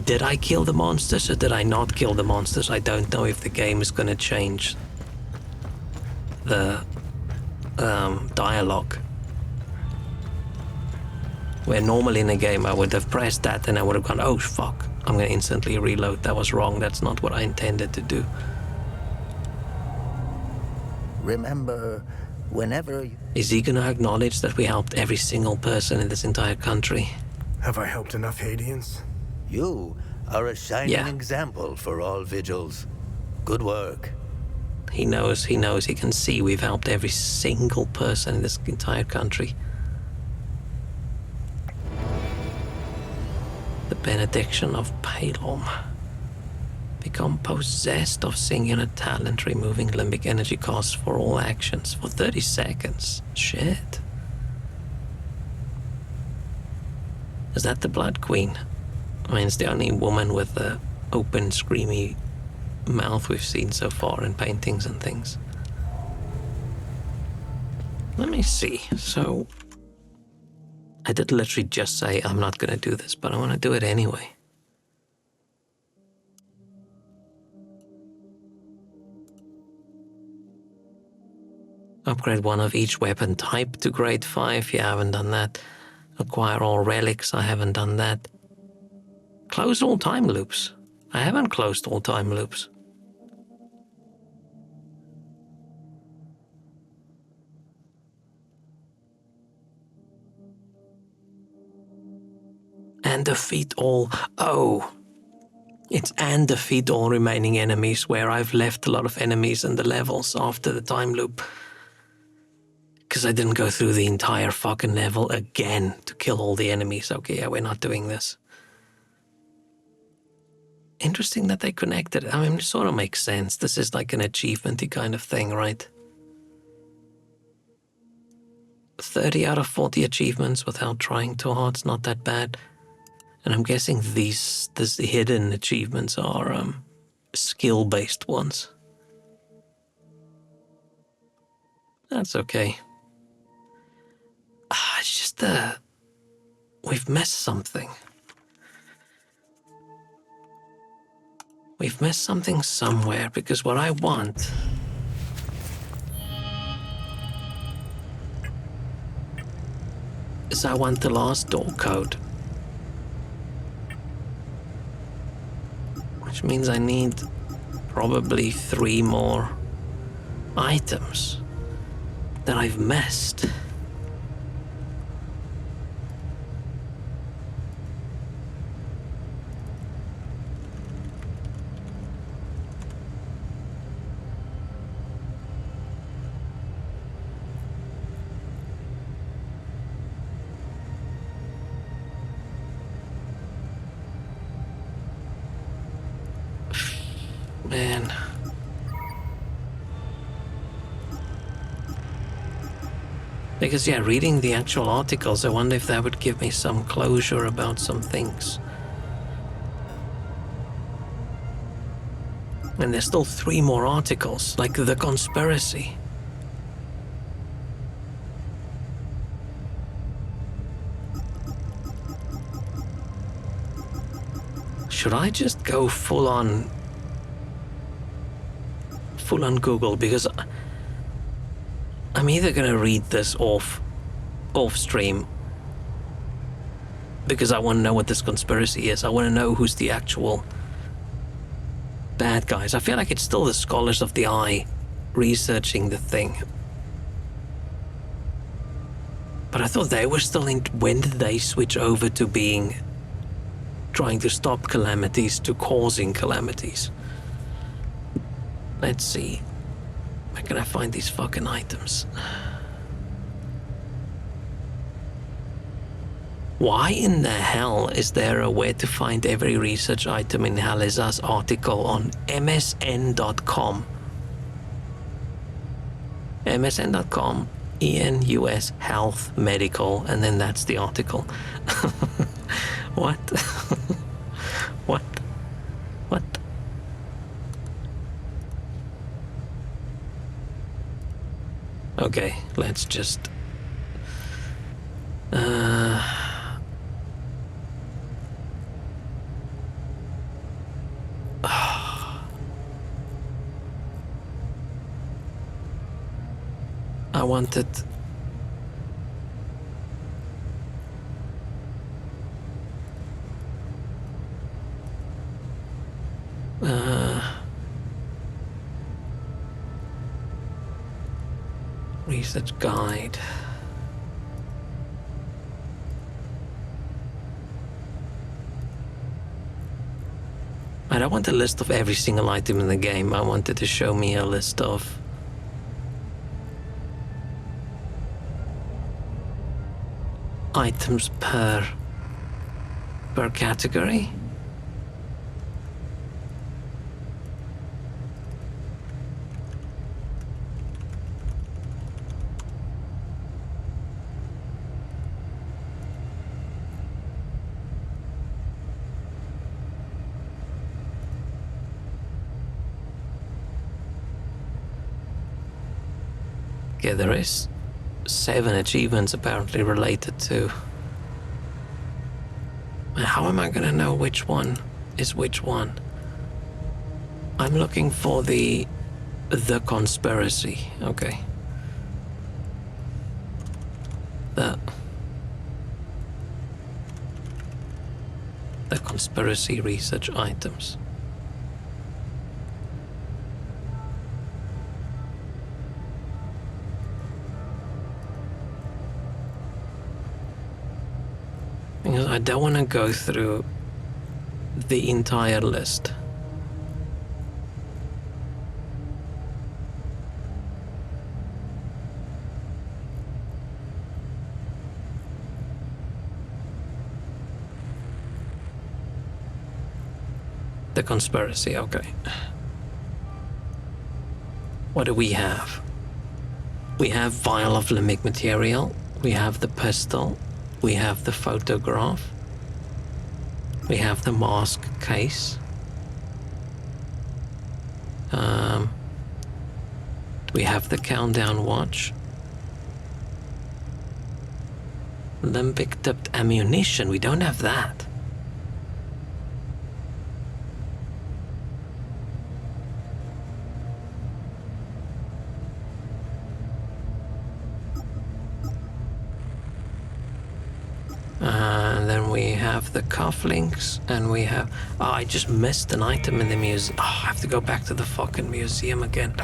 did I kill the monsters or did I not kill the monsters? I don't know if the game is gonna change the dialogue. Where normally in a game I would have pressed that and I would have gone, oh fuck, I'm gonna instantly reload. That was wrong, that's not what I intended to do. Remember, whenever you... Is he gonna acknowledge that we helped every single person in this entire country? Have I helped enough Hadeans? You are a shining example for all vigils. Good work. He knows, he can see we've helped every single person in this entire country. The benediction of Palom. Become possessed of singular talent, removing limbic energy costs for all actions for 30 seconds. Shit. Is that the Blood Queen? I mean, it's the only woman with the open, screamy mouth we've seen so far in paintings and things. Let me see. So, I did literally just say I'm not gonna do this, but I want to do it anyway. Upgrade one of each weapon type to grade 5. Yeah, I haven't done that. Acquire all relics. I haven't done that. Close all time loops. I haven't closed all time loops. And defeat all... Oh. It's and defeat all remaining enemies, where I've left a lot of enemies in the levels after the time loop. Because I didn't go through the entire fucking level again to kill all the enemies. Okay, yeah, we're not doing this. Interesting that they connected. I mean, it sort of makes sense. This is like an achievement-y kind of thing, right? 30 out of 40 achievements without trying too hard. It's not that bad. And I'm guessing these hidden achievements are skill-based ones. That's okay. It's just we've missed something. We've missed something somewhere, because what I want is I want the last door code. Which means I need probably 3 more items that I've missed. Man. Because, yeah, reading the actual articles, I wonder if that would give me some closure about some things. And there's still 3 more articles, like the conspiracy. Should I just go full on Google? Because I'm either gonna read this off stream because I want to know what this conspiracy is. I want to know who's the actual bad guys. I feel like it's still the Scholars of the Eye researching the thing. But I thought they were still in. When did they switch over to being trying to stop calamities to causing calamities? Let's see. Where can I find these fucking items? Why in the hell is there a way to find every research item in Haliza's article on MSN.com? MSN.com, ENUS, health, medical, and then that's the article. What? What? What? Okay, let's just... I wanted... research guide. I don't want a list of every single item in the game. I wanted to show me a list of items per category. Yeah, there is 7 achievements apparently related to... How am I gonna know which one is which one? I'm looking for the conspiracy. Okay. The conspiracy research items. Because I don't want to go through the entire list. The conspiracy, okay. What do we have? We have vial of limbic material. We have the pistol. We have the photograph. We have the mask case. We have the countdown watch. Limbic tipped ammunition. We don't have that. And then we have the cufflinks, and we have... Oh, I just missed an item in the museum. Oh, I have to go back to the fucking museum again.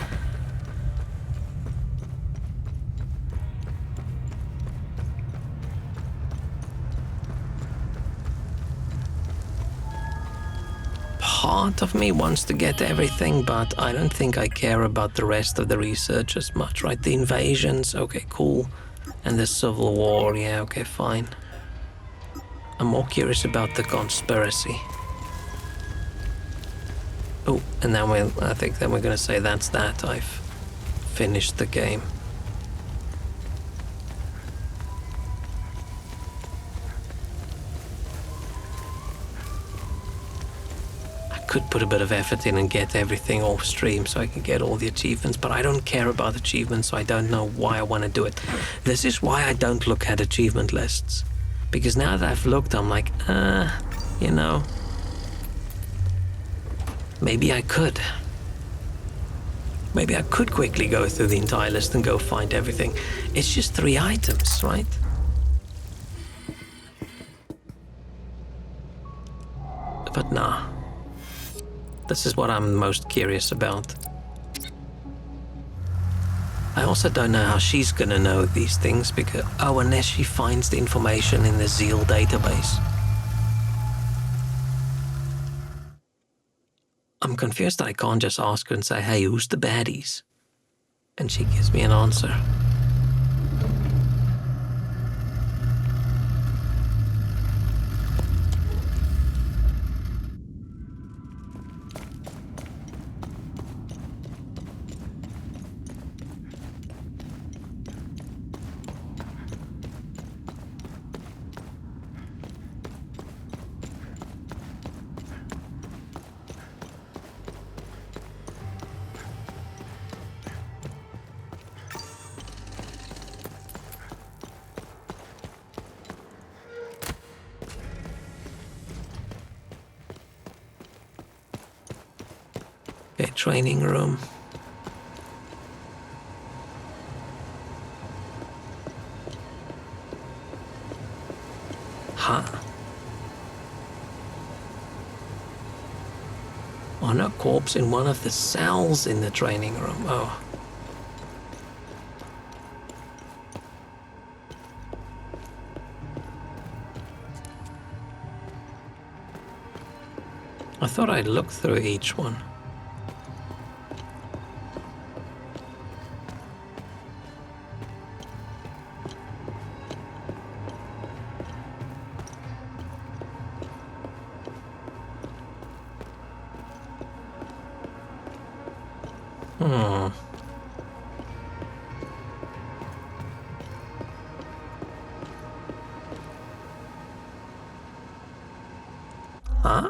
Part of me wants to get everything, but I don't think I care about the rest of the research as much, right? The invasions, okay, cool. And the Civil War, yeah, okay, fine. I'm more curious about the conspiracy. Oh, and then I think then we're gonna say that's that. I've finished the game. I could put a bit of effort in and get everything off stream so I can get all the achievements, but I don't care about achievements, so I don't know why I want to do it. This is why I don't look at achievement lists. Because now that I've looked, I'm like, you know, maybe I could. Maybe I could quickly go through the entire list and go find everything. It's just 3 items, right? But nah. This is what I'm most curious about. I also don't know how she's gonna know these things because, oh, unless she finds the information in the Zeal database. I'm confused that I can't just ask her and say, hey, who's the baddies? And she gives me an answer. Okay, training room. Huh. On a corpse in one of the cells in the training room. Oh. I thought I'd look through each one. Huh?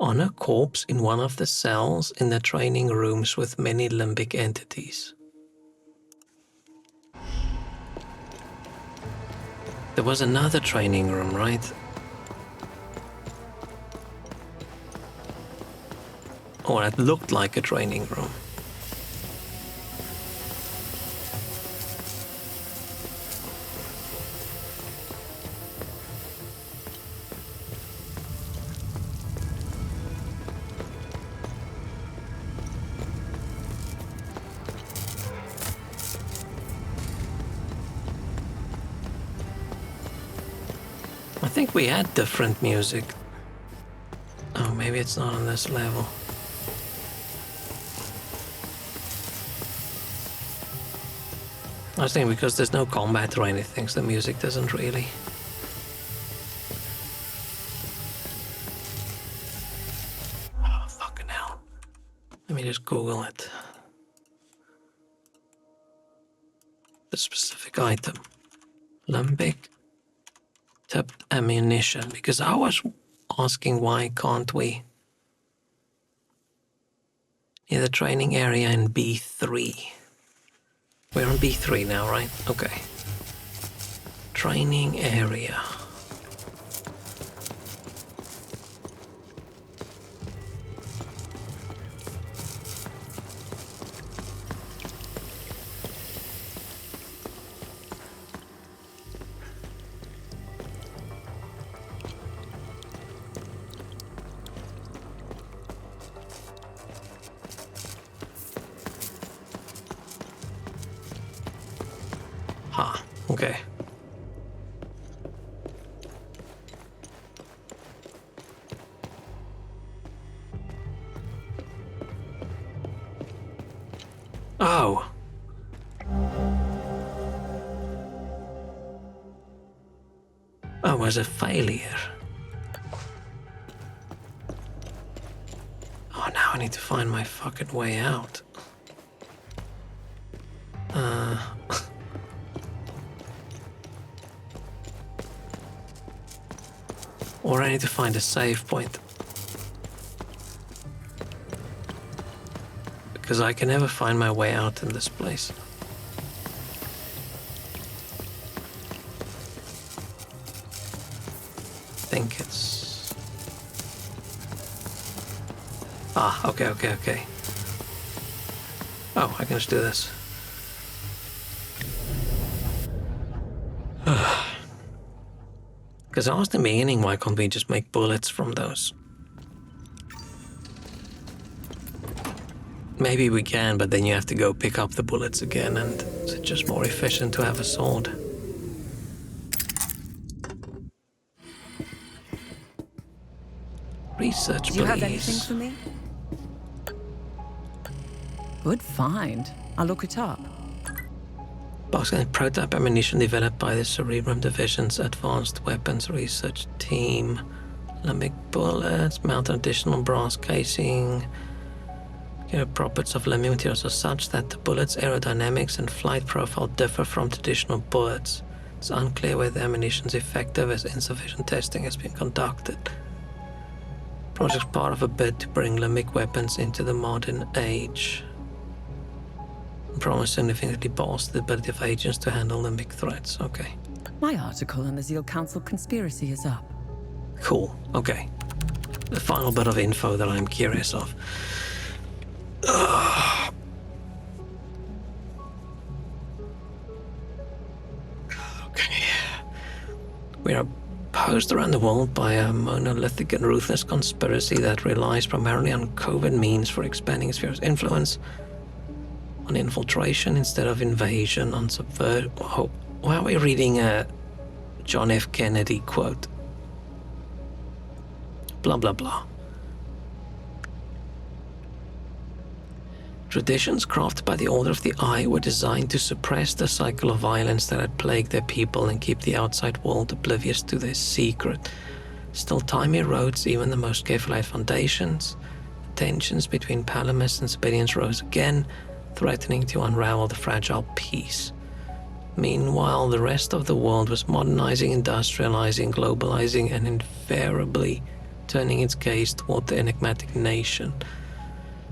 On a corpse in one of the cells in the training rooms with many limbic entities. There was another training room, right? Or it looked like a training room. I think we had different music. Oh, maybe it's not on this level. I was thinking because there's no combat or anything, so the music doesn't really... Oh, fucking hell. Let me just Google it. The specific item. Limbic tipped ammunition, because I was asking why can't we? Near the training area in B3. We're on B3 now, right? Okay. Training area. Okay. Oh. I was a failure. Oh, now I need to find my fucking way out. Or I need to find a save point. Because I can never find my way out in this place. I think it's... Ah, okay. Oh, I can just do this. Because I asked in the beginning, why can't we just make bullets from those? Maybe we can, but then you have to go pick up the bullets again, and it's just more efficient to have a sword. Research, please. Do you have anything for me? Good find. I'll look it up. Boxing prototype ammunition developed by the Cerebrum Division's Advanced Weapons Research Team. Limbic bullets, mounted additional brass casing. Properties of limbic materials are such that the bullet's aerodynamics and flight profile differ from traditional bullets. It's unclear whether the ammunition is effective as insufficient testing has been conducted. Project's part of a bid to bring limbic weapons into the modern age. Promise significantly bolster the ability of agents to handle limbic threats. Okay. My article on the Zeal Council conspiracy is up. Cool. Okay. The final bit of info that I'm curious of. Okay. We are opposed around the world by a monolithic and ruthless conspiracy that relies primarily on covert means for expanding its sphere of influence. On infiltration instead of invasion, on subvert. Why are we reading a John F. Kennedy quote? Blah, blah, blah. Traditions crafted by the Order of the Eye were designed to suppress the cycle of violence that had plagued their people and keep the outside world oblivious to their secret. Still, time erodes even the most carefully laid foundations. Tensions between Palamists and civilians rose again, threatening to unravel the fragile peace. Meanwhile, the rest of the world was modernizing, industrializing, globalizing, and invariably turning its gaze toward the enigmatic nation.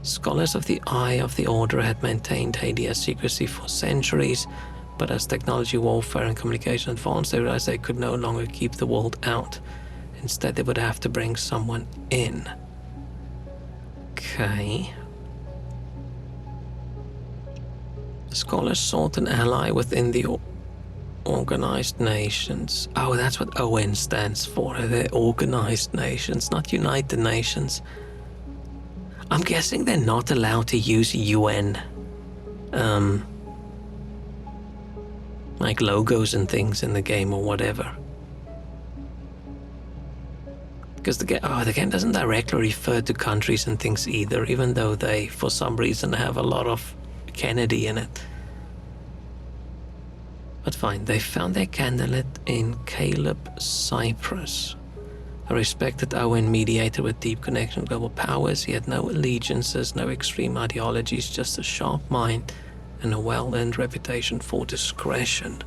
Scholars of the Eye of the Order had maintained Hadia's secrecy for centuries, but as technology, warfare, and communication advanced, they realized they could no longer keep the world out. Instead, they would have to bring someone in. Okay. Scholars sought an ally within the Organized Nations. Oh, that's what ON stands for. They're Organized Nations, not United Nations. I'm guessing they're not allowed to use UN, like logos and things in the game or whatever. Because the game doesn't directly refer to countries and things either, even though they, for some reason, have a lot of Kennedy in it. But fine, they found their candidate in Caleb Cyprus, a respected ON mediator with deep connection with global powers. He had no allegiances, no extreme ideologies, just a sharp mind and a well-earned reputation for discretion.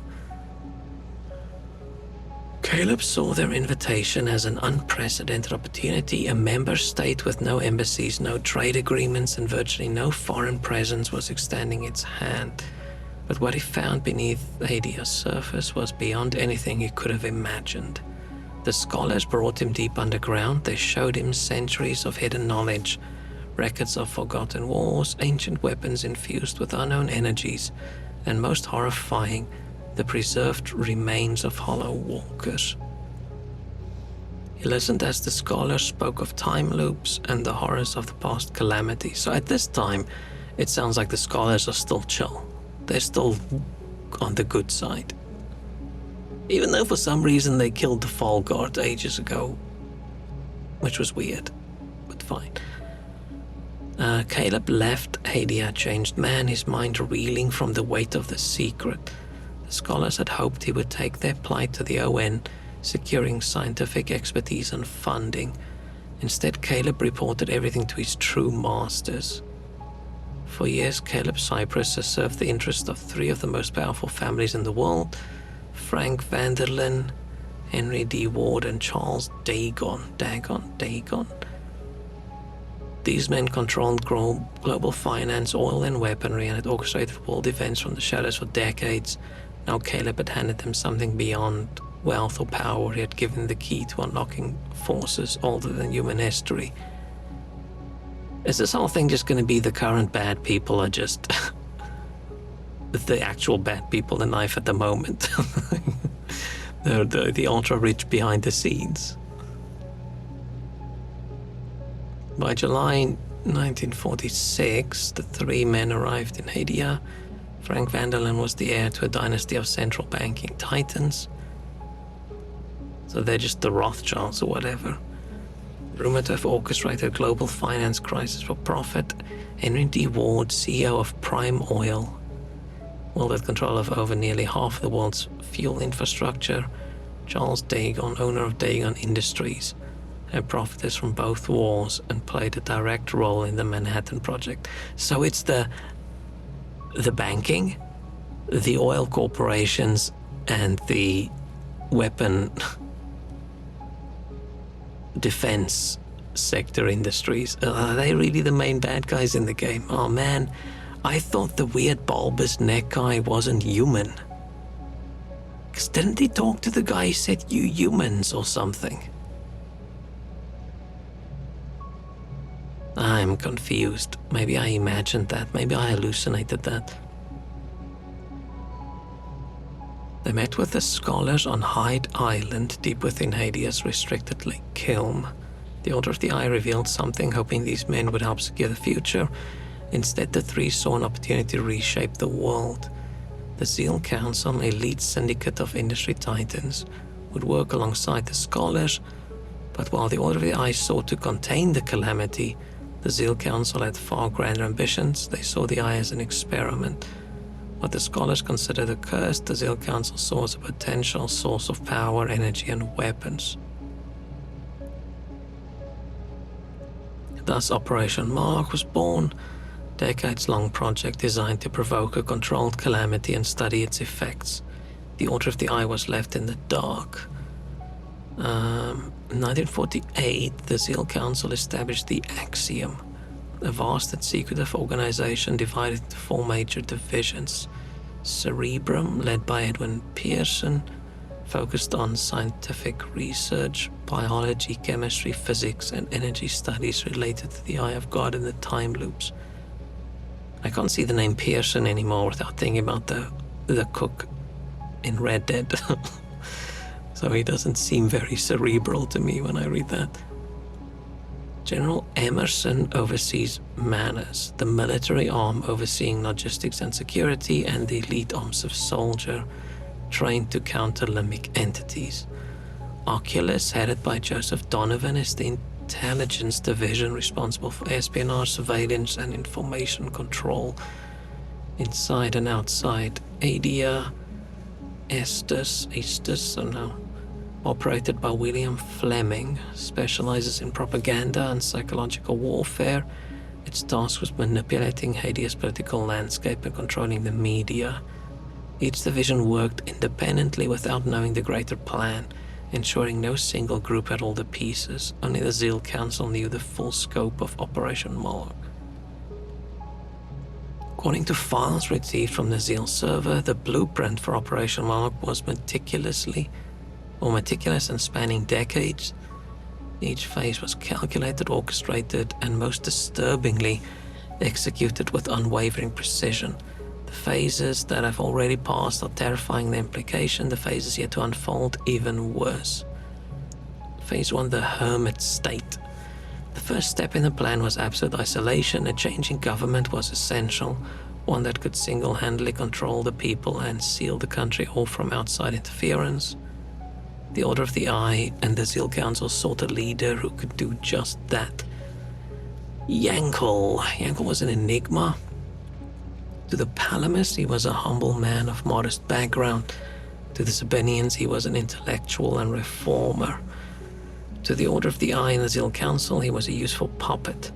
Caleb saw their invitation as an unprecedented opportunity. A member state with no embassies, no trade agreements, and virtually no foreign presence was extending its hand. But what he found beneath Hadia's surface was beyond anything he could have imagined. The scholars brought him deep underground. They showed him centuries of hidden knowledge, records of forgotten wars, ancient weapons infused with unknown energies, and most horrifying, the preserved remains of Hollow Walkers. He listened as the scholars spoke of time loops and the horrors of the past calamity. So at this time, it sounds like the scholars are still chill. They're still on the good side. Even though for some reason they killed the Fall Guard ages ago, which was weird, but fine. Caleb left Hadia a changed man, his mind reeling from the weight of the secret. The scholars had hoped he would take their plight to the UN, securing scientific expertise and funding. Instead, Caleb reported everything to his true masters. For years, Caleb Cypress has served the interests of three of the most powerful families in the world: Frank Vanderlyn, Henry D. Ward, and Charles Dagon. Dagon. These men controlled global finance, oil, and weaponry, and had orchestrated world events from the shadows for decades. Now Caleb had handed them something beyond wealth or power. He had given the key to unlocking forces older than human history. Is this whole thing just going to be the current bad people are just the actual bad people in life at the moment? the ultra-rich behind the scenes. By July 1946, the three men arrived in Hadia. Frank Vanderlyn was the heir to a dynasty of central banking titans. So they're just the Rothschilds or whatever. Rumored to have orchestrated global finance crisis for profit. Henry D. Ward, CEO of Prime Oil, wielded control of over nearly half the world's fuel infrastructure. Charles Dagon, owner of Dagon Industries, had profited from both wars and played a direct role in the Manhattan Project. So it's the banking, the oil corporations, and the weapon defense sector industries. Are they really the main bad guys in the game? Oh man, I thought the weird bulbous neck guy wasn't human. 'Cause didn't he talk to the guy who said, "You humans," or something? I'm confused. Maybe I imagined that. Maybe I hallucinated that. They met with the scholars on Hyde Island, deep within Hadia's restricted Lake Kilm. The Order of the Eye revealed something, hoping these men would help secure the future. Instead, the three saw an opportunity to reshape the world. The Zeal Council, an elite syndicate of industry titans, would work alongside the scholars, but while the Order of the Eye sought to contain the calamity, the Zeal Council had far grander ambitions. They saw the Eye as an experiment. What the scholars considered a curse, the Zeal Council saw as a potential source of power, energy, and weapons. Thus, Operation Mark was born, a decades-long project designed to provoke a controlled calamity and study its effects. The Order of the Eye was left in the dark. In 1948, the Zeal Council established the Axiom, a vast and secretive organization divided into four major divisions. Cerebrum, led by Edwin Pearson, focused on scientific research, biology, chemistry, physics, and energy studies related to the Eye of God and the time loops. I can't see the name Pearson anymore without thinking about the cook in Red Dead. So he doesn't seem very cerebral to me when I read that. General Emerson oversees Manners, the military arm overseeing logistics and security, and the elite arms of soldier, trained to counter limbic entities. Oculus, headed by Joseph Donovan, is the intelligence division responsible for espionage, surveillance, and information control inside and outside Hadia. Estes, operated by William Fleming, specializes in propaganda and psychological warfare. Its task was manipulating Hadia's political landscape and controlling the media. Each division worked independently without knowing the greater plan, ensuring no single group had all the pieces. Only the Zeal Council knew the full scope of Operation Moloch. According to files retrieved from the Zeal server, the blueprint for Operation Moloch was meticulous and spanning decades. Each phase was calculated, orchestrated, and most disturbingly, executed with unwavering precision. The phases that have already passed are terrifying in their implication, the phases yet to unfold even worse. Phase 1, the hermit state. The first step in the plan was absolute isolation. A change in government was essential, one that could single-handedly control the people and seal the country off from outside interference. The Order of the Eye and the Zeal Council sought a leader who could do just that. Yankel. Yankel was an enigma. To the Palamists, he was a humble man of modest background. To the Sabinians, he was an intellectual and reformer. To the Order of the Eye and the Zeal Council, he was a useful puppet.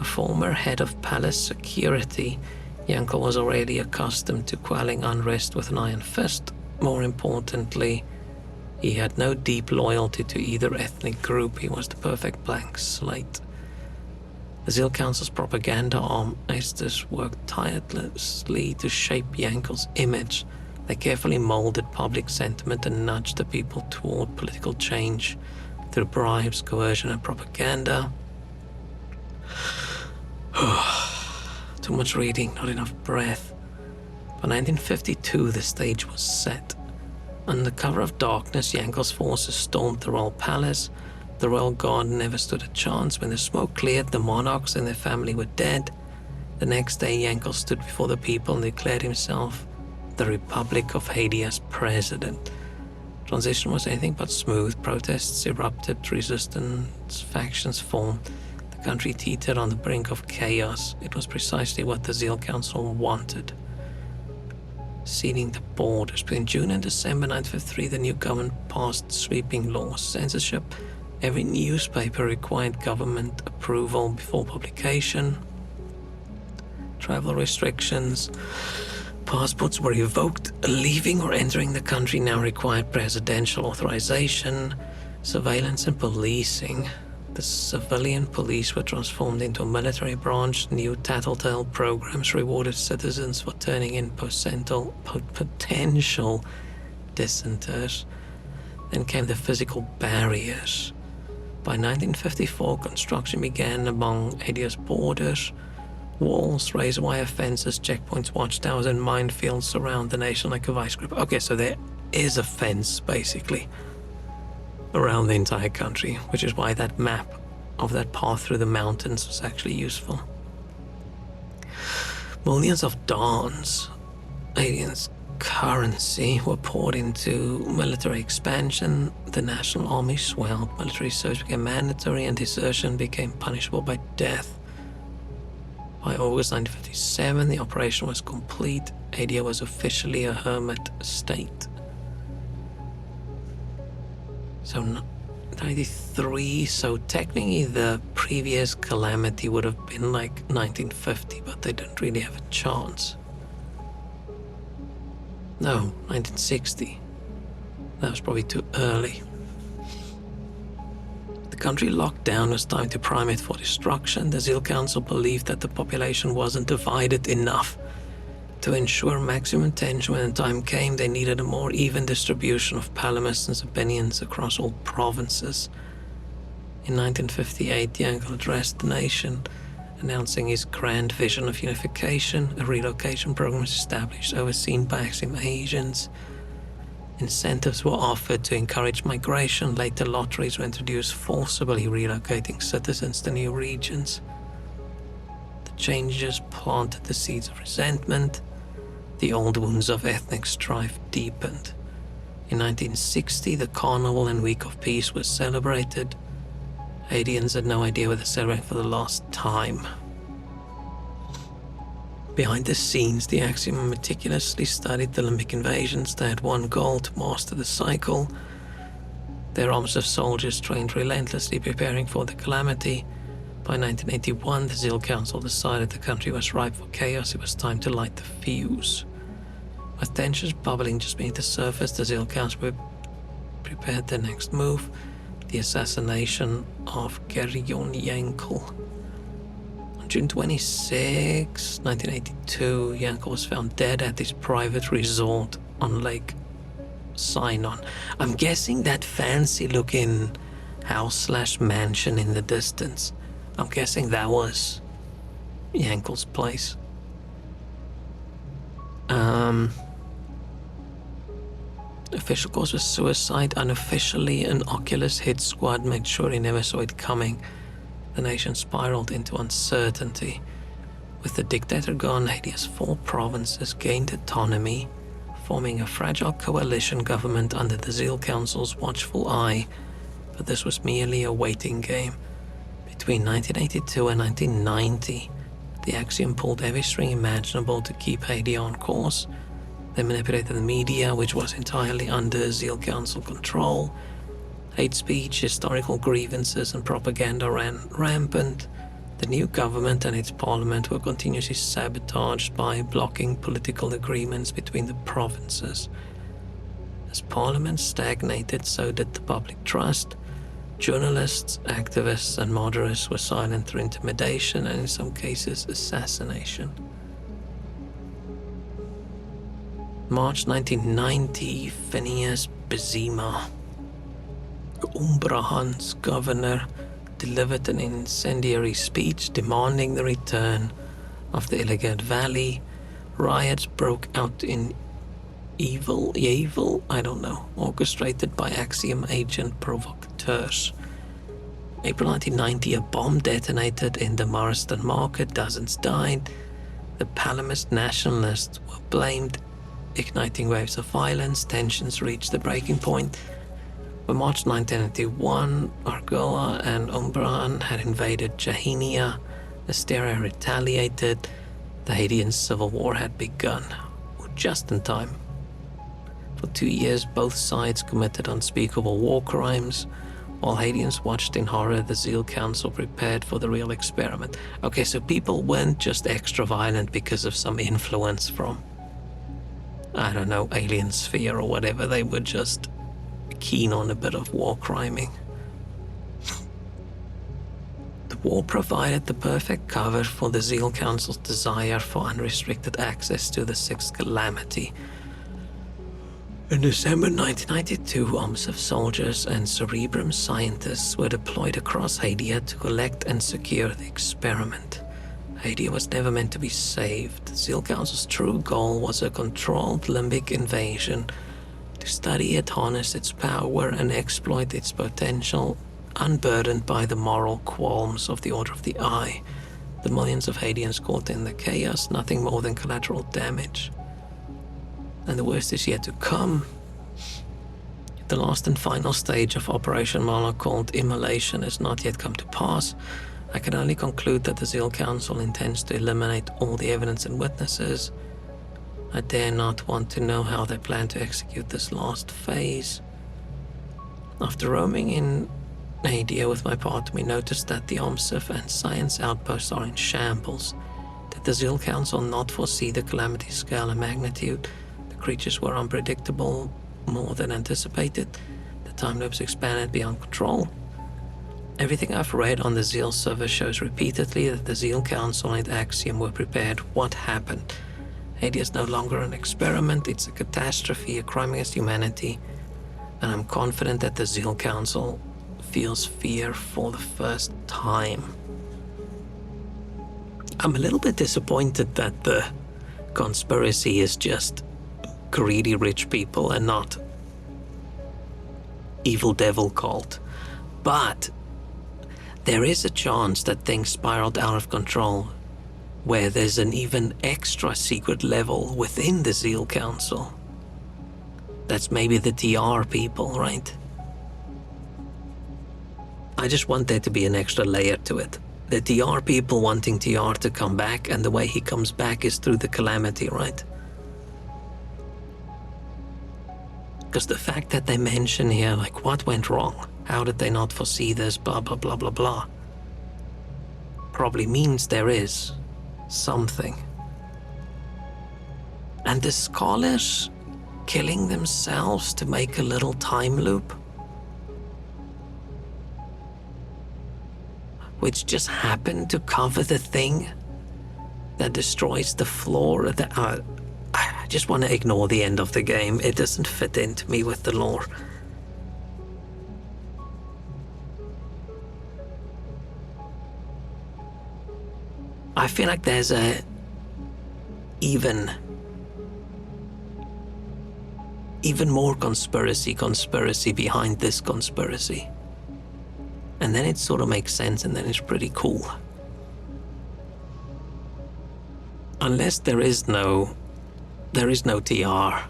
A former head of palace security, Yankel was already accustomed to quelling unrest with an iron fist. More importantly, he had no deep loyalty to either ethnic group. He was the perfect blank slate. The Zeal Council's propaganda arm, Estes, worked tirelessly to shape Yankel's image. They carefully molded public sentiment and nudged the people toward political change through bribes, coercion, and propaganda. Too much reading, not enough breath. By 1952, the stage was set. Under cover of darkness, Yankel's forces stormed the royal palace. The royal guard never stood a chance. When the smoke cleared, the monarchs and their family were dead. The next day, Yankel stood before the people and declared himself the Republic of Hadia's president. Transition was anything but smooth. Protests erupted, resistance factions formed. The country teetered on the brink of chaos. It was precisely what the Zeal Council wanted. Sealing the borders. Between June and December 1953, the new government passed sweeping laws. Censorship. Every newspaper required government approval before publication. Travel restrictions. Passports were revoked. Leaving or entering the country now required presidential authorization. Surveillance and policing. The civilian police were transformed into a military branch. New tattletale programs rewarded citizens for turning in potential dissenters. Then came the physical barriers. By 1954, construction began along Hadia's borders. Walls, razor wire fences, checkpoints, watchtowers, and minefields surround the nation like a vice grip. Okay, so there is a fence, basically, around the entire country, which is why that map of that path through the mountains was actually useful. Millions of Dons, aliens' currency, were poured into military expansion. The national army swelled, military service became mandatory, and desertion became punishable by death. By August 1957, the operation was complete. Hadia was officially a hermit state. So 93, so technically the previous calamity would have been like 1950, but they didn't really have a chance. No, 1960. That was probably too early. The country locked down. It was time to prime it for destruction. The Zeal Council believed that the population wasn't divided enough. To ensure maximum tension when the time came, they needed a more even distribution of Palamists and Sabinians across all provinces. In 1958, Yankel addressed the nation, announcing his grand vision of unification. A relocation program was established, overseen by Axim agents. Incentives were offered to encourage migration. Later, lotteries were introduced, forcibly relocating citizens to new regions. The changes planted the seeds of resentment. The old wounds of ethnic strife deepened. In 1960, the Carnival and Week of Peace was celebrated. Hadians had no idea what they celebrated for the last time. Behind the scenes, the Axiom meticulously studied the Limbic invasions. They had one goal: to master the cycle. Their arms of soldiers trained relentlessly, preparing for the calamity. By 1981, the Zeal Council decided the country was ripe for chaos. It was time to light the fuse. With tensions bubbling just beneath the surface, the Zeal Council prepared their next move, the assassination of Gerion Yankel. On June 26, 1982, Yankel was found dead at his private resort on Lake Sinon. I'm guessing that fancy-looking house/mansion in the distance. I'm guessing that was Yankel's place. Official cause was suicide. Unofficially, an Oculus hit squad made sure he never saw it coming. The nation spiraled into uncertainty. With the dictator gone, Haiti's 4 provinces gained autonomy, forming a fragile coalition government under the Zeal Council's watchful eye. But this was merely a waiting game. Between 1982 and 1990, the Axiom pulled every string imaginable to keep Haiti on course. They manipulated the media, which was entirely under Zeal Council control. Hate speech, historical grievances, and propaganda ran rampant. The new government and its parliament were continuously sabotaged by blocking political agreements between the provinces. As parliament stagnated, so did the public trust. Journalists, activists, and moderates were silent through intimidation and, in some cases, assassination. March 1990, Phineas Bizima, Umbrahan's governor, delivered an incendiary speech demanding the return of the Illigant Valley. Riots broke out in Yaville, orchestrated by Axiom agent provocateurs. April 1990, a bomb detonated in the Marston Market. Dozens died. The Palamist nationalists were blamed, igniting waves of violence. Tensions reached the breaking point. By March 1991, Argola and Umbrahan had invaded Jahinia. Asteria retaliated. The Haitian Civil War had begun, just in time. For 2 years, both sides committed unspeakable war crimes. While Haitians watched in horror, the Zeal Council prepared for the real experiment. Okay, so people weren't just extra violent because of some influence from, I don't know, Alien Sphere or whatever. They were just keen on a bit of war criming. The war provided the perfect cover for the Zeal Council's desire for unrestricted access to the Sixth Calamity. In December 1992, OMSF soldiers and Cerebrum scientists were deployed across Haiti to collect and secure the experiment. Haiti was never meant to be saved. The Zeal Council's true goal was a controlled limbic invasion, to study it, harness its power, and exploit its potential, unburdened by the moral qualms of the Order of the Eye. The millions of Haitians caught in the chaos, nothing more than collateral damage. And the worst is yet to come. The last and final stage of Operation Monarch, called immolation, has not yet come to pass. I can only conclude that the Zeal Council intends to eliminate all the evidence and witnesses. I dare not want to know how they plan to execute this last phase. After roaming in Haiti with my party, we noticed that the OMSF and science outposts are in shambles. Did the Zeal Council not foresee the calamity scale and magnitude? Creatures were unpredictable, more than anticipated. The time loops expanded beyond control. Everything I've read on the Zeal server shows repeatedly that the Zeal Council and Axiom were prepared. What happened? Haiti is no longer an experiment, it's a catastrophe, a crime against humanity. And I'm confident that the Zeal Council feels fear for the first time. I'm a little bit disappointed that the conspiracy is just greedy rich people and not evil devil cult. But there is a chance that things spiraled out of control, where there's an even extra secret level within the Zeal Council. That's maybe the TR people, right? I just want there to be an extra layer to it. The TR people wanting TR to come back, and the way he comes back is through the calamity, right? Because the fact that they mention here, like, what went wrong? How did they not foresee this? Blah, blah, blah, blah, blah. Probably means there is something. And the scholars killing themselves to make a little time loop which just happened to cover the thing that destroys the floor. I just want to ignore the end of the game. It doesn't fit into me with the lore. I feel like there's a even more conspiracy behind this conspiracy. And then it sort of makes sense, and then it's pretty cool. Unless there is no TR.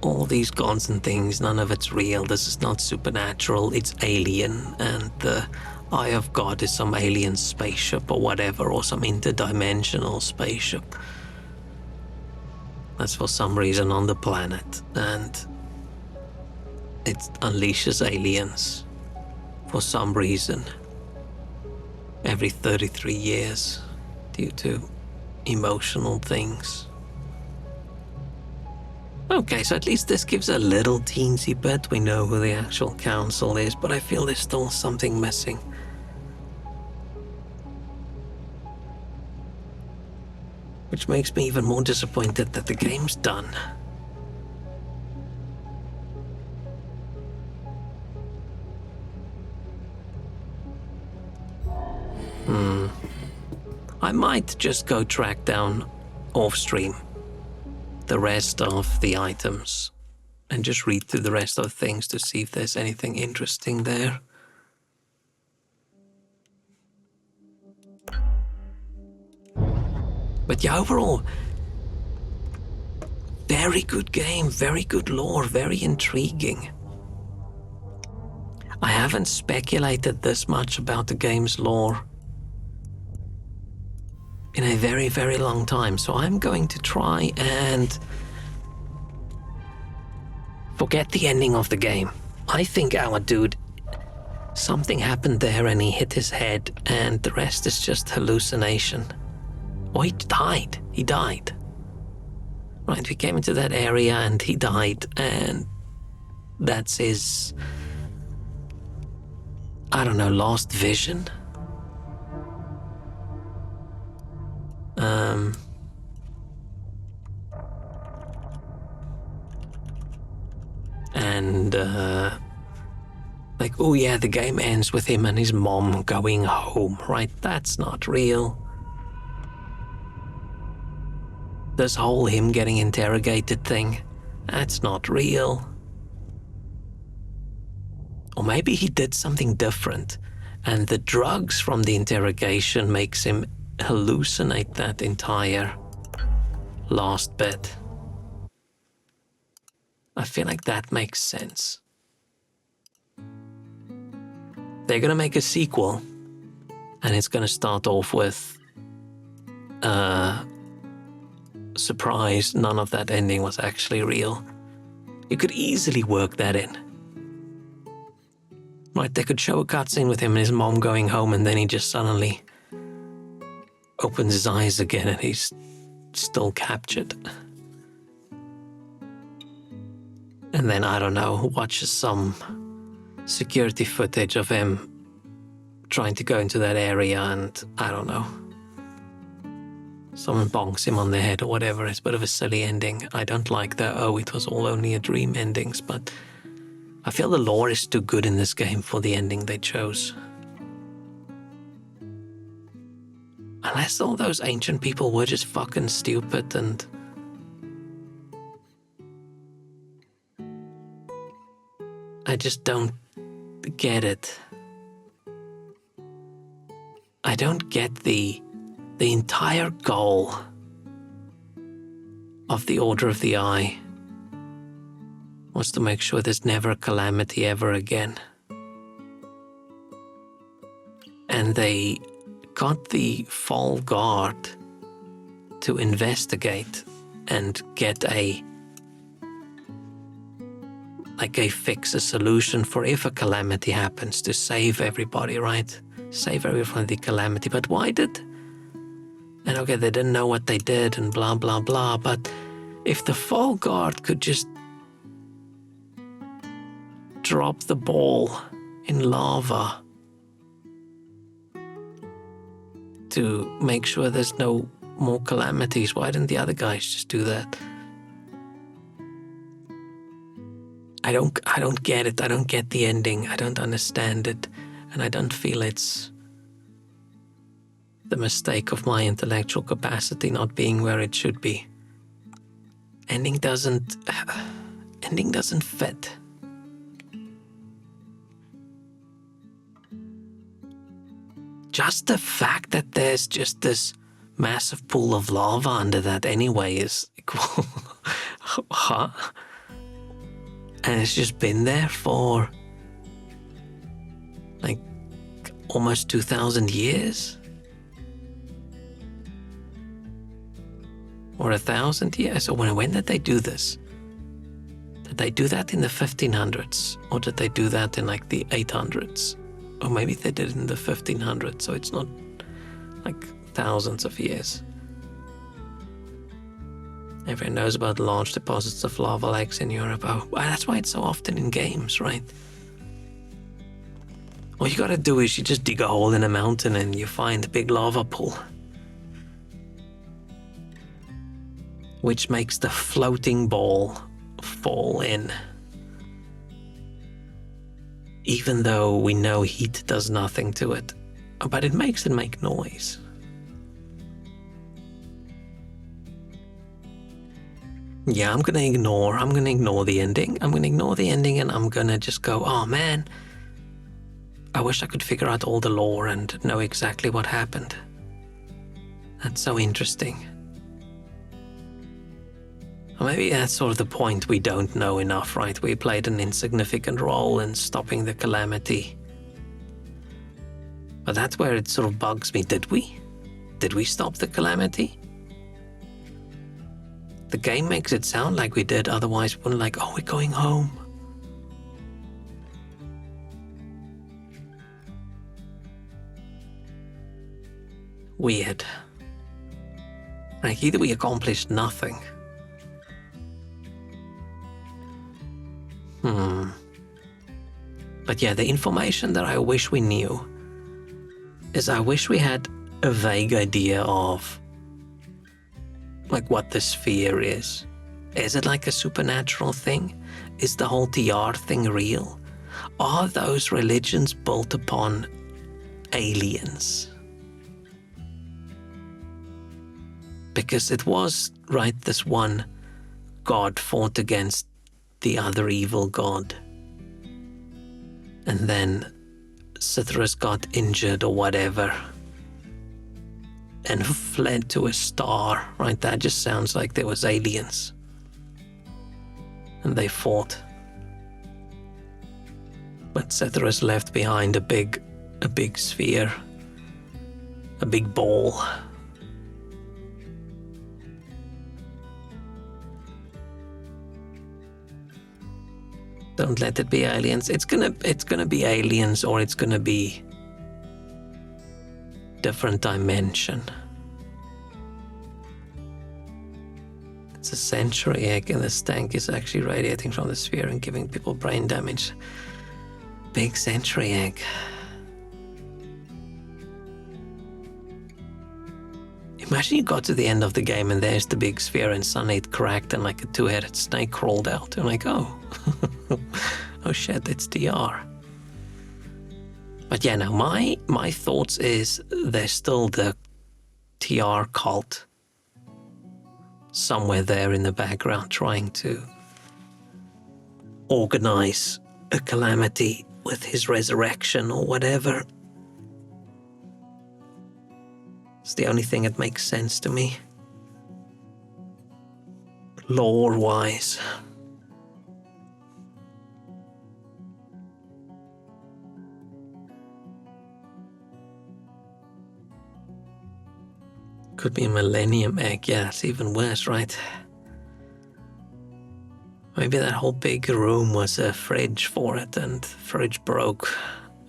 All these gods and things, none of it's real. This is not supernatural, it's alien, and the Eye of God is some alien spaceship or whatever, or some interdimensional spaceship that's for some reason on the planet, and it unleashes aliens for some reason every 33 years due to emotional things. Okay, so at least this gives a little teensy bit. We know who the actual council is, but I feel there's still something missing. Which makes me even more disappointed that the game's done. I might just go track down off-stream the rest of the items and just read through the rest of things to see if there's anything interesting there. But yeah, overall, very good game, very good lore, very intriguing. I haven't speculated this much about the game's lore in a very, very long time, so I'm going to try and forget the ending of the game. I think our dude, something happened there and he hit his head, and the rest is just hallucination. Oh, he died. Right, we came into that area and he died, and that's his, I don't know, lost vision? Like, oh yeah, the game ends with him and his mom going home, right? That's not real. This whole him getting interrogated thing, that's not real. Or maybe he did something different, and the drugs from the interrogation makes him hallucinate that entire last bit. I feel like that makes sense. They're gonna make a sequel, and it's gonna start off with surprise, none of that ending was actually real. You could easily work that in. Right, they could show a cutscene with him and his mom going home, and then he just suddenly opens his eyes again and he's still captured. And then, I don't know, watches some security footage of him trying to go into that area, and I don't know, someone bonks him on the head or whatever. It's a bit of a silly ending. I don't like the, oh, it was all only a dream endings, but I feel the lore is too good in this game for the ending they chose. Unless all those ancient people were just fucking stupid and I just don't get it. I don't get the entire goal of the Order of the Eye was to make sure there's never a calamity ever again. And they got the Fall Guard to investigate and get a fix, a solution for if a calamity happens, to save everybody, right? Save everyone from the calamity. But why did... And okay, they didn't know what they did and blah, blah, blah, but if the Fall Guard could just drop the ball in lava to make sure there's no more calamities. Why didn't the other guys just do that? I don't get it. I don't get the ending. I don't understand it. And I don't feel it's the mistake of my intellectual capacity not being where it should be. Ending doesn't fit. Just the fact that there's just this massive pool of lava under that anyway is equal. Huh? And it's just been there for like almost 2,000 years? Or 1,000 years? Or when did they do this? Did they do that in the 1500s? Or did they do that in like the 800s? Or maybe they did it in the 1500s, so it's not like thousands of years. Everyone knows about large deposits of lava lakes in Europe. Oh, that's why it's so often in games, right? All you gotta do is you just dig a hole in a mountain and you find a big lava pool. Which makes the floating ball fall in. Even though we know heat does nothing to it. But it makes it make noise. Yeah, I'm gonna ignore the ending. I'm gonna ignore the ending and I'm gonna just go, oh man, I wish I could figure out all the lore and know exactly what happened. That's so interesting. Or maybe that's sort of the point, we don't know enough, right? We played an insignificant role in stopping the calamity. But that's where it sort of bugs me. Did we? Did we stop the calamity? The game makes it sound like we did, otherwise we wouldn't like, oh, we're going home. Weird. Like, either we accomplished nothing. But yeah, the information that I wish we knew is I wish we had a vague idea of like what the sphere is. Is it like a supernatural thing? Is the whole TR thing real? Are those religions built upon aliens? Because it was, right, this one god fought against the other evil god. And then Cythrus got injured or whatever and fled to a star, right? That just sounds like there was aliens. And they fought. But Cythrus left behind a big sphere. A big ball. Don't let it be aliens. It's gonna be aliens, or it's gonna be different dimension. It's a century egg, and this tank is actually radiating from the sphere and giving people brain damage. Big century egg. Imagine you got to the end of the game and there's the big sphere and suddenly it cracked and like a two-headed snake crawled out. And like, oh, oh shit, it's TR. But yeah, now my thoughts is there's still the TR cult somewhere there in the background trying to organize a calamity with his resurrection or whatever. It's the only thing that makes sense to me. Lore-wise. Could be a Millennium Egg. Yeah, it's even worse, right? Maybe that whole big room was a fridge for it and the fridge broke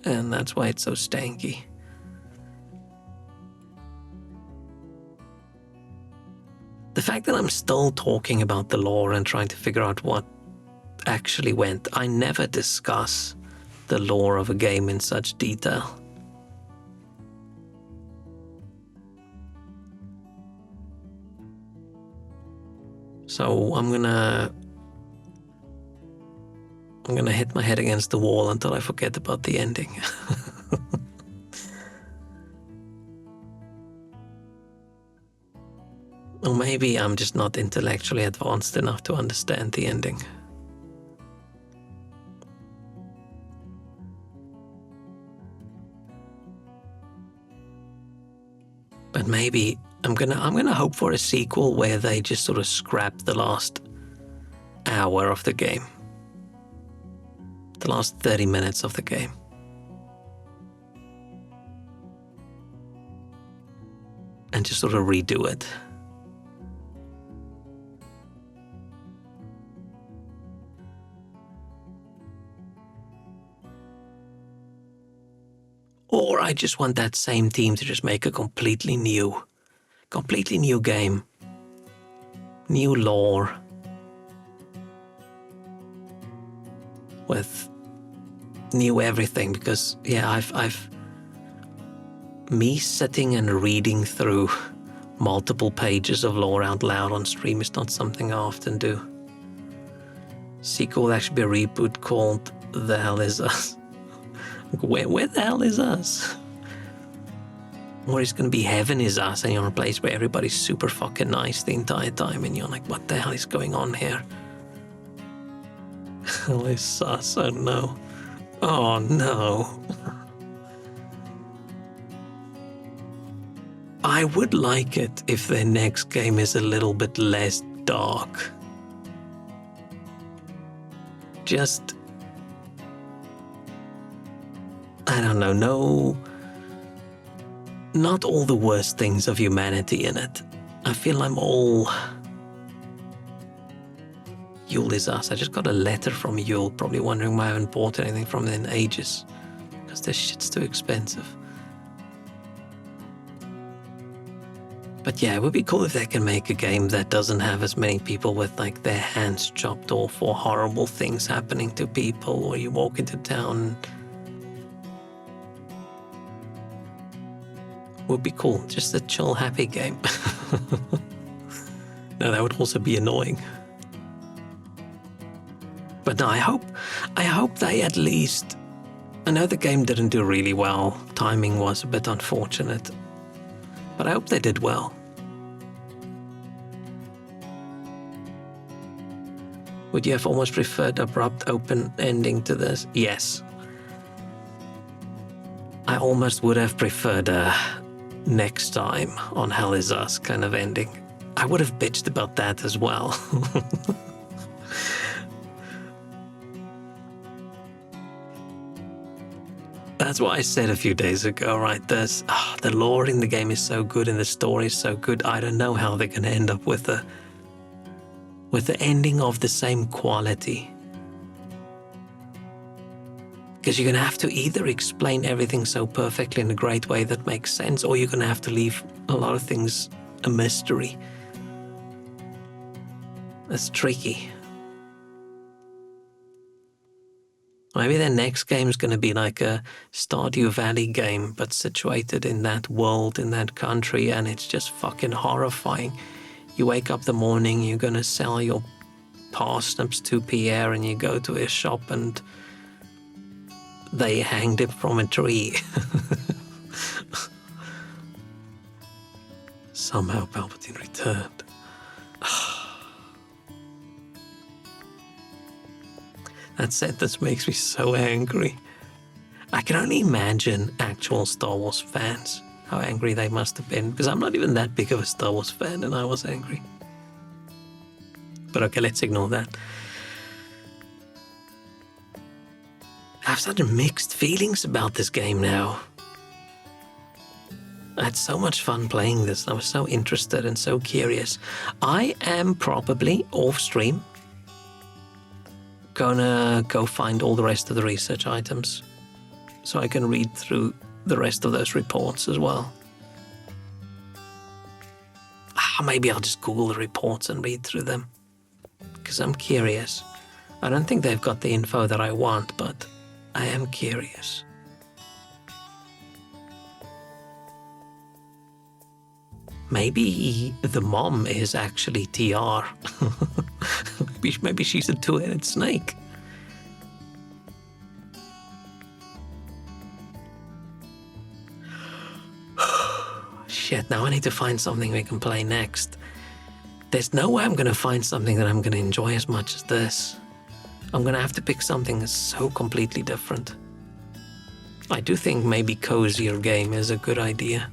and that's why it's so stanky. The fact that I'm still talking about the lore and trying to figure out what actually went, I never discuss the lore of a game in such detail. So I'm gonna hit my head against the wall until I forget about the ending. Or maybe I'm just not intellectually advanced enough to understand the ending. But maybe I'm gonna hope for a sequel where they just sort of scrap the last hour of the game. The last 30 minutes of the game. And just sort of redo it. Or I just want that same team to just make a completely new game. New lore. With new everything, because yeah, me sitting and reading through multiple pages of lore out loud on stream is not something I often do. Sequel will actually be a reboot called The Hell Is Us. Where the hell is us? Or it's gonna be Heaven Is Us, and you're in a place where everybody's super fucking nice the entire time, and you're like, what the hell is going on here? Hell is us, oh no. Oh no. I would like it if their next game is a little bit less dark. Just, I don't know, no, not all the worst things of humanity in it. I feel I'm all Yule Is Us. I just got a letter from Yule, probably wondering why I haven't bought anything from them in ages, because this shit's too expensive. But yeah, it would be cool if they can make a game that doesn't have as many people with like their hands chopped off or horrible things happening to people, or you walk into town. Would be cool, just a chill, happy game. No, that would also be annoying. But no, I hope they at least, I know the game didn't do really well. Timing was a bit unfortunate. But I hope they did well. Would you have almost preferred abrupt open ending to this? Yes. I almost would have preferred a next time on Hell Is Us kind of ending. I would have bitched about that as well. That's what I said a few days ago, right? The lore in the game is so good and the story is so good. I don't know how they're going to end up with the ending of the same quality. Because you're going to have to either explain everything so perfectly in a great way that makes sense, or you're going to have to leave a lot of things a mystery. That's tricky. Maybe their next game is going to be like a Stardew Valley game, but situated in that world, in that country, and it's just fucking horrifying. You wake up the morning, you're going to sell your parsnips to Pierre, and you go to his shop, and they hanged him from a tree. Somehow Palpatine returned. That sentence makes me so angry. I can only imagine actual Star Wars fans, how angry they must have been, because I'm not even that big of a Star Wars fan, and I was angry. But okay, let's ignore that. I have such mixed feelings about this game now. I had so much fun playing this. I was so interested and so curious. I am probably off stream gonna go find all the rest of the research items so I can read through the rest of those reports as well. Maybe I'll just Google the reports and read through them, because I'm curious. I don't think they've got the info that I want, but I am curious. Maybe the mom is actually TR. Maybe she's a two-headed snake. Shit, now I need to find something we can play next. There's no way I'm gonna find something that I'm gonna enjoy as much as this. I'm gonna have to pick something that's so completely different. I do think maybe cozier game is a good idea.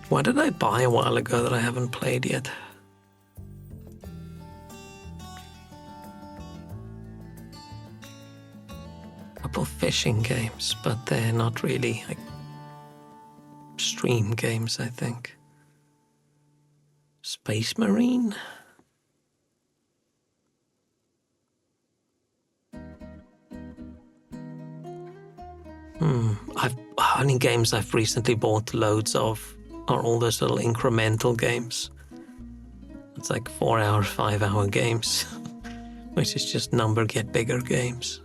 What did I buy a while ago that I haven't played yet? A couple fishing games, but they're not really like stream games, I think. Space Marine? Only games I've recently bought loads of are all those little incremental games. It's like 4-hour, 5-hour games, which is just number get bigger games.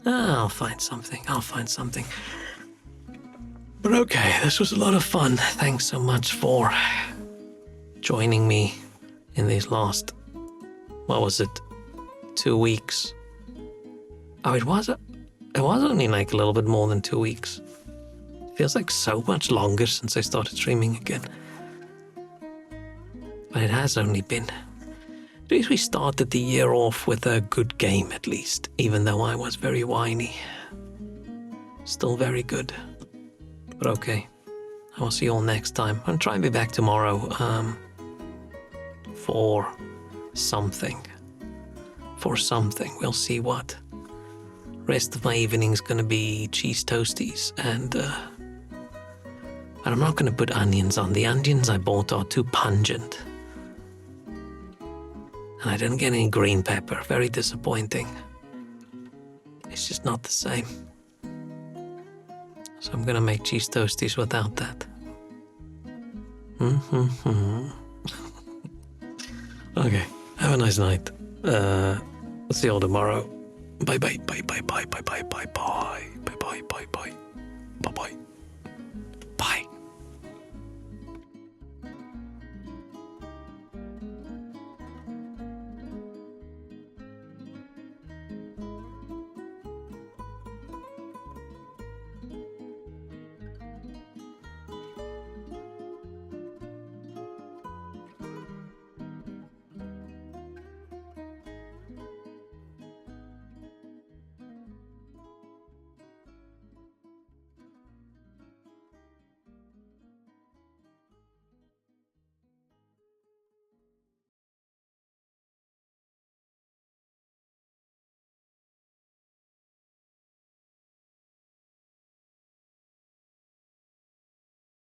I'll find something. But okay, this was a lot of fun. Thanks so much for joining me in these last, 2 weeks? Oh, it was only like a little bit more than 2 weeks. Feels like so much longer since I started streaming again. But it has only been. At least we started the year off with a good game at least, even though I was very whiny. Still very good. But okay, I will see you all next time. I'll try and be back tomorrow for something. We'll see what. Rest of my evening's gonna be cheese toasties and I'm not gonna put onions on. The onions I bought are too pungent. And I didn't get any green pepper. Very disappointing. It's just not the same. So I'm gonna make cheese toasties without that. Okay, have a nice night. See you all tomorrow. Bye bye bye bye bye bye bye bye bye bye bye bye bye bye bye bye.